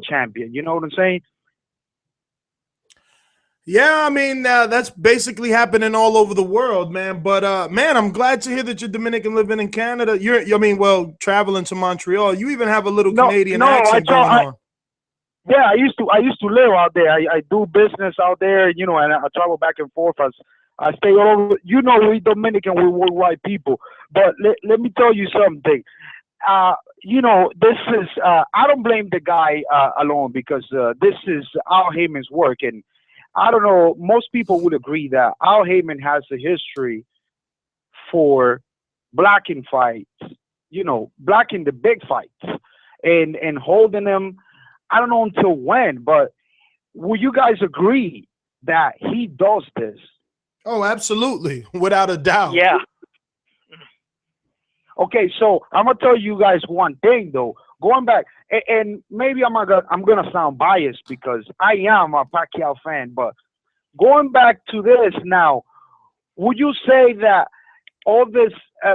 champion. You know what I'm saying? Yeah, I mean that's basically happening all over the world, man. But man, I'm glad to hear that you're Dominican, living in Canada. Traveling to Montreal. You even have a little Canadian accent going on. Yeah, I used to live out there. I do business out there, and I travel back and forth I stay all over. We Dominican, we worldwide people. But let me tell you something. This is, I don't blame the guy alone, because this is Al Heyman's work. And I don't know, most people would agree that Al Heyman has a history for blocking fights, blocking the big fights and holding them. I don't know until when, but Will you guys agree that he does this? Oh, absolutely, without a doubt. Yeah. Okay, so I'm gonna tell you guys one thing though. Going back, and maybe I'm gonna sound biased because I am a Pacquiao fan, but going back to this now, would you say that all this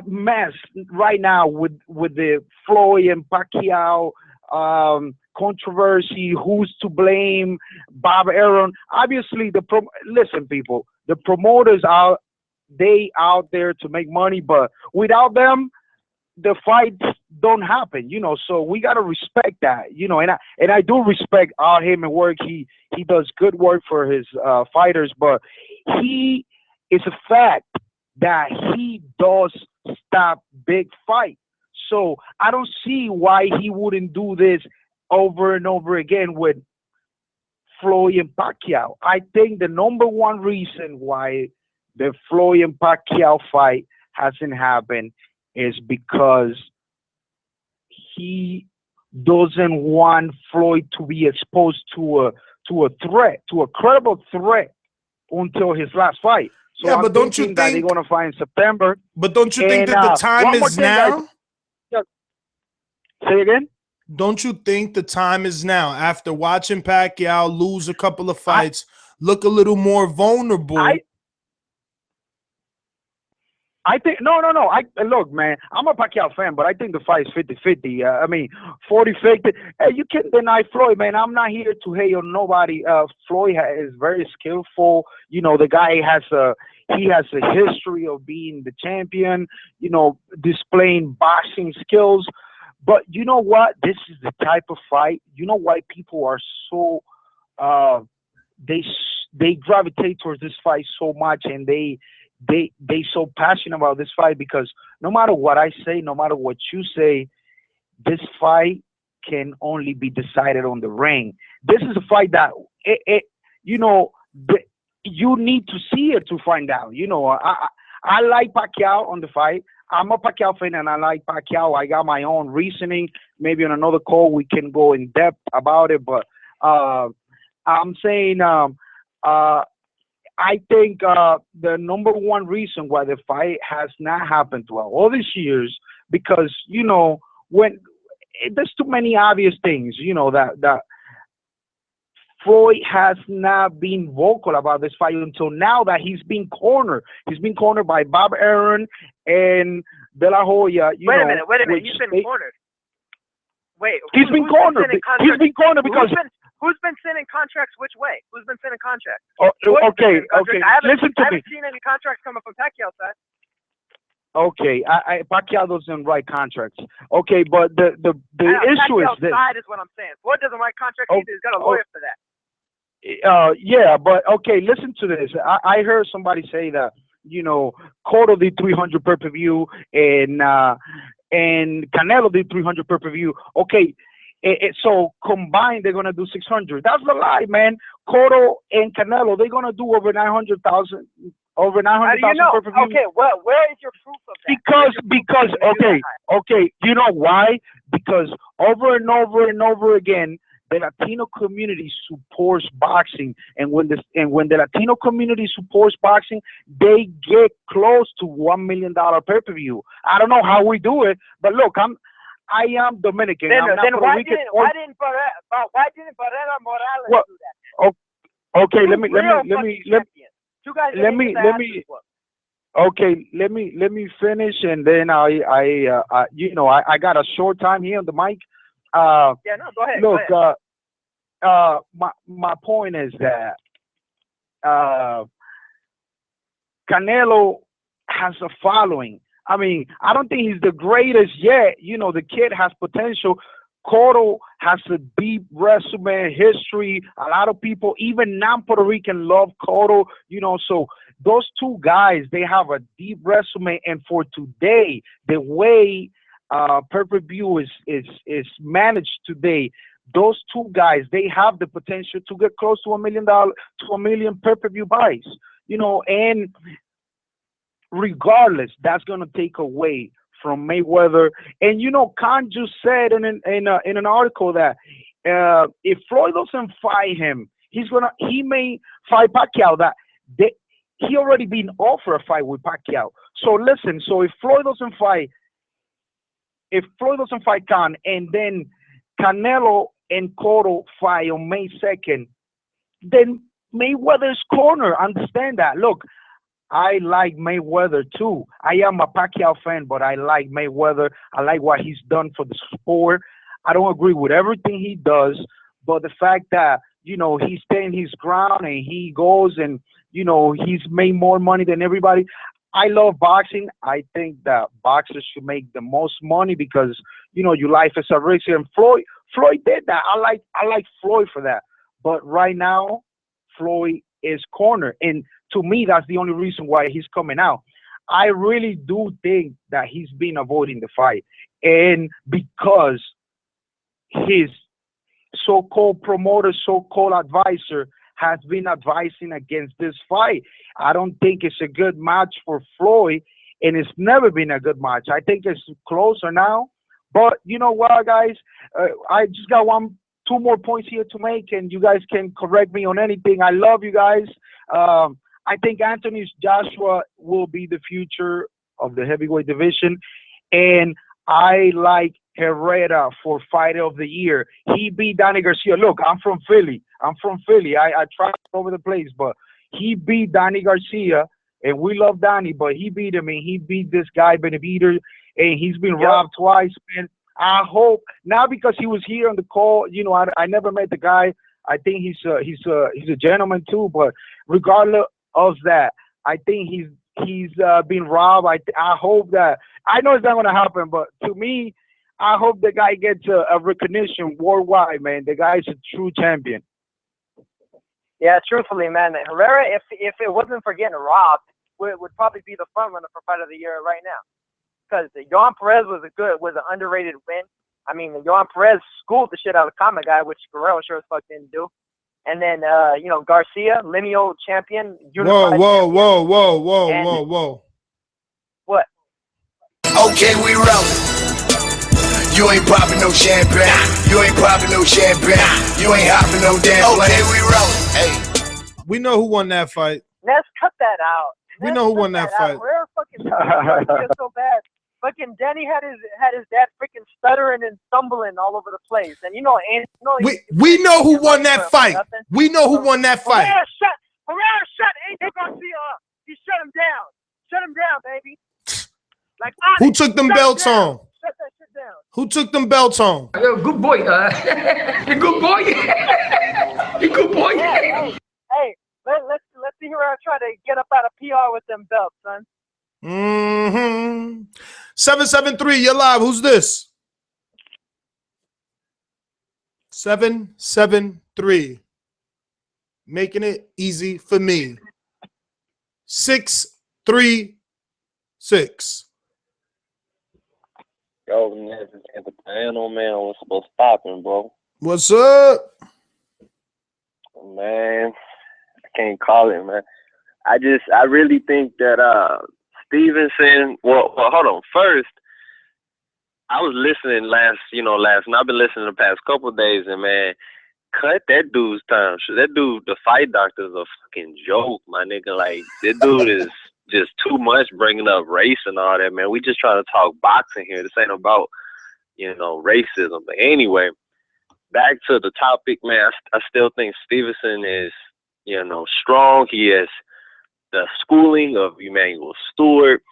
mess right now with the Floyd and Pacquiao controversy, who's to blame, Bob Arum, obviously listen, people, the promoters out there to make money, but without them, the fights don't happen, so we got to respect that, and I do respect all him and work. He does good work for his fighters, but it's a fact that he does stop big fight. So I don't see why he wouldn't do this over and over again with Floyd and Pacquiao. I think the number one reason why the Floyd and Pacquiao fight hasn't happened is because he doesn't want Floyd to be exposed to a threat, to a credible threat, until his last fight. So yeah, I'm but don't you think that they're gonna fight in September? But don't you think that the time is now? Say again? Don't you think the time is now, after watching Pacquiao lose a couple of fights, look a little more vulnerable? I think no. Look, man, I'm a Pacquiao fan, but I think the fight is 50-50. I mean, 40-50. Hey, you can't deny Floyd, man. I'm not here to hate on nobody. Floyd is very skillful. The guy has a history of being the champion. Displaying boxing skills. But you know what? This is the type of fight. You know why people are so they gravitate towards this fight so much, and they so passionate about this fight, because no matter what I say, no matter what you say, this fight can only be decided on the ring. This is a fight that you need to see it to find out. I like Pacquiao on the fight. I'm a Pacquiao fan and I like Pacquiao. I got my own reasoning. Maybe on another call we can go in depth about it. But I'm saying I think the number one reason why the fight has not happened throughout all these years, because when there's too many obvious things, that Floyd has not been vocal about this fight until now that he's been cornered. He's been cornered by Bob Arum and De La Hoya. Wait a minute. He's been cornered. Wait. He's been cornered. He's been cornered because. Who's been sending contracts which way? Who's been sending contracts? Okay. Listen to me. I haven't seen any contracts coming from Pacquiao's side. Okay, Pacquiao doesn't write contracts. Okay, but the issue is this. Side is what I'm saying. Floyd doesn't write contracts either. He's got a lawyer for that. Yeah, but okay, listen to this. I heard somebody say that Cotto did 300 pay-per-view and Canelo did 300 pay-per-view. Okay. So combined, they're gonna do 600. That's a lie, man. Cotto and Canelo, they're gonna do over 900,000. Over 900,000 pay-per-view. Okay, well, where is your proof of that? Because okay, you know why? Because over and over and over again, the Latino community supports boxing, and when the Latino community supports boxing, they get close to $1 million pay-per-view. I don't know how we do it, but look, I am Dominican. Then why didn't Barrera Morales do that? Okay, let me finish, and then I got a short time here on the mic. Go ahead. Look, my point is that Canelo has a following. I mean, I don't think he's the greatest yet. The kid has potential. Cotto has a deep resume, history. A lot of people, even non-Puerto Rican, love Cotto. So those two guys, they have a deep resume. And for today, the way pay-per-view is managed today, those two guys, they have the potential to get close to $1 million pay-per-view buys. And regardless, that's going to take away from Mayweather. And Khan just said in an article that if Floyd doesn't fight him, he may fight Pacquiao. He already been offered a fight with Pacquiao. So listen, so if Floyd doesn't fight Khan, and then Canelo and Cotto fight on May 2nd, then Mayweather's corner. Understand that. Look, I like Mayweather too. I am a Pacquiao fan, but I like Mayweather. I like what he's done for the sport. I don't agree with everything he does, but the fact that, you know, he's staying his ground and he goes and, you know, he's made more money than everybody. I love boxing. I think that boxers should make the most money because, you know, your life is a risk. And Floyd did that. I like Floyd for that. But right now, Floyd is cornered. And to me, that's the only reason why he's coming out. I really do think that he's been avoiding the fight. And because his so-called promoter, so-called advisor has been advising against this fight. I don't think it's a good match for Floyd, and it's never been a good match. I think it's closer now. But you know what, guys? I just got two more points here to make, and you guys can correct me on anything. I love you guys. I think Anthony Joshua will be the future of the heavyweight division, and I like Herrera for Fighter of the Year. He beat Danny Garcia. Look, I'm from Philly. I travel over the place, but he beat Danny Garcia, and we love Danny, but he beat him, and he beat this guy, Beterbiev, and he's been robbed twice, man. I hope, not because he was here on the call, you know, I never met the guy. I think he's a gentleman too, but regardless of that, I think he's been robbed. I hope that, I know it's not going to happen, but to me, I hope the guy gets a recognition worldwide, man. The guy is a true champion. Yeah, truthfully, man, Herrera, if it wasn't for getting robbed, would probably be the front runner for Fight of the Year right now. Because Yohan Perez was an underrated win. I mean, Yohan Perez schooled the shit out of the Kama guy, which Guerrero sure as fuck didn't do. And then, you know, Garcia, lineal champion. Whoa. What? Okay, we rolling. You ain't popping no champagne. You ain't popping no champagne. You ain't hopping no damn plane. Okay, we rolling. Hey. We know who won that fight. Let's cut that out. We know who won that fight. Herrera fucking so bad. Fucking Danny had his dad freaking stuttering and stumbling all over the place. And you know, we know who won that fight. We know who won that fight. Herrera shut AJ Garcia up. He shut him down. Shut him down, baby. Like who took them belts on? Shut that shit down. Who took them belts on? Good boy. Good boy. Good boy. Hey, let's see Herrera try to get up out of PR with them belts, son. 773, you're live. Who's this? 773. Making it easy for me. 636. Yo, man, at the panel, man, what's popping, bro? What's up? Man, I can't call it, man. I really think that Stevenson. Well, hold on. First, I was listening last night. I've been listening the past couple of days, and man, cut that dude's time. That dude, the fight doctor's a fucking joke, my nigga. Like, that dude is just too much bringing up race and all that, man. We just trying to talk boxing here. This ain't about, racism. But anyway, back to the topic, man. I still think Stevenson is, strong. He has the schooling of Emmanuel Stewart.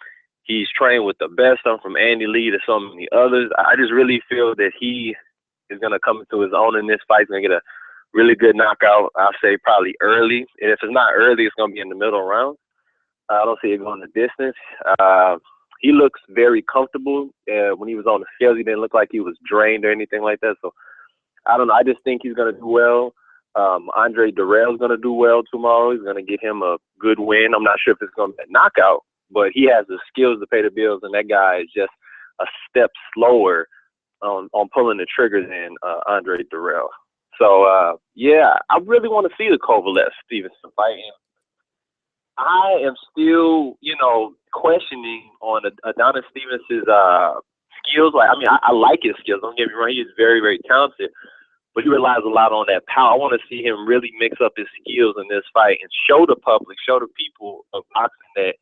He's trained with the best. I'm from Andy Lee to so many others. I just really feel that he is going to come into his own in this fight. He's going to get a really good knockout. I'll say probably early. And if it's not early, it's going to be in the middle round. I don't see it going the distance. He looks very comfortable. When he was on the scales, he didn't look like he was drained or anything like that. So I don't know. I just think he's going to do well. Andre Durrell's going to do well tomorrow. He's going to get him a good win. I'm not sure if it's going to be a knockout, but he has the skills to pay the bills, and that guy is just a step slower on pulling the trigger than Andre Durrell. So, yeah, I really want to see the Kovalev-Stevenson fight. I am still, questioning on Adonis Stevenson's skills. Like, I mean, I like his skills. Don't get me wrong. He is very, very talented. but he relies a lot on that power. I want to see him really mix up his skills in this fight and show the public, show the people of boxing that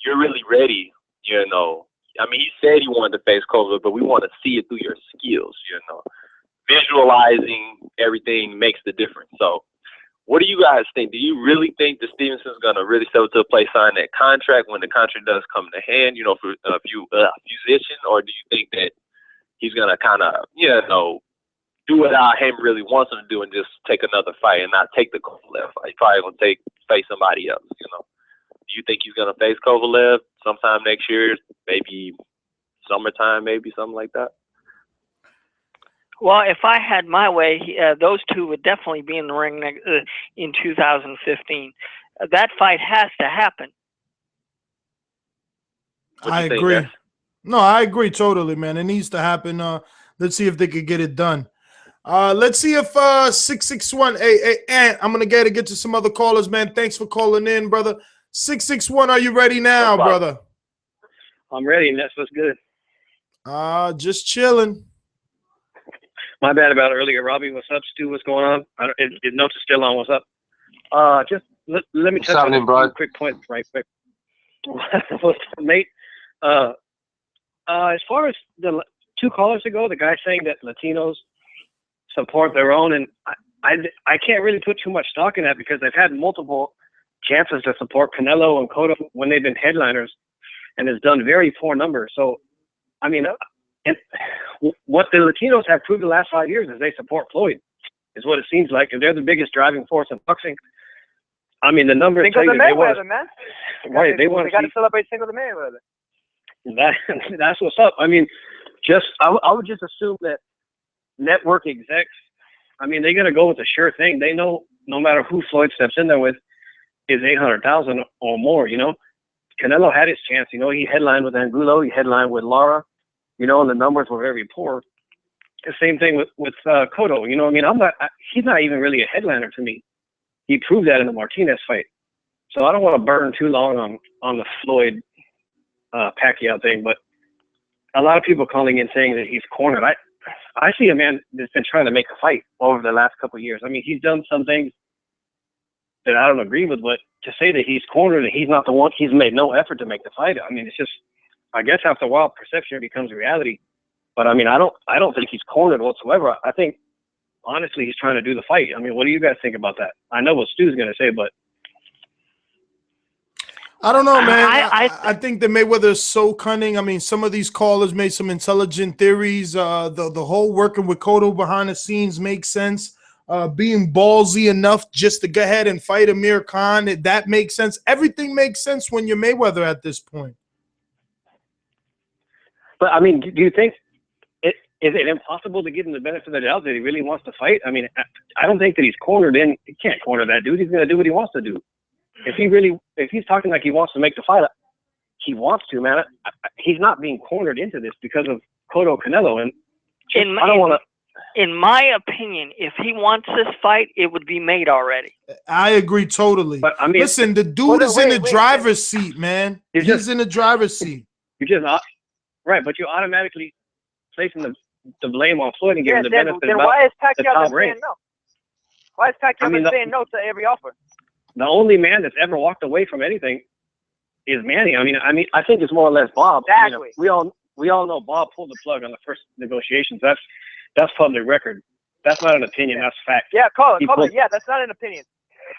you're really ready, you know. I mean, he said he wanted to face Kovalev, but we want to see it through your skills, you know. Visualizing everything makes the difference. So what do you guys think? Do you really think that Stevenson's going to really step up to the plate, sign that contract when the contract does come to hand, you know, for a few musicians? Or do you think that he's going to kind of, you know, do what him really wants him to do and just take another fight and not take the Kovalev fight? He's probably going to face somebody else, you know. Do you think he's going to face Kovalev sometime next year, maybe summertime, maybe something like that? Well, if I had my way, those two would definitely be in the ring in 2015. That fight has to happen. I agree. No, I agree totally, man. It needs to happen. Let's see if they could get it done. Let's see if 661. Hey, I'm gonna get to some other callers, man. Thanks for calling in, brother. 661, are you ready now, brother? I'm ready, and that's what's good. Just chilling. My bad about earlier, Robbie. What's up, Stu? What's going on? Is notes still on? What's up? Just let me touch on a few quick points right quick. What's up, mate? As far as the 2 callers ago, the guy saying that Latinos support their own, and I can't really put too much stock in that because they've had multiple chances to support Canelo and Cotto when they've been headliners, and has done very poor numbers. So, I mean, and what the Latinos have proved the last 5 years is they support Floyd, is what it seems like, and they're the biggest driving force in boxing. I mean, the numbers Cinco de Mayweather, man. Right, they got to celebrate Cinco de Mayweather. That's what's up. I mean, I would just assume that network execs, I mean, they're gonna go with the sure thing. They know no matter who Floyd steps in there with is 800,000 or more. You know, Canelo had his chance. You know, he headlined with Angulo, he headlined with Lara. You know, and the numbers were very poor. The same thing with Cotto. You know, I mean, he's not even really a headliner to me. He proved that in the Martinez fight. So I don't want to burn too long on the Floyd Pacquiao thing, but a lot of people calling in saying that he's cornered. I see a man that's been trying to make a fight over the last couple of years. I mean, he's done some things that I don't agree with, but to say that he's cornered and he's not the one, he's made no effort to make the fight. I mean, it's just, I guess after a while, perception becomes reality. But I mean, I don't think he's cornered whatsoever. I think, honestly, he's trying to do the fight. I mean, what do you guys think about that? I know what Stu's going to say, but I don't know, man. I think that Mayweather is so cunning. I mean, some of these callers made some intelligent theories. The whole working with Cotto behind the scenes makes sense. Being ballsy enough just to go ahead and fight Amir Khan, that makes sense. Everything makes sense when you're Mayweather at this point. But I mean, do you think is it impossible to give him the benefit of the doubt that he really wants to fight? I mean, I don't think that he's cornered in. He can't corner that dude. He's going to do what he wants to do. If he's talking like he wants to make the fight, he wants to, man. He's not being cornered into this because of Cotto Canelo. And I don't want to. In my opinion, if he wants this fight, it would be made already. I agree totally. But I mean, listen, the dude is in the driver's seat, man. He's in the driver's seat. You just right, but you're automatically placing the blame on Floyd and giving the benefit. Then why is Pacquiao saying no? Why is Pacquiao saying no to every offer? The only man that's ever walked away from anything is Manny. I mean, I think it's more or less Bob. Exactly. You know, we all know Bob pulled the plug on the first negotiations. That's public record. That's not an opinion. That's fact. Yeah, call it. Yeah, that's not an opinion.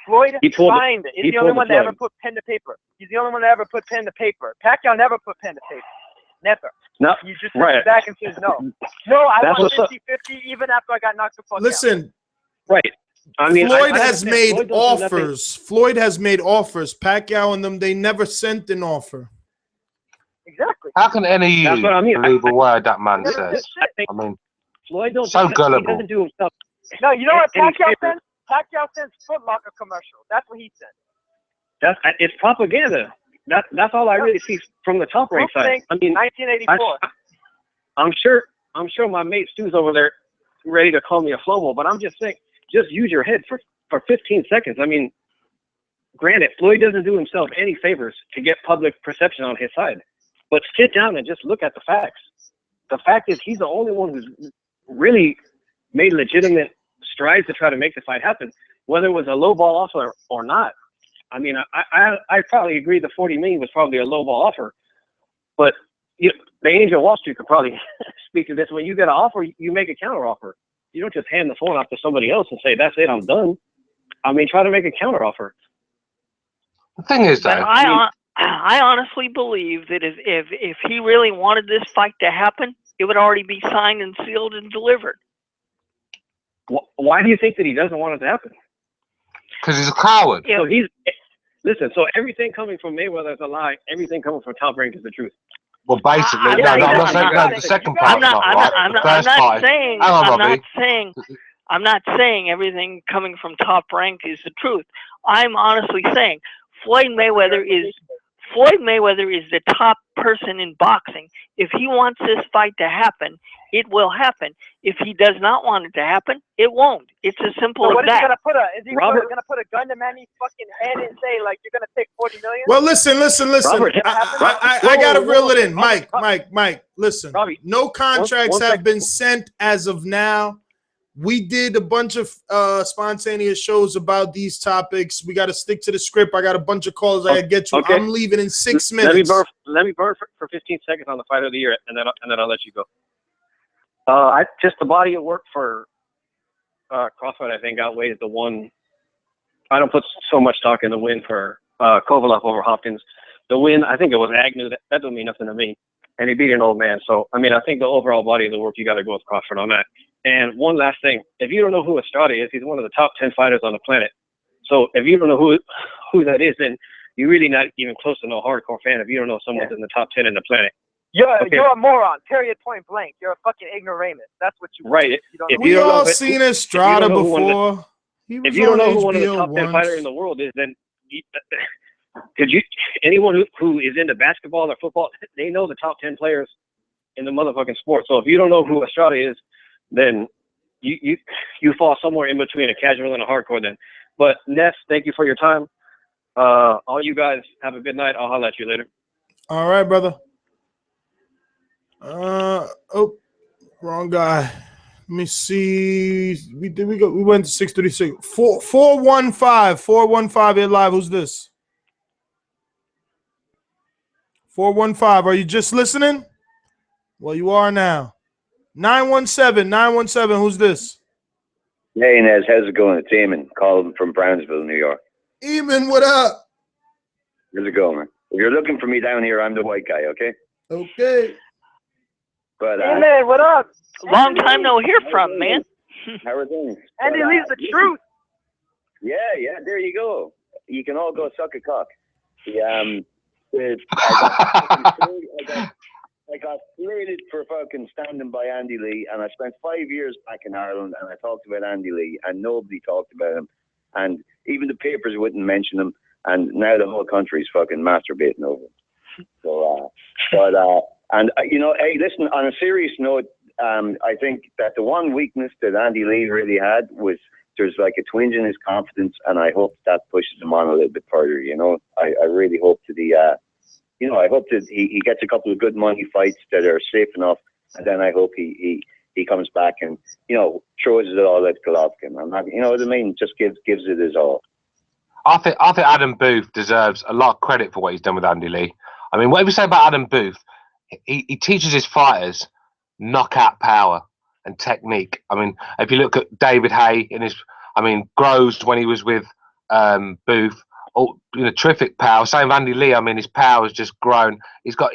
Floyd signed it. He's the only one that ever put pen to paper. He's the only one that ever put pen to paper. Pacquiao never put pen to paper. Never. No. You just sit back and says no. No, I want 50-50 even after I got knocked the fuck out. Listen. Right. I mean, Floyd has made offers. Floyd has made offers. Pacquiao and them, they never sent an offer. Exactly. How can any of you believe a word that man says? I mean, Floyd don't so gullible. He doesn't do himself. No, you know what Pacquiao sends? Pacquiao sends Foot Locker commercial. That's what he sends. It's propaganda. That's all I really see from the top rank side. I mean, 1984. I'm sure my mate Stu's over there ready to call me a flomo, but I'm just saying, just use your head for 15 seconds. I mean, granted, Floyd doesn't do himself any favors to get public perception on his side, but sit down and just look at the facts. The fact is he's the only one who's really made legitimate strides to try to make the fight happen, whether it was a low ball offer or not. I mean, I probably agree the 40 million was probably a low ball offer, but the Angel of Wall Street could probably speak to this. When you get an offer, you make a counter offer. You don't just hand the phone off to somebody else and say, "That's it, I'm done." I mean, try to make a counter offer. The thing is, though, I honestly believe that if he really wanted this fight to happen, it would already be signed and sealed and delivered. Why do you think that he doesn't want it to happen? Because he's a coward. So listen. So everything coming from Mayweather is a lie. Everything coming from Top Rank is the truth. Well, basically, I'm not saying the second part's not right. The first part. Hang on, Robbie. I'm not saying everything coming from Top Rank is the truth. I'm honestly saying Floyd Mayweather is the top person in boxing. If he wants this fight to happen, it will happen. If he does not want it to happen, it won't. It's as simple as that. Is he gonna put a gun to Manny's fucking head and say, like, you're gonna take 40 million? Well, listen. I gotta reel it in, Mike. Listen, no contracts have been sent as of now. We did a bunch of spontaneous shows about these topics. We got to stick to the script. I got a bunch of calls I got to get to. Okay. I'm leaving in 6 minutes. Let me burn for 15 seconds on the fight of the year, and then I'll let you go. Just the body of work for Crawford, I think, outweighs the one. I don't put so much stock in the win for Kovalev over Hopkins. The win, I think it was Agnew. That don't mean nothing to me. And he beat an old man. So, I mean, I think the overall body of the work, you got to go with Crawford on that. And one last thing, if you don't know who Estrada is, he's one of the top 10 fighters on the planet. So if you don't know who that is, then you're really not even close to no hardcore fan if you don't know someone's in the top 10 in the planet. You're a moron, period, point blank. You're a fucking ignoramus. That's what you right. We all seen Estrada before. If you don't know who one of the top 10 fighters in the world is, then anyone who is into basketball or football, they know the top 10 players in the motherfucking sport. So if you don't know who Estrada is, then you fall somewhere in between a casual and a hardcore then. But Ness, thank you for your time. All you guys have a good night. I'll holler at you later. All right, brother. Wrong guy. Let me see. We went to 636. 415 here live. Who's this? 415. Are you just listening? Well, you are now. 917. Who's this? Hey, Nez. How's it going? It's Eamon calling from Brownsville, New York. Eamon, what up? How's it going, man? If you're looking for me down here, I'm the white guy, okay? Okay. But hey, man, what up? Long time no hear from, man. How are things? Andy Lee's the truth. Yeah, there you go. You can all go suck a cock. I got slated for fucking standing by Andy Lee, and I spent 5 years back in Ireland, and I talked about Andy Lee, and nobody talked about him, and even the papers wouldn't mention him, and now the whole country's fucking masturbating over him. So, hey, listen, on a serious note, I think that the one weakness that Andy Lee really had was there's like a twinge in his confidence, and I hope that pushes him on a little bit further, I really hope to I hope that he gets a couple of good money fights that are safe enough, and then I hope he comes back and throws it all at Golovkin. I'm not, what I mean, just gives it his all. I think Adam Booth deserves a lot of credit for what he's done with Andy Lee. I mean, whatever you say about Adam Booth, he teaches his fighters knockout power and technique. I mean, if you look at David Hay Groves when he was with Booth. Terrific power. Same with Andy Lee. I mean, his power has just grown. He's got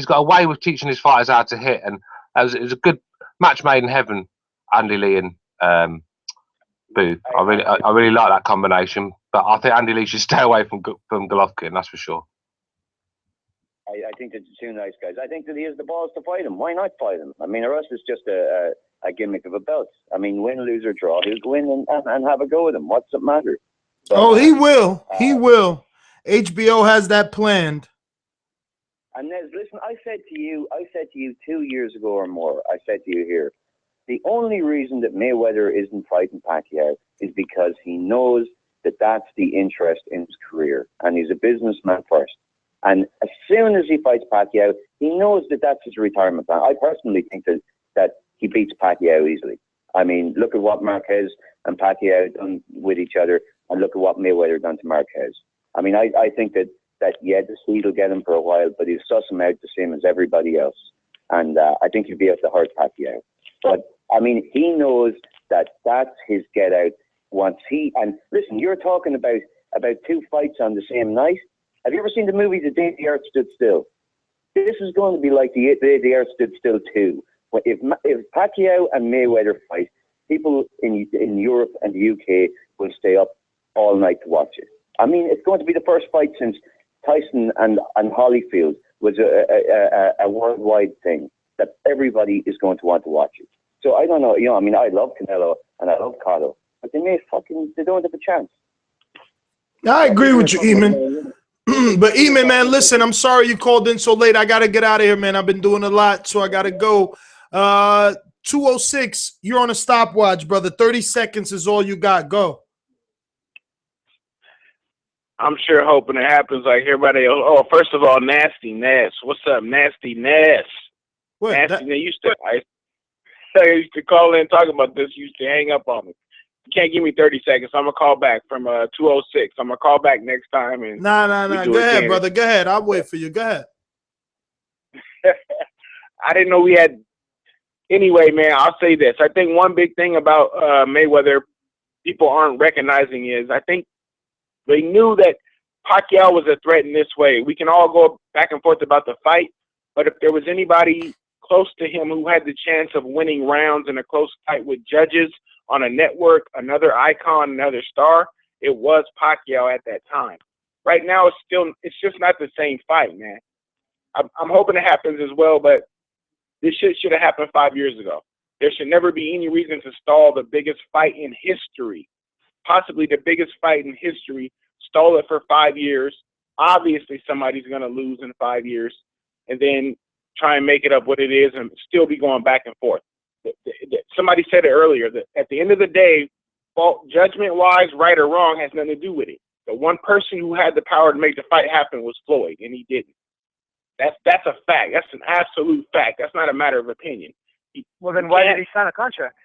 a way with teaching his fighters how to hit, and it was a good match made in heaven. Andy Lee and Booth. I really like that combination. But I think Andy Lee should stay away from Golovkin. That's for sure. I think that the two nice guys. I think that he has the balls to fight him. Why not fight him? I mean, or else it's just a gimmick of a belt. I mean, win, lose, or draw, he'll go in and have a go with him. What's it matter? So, he will. He will. HBO has that planned. And Nez, listen, I said to you 2 years ago or more, I said to you here, the only reason that Mayweather isn't fighting Pacquiao is because he knows that that's the interest in his career, and he's a businessman first. And as soon as he fights Pacquiao, he knows that that's his retirement plan. I personally think that he beats Pacquiao easily. I mean, look at what Marquez and Pacquiao done with each other, and look at what Mayweather done to Marquez. I mean, I think that yeah, the speed will get him for a while, but he'll suss him out the same as everybody else. And I think he'll be able to hurt Pacquiao. But, I mean, he knows that that's his get out once he... And listen, you're talking about 2 fights on the same night. Have you ever seen the movie The Day the Earth Stood Still? This is going to be like The Day the Earth Stood Still 2. If Pacquiao and Mayweather fight, people in Europe and the UK will stay up all night to watch it. I mean, it's going to be the first fight since Tyson and Holyfield was a worldwide thing that everybody is going to want to watch it. So I don't know, you know, I mean, I love Canelo and I love Cotto, but they don't have a chance. I agree with you, Eamon. But Eamon, man, listen, I'm sorry you called in so late. I got to get out of here, man. I've been doing a lot, so I got to go. 2:06, you're on a stopwatch, brother. 30 seconds is all you got. Go. I'm sure hoping it happens like everybody else. Oh, first of all, Nasty Ness. What's up, Nasty Ness? What? Nasty Ness. I used to call in and talk about this. You used to hang up on me. You can't give me 30 seconds. I'm going to call back from 2:06. I'm going to call back next time. And Nah. Go ahead, brother. Go ahead. I'll wait for you. Go ahead. I didn't know we had. Anyway, man, I'll say this. I think one big thing about Mayweather people aren't recognizing is I think they knew that Pacquiao was a threat in this way. We can all go back and forth about the fight, but if there was anybody close to him who had the chance of winning rounds in a close fight with judges on a network, another icon, another star, it was Pacquiao at that time. Right now, it's just not the same fight, man. I'm hoping it happens as well, but this shit should have happened 5 years ago. There should never be any reason to stall the biggest fight in history, possibly the biggest fight in history. Stall it for 5 years. Obviously, somebody's going to lose in 5 years, and then try and make it up what it is and still be going back and forth. Somebody said it earlier that at the end of the day, fault judgment-wise, right or wrong, has nothing to do with it. The one person who had the power to make the fight happen was Floyd, and he didn't. That's a fact. That's an absolute fact. That's not a matter of opinion. Well, then why did he sign a contract?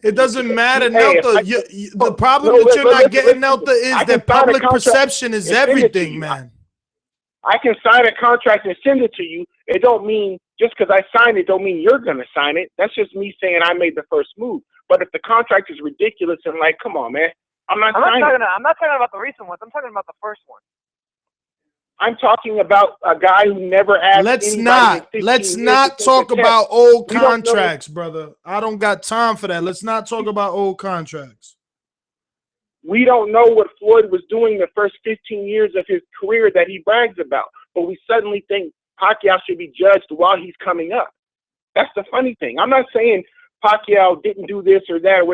It doesn't matter, Nelta. The problem that you're not getting, Nelta, is that public perception is everything, man. I can sign a contract and send it to you. It don't mean just because I signed it don't mean you're going to sign it. That's just me saying I made the first move. But if the contract is ridiculous and like, come on, man, I'm not talking about the recent ones. I'm talking about the first one. I'm talking about a guy who never asked. Let's not talk about old contracts, brother. I don't got time for that. Let's not talk about old contracts. We don't know what Floyd was doing the first 15 years of his career that he brags about, but we suddenly think Pacquiao should be judged while he's coming up. That's the funny thing. I'm not saying Pacquiao didn't do this or that.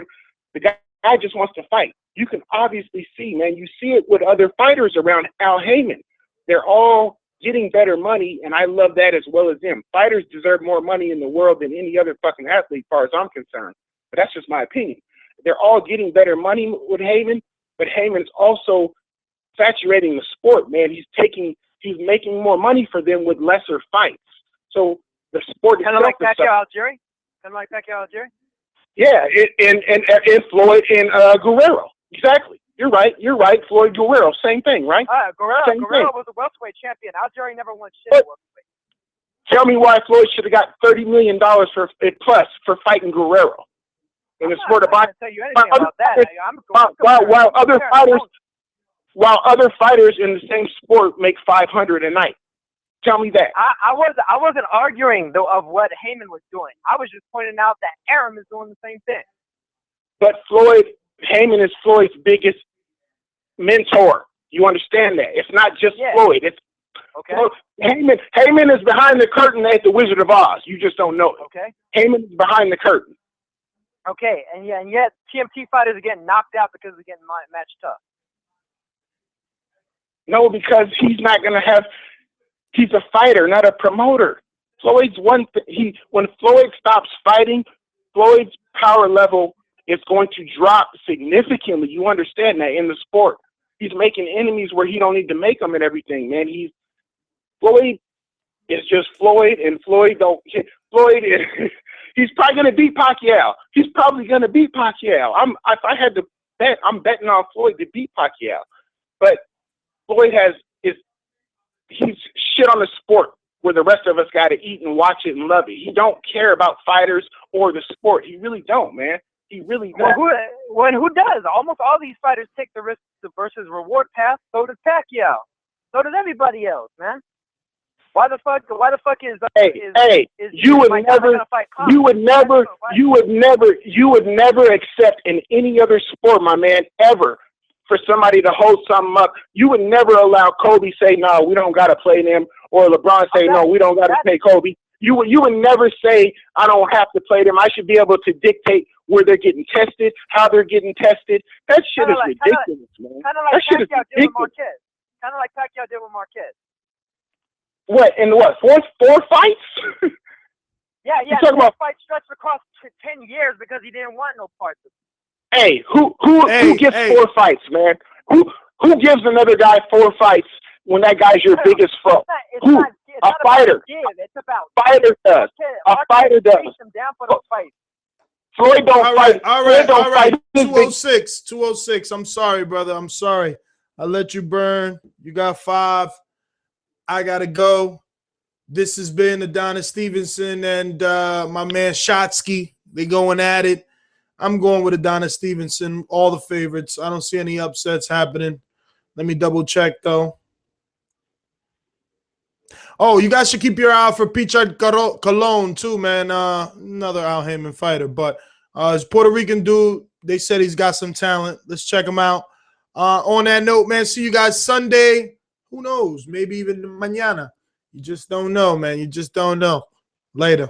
The guy just wants to fight. You can obviously see, man. You see it with other fighters around Al Heyman. They're all getting better money, and I love that as well as them. Fighters deserve more money in the world than any other fucking athlete, as far as I'm concerned. But that's just my opinion. They're all getting better money with Heyman, but Heyman's also saturating the sport, man. He's making more money for them with lesser fights. So the sport is kind of like Pacquiao Algieri. Yeah, and Floyd and Guerrero. Exactly. You're right. Floyd Guerrero, same thing, right? Guerrero was a welterweight champion. Algieri never won shit. Tell me why Floyd should have got $30 million plus for fighting Guerrero in the sport of boxing. I can't tell you anything about that. While other fighters in the same sport make $500 a night. Tell me that. I wasn't arguing though of what Heyman was doing. I was just pointing out that Arum is doing the same thing. But Heyman is Floyd's biggest mentor. You understand that? It's not just Floyd. It's okay. Heyman is behind the curtain at the Wizard of Oz. You just don't know it. Okay. Heyman is behind the curtain. Okay, and yet TMT fighters are getting knocked out because they're getting matched tough. No, because he's not going to have. He's a fighter, not a promoter. Floyd's when Floyd stops fighting, Floyd's power level is going to drop significantly. You understand that in the sport. He's making enemies where he don't need to make them and everything, man. Floyd is just Floyd, and Floyd He's probably going to beat Pacquiao. He's probably going to beat Pacquiao. If I had to bet, I'm betting on Floyd to beat Pacquiao. But Floyd he's shit on the sport where the rest of us got to eat and watch it and love it. He don't care about fighters or the sport. He really don't, man. He really don't. Who does? Almost all these fighters take the risk versus reward path. So does Pacquiao. So does everybody else, man. Why the fuck is you would never accept in any other sport, my man, ever, for somebody to hold something up. You would never allow Kobe say, no, we don't got to play them, or LeBron say, no, we don't got to play Kobe. You would never say, I don't have to play them. I should be able to dictate where they're getting tested, how they're getting tested. That shit is ridiculous, man. Kind of like Pacquiao did with Marquez. Kind of like Pacquiao did with Marquez. What, in what, four fights? Yeah. Talking about fight stretched across 10 years because he didn't want no parts of it. Hey, who gives 4 fights, man? Who gives another guy 4 fights when that guy's your biggest foe? A fighter. It's about fighter does. A fighter does. Him down for those fights. Floyd don't fight. All right. 206. I'm sorry, brother. I'm sorry. I let you burn. You got 5. I gotta go. This has been Adonis Stevenson and my man Sukhotskiy. They going at it. I'm going with Adonis Stevenson. All the favorites. I don't see any upsets happening. Let me double check though. Oh, you guys should keep your eye out for Pichard Colon too, man. Another Al Haymon fighter, but his Puerto Rican dude. They said he's got some talent. Let's check him out. On that note, man, see you guys Sunday. Who knows? Maybe even mañana. You just don't know, man. You just don't know. Later.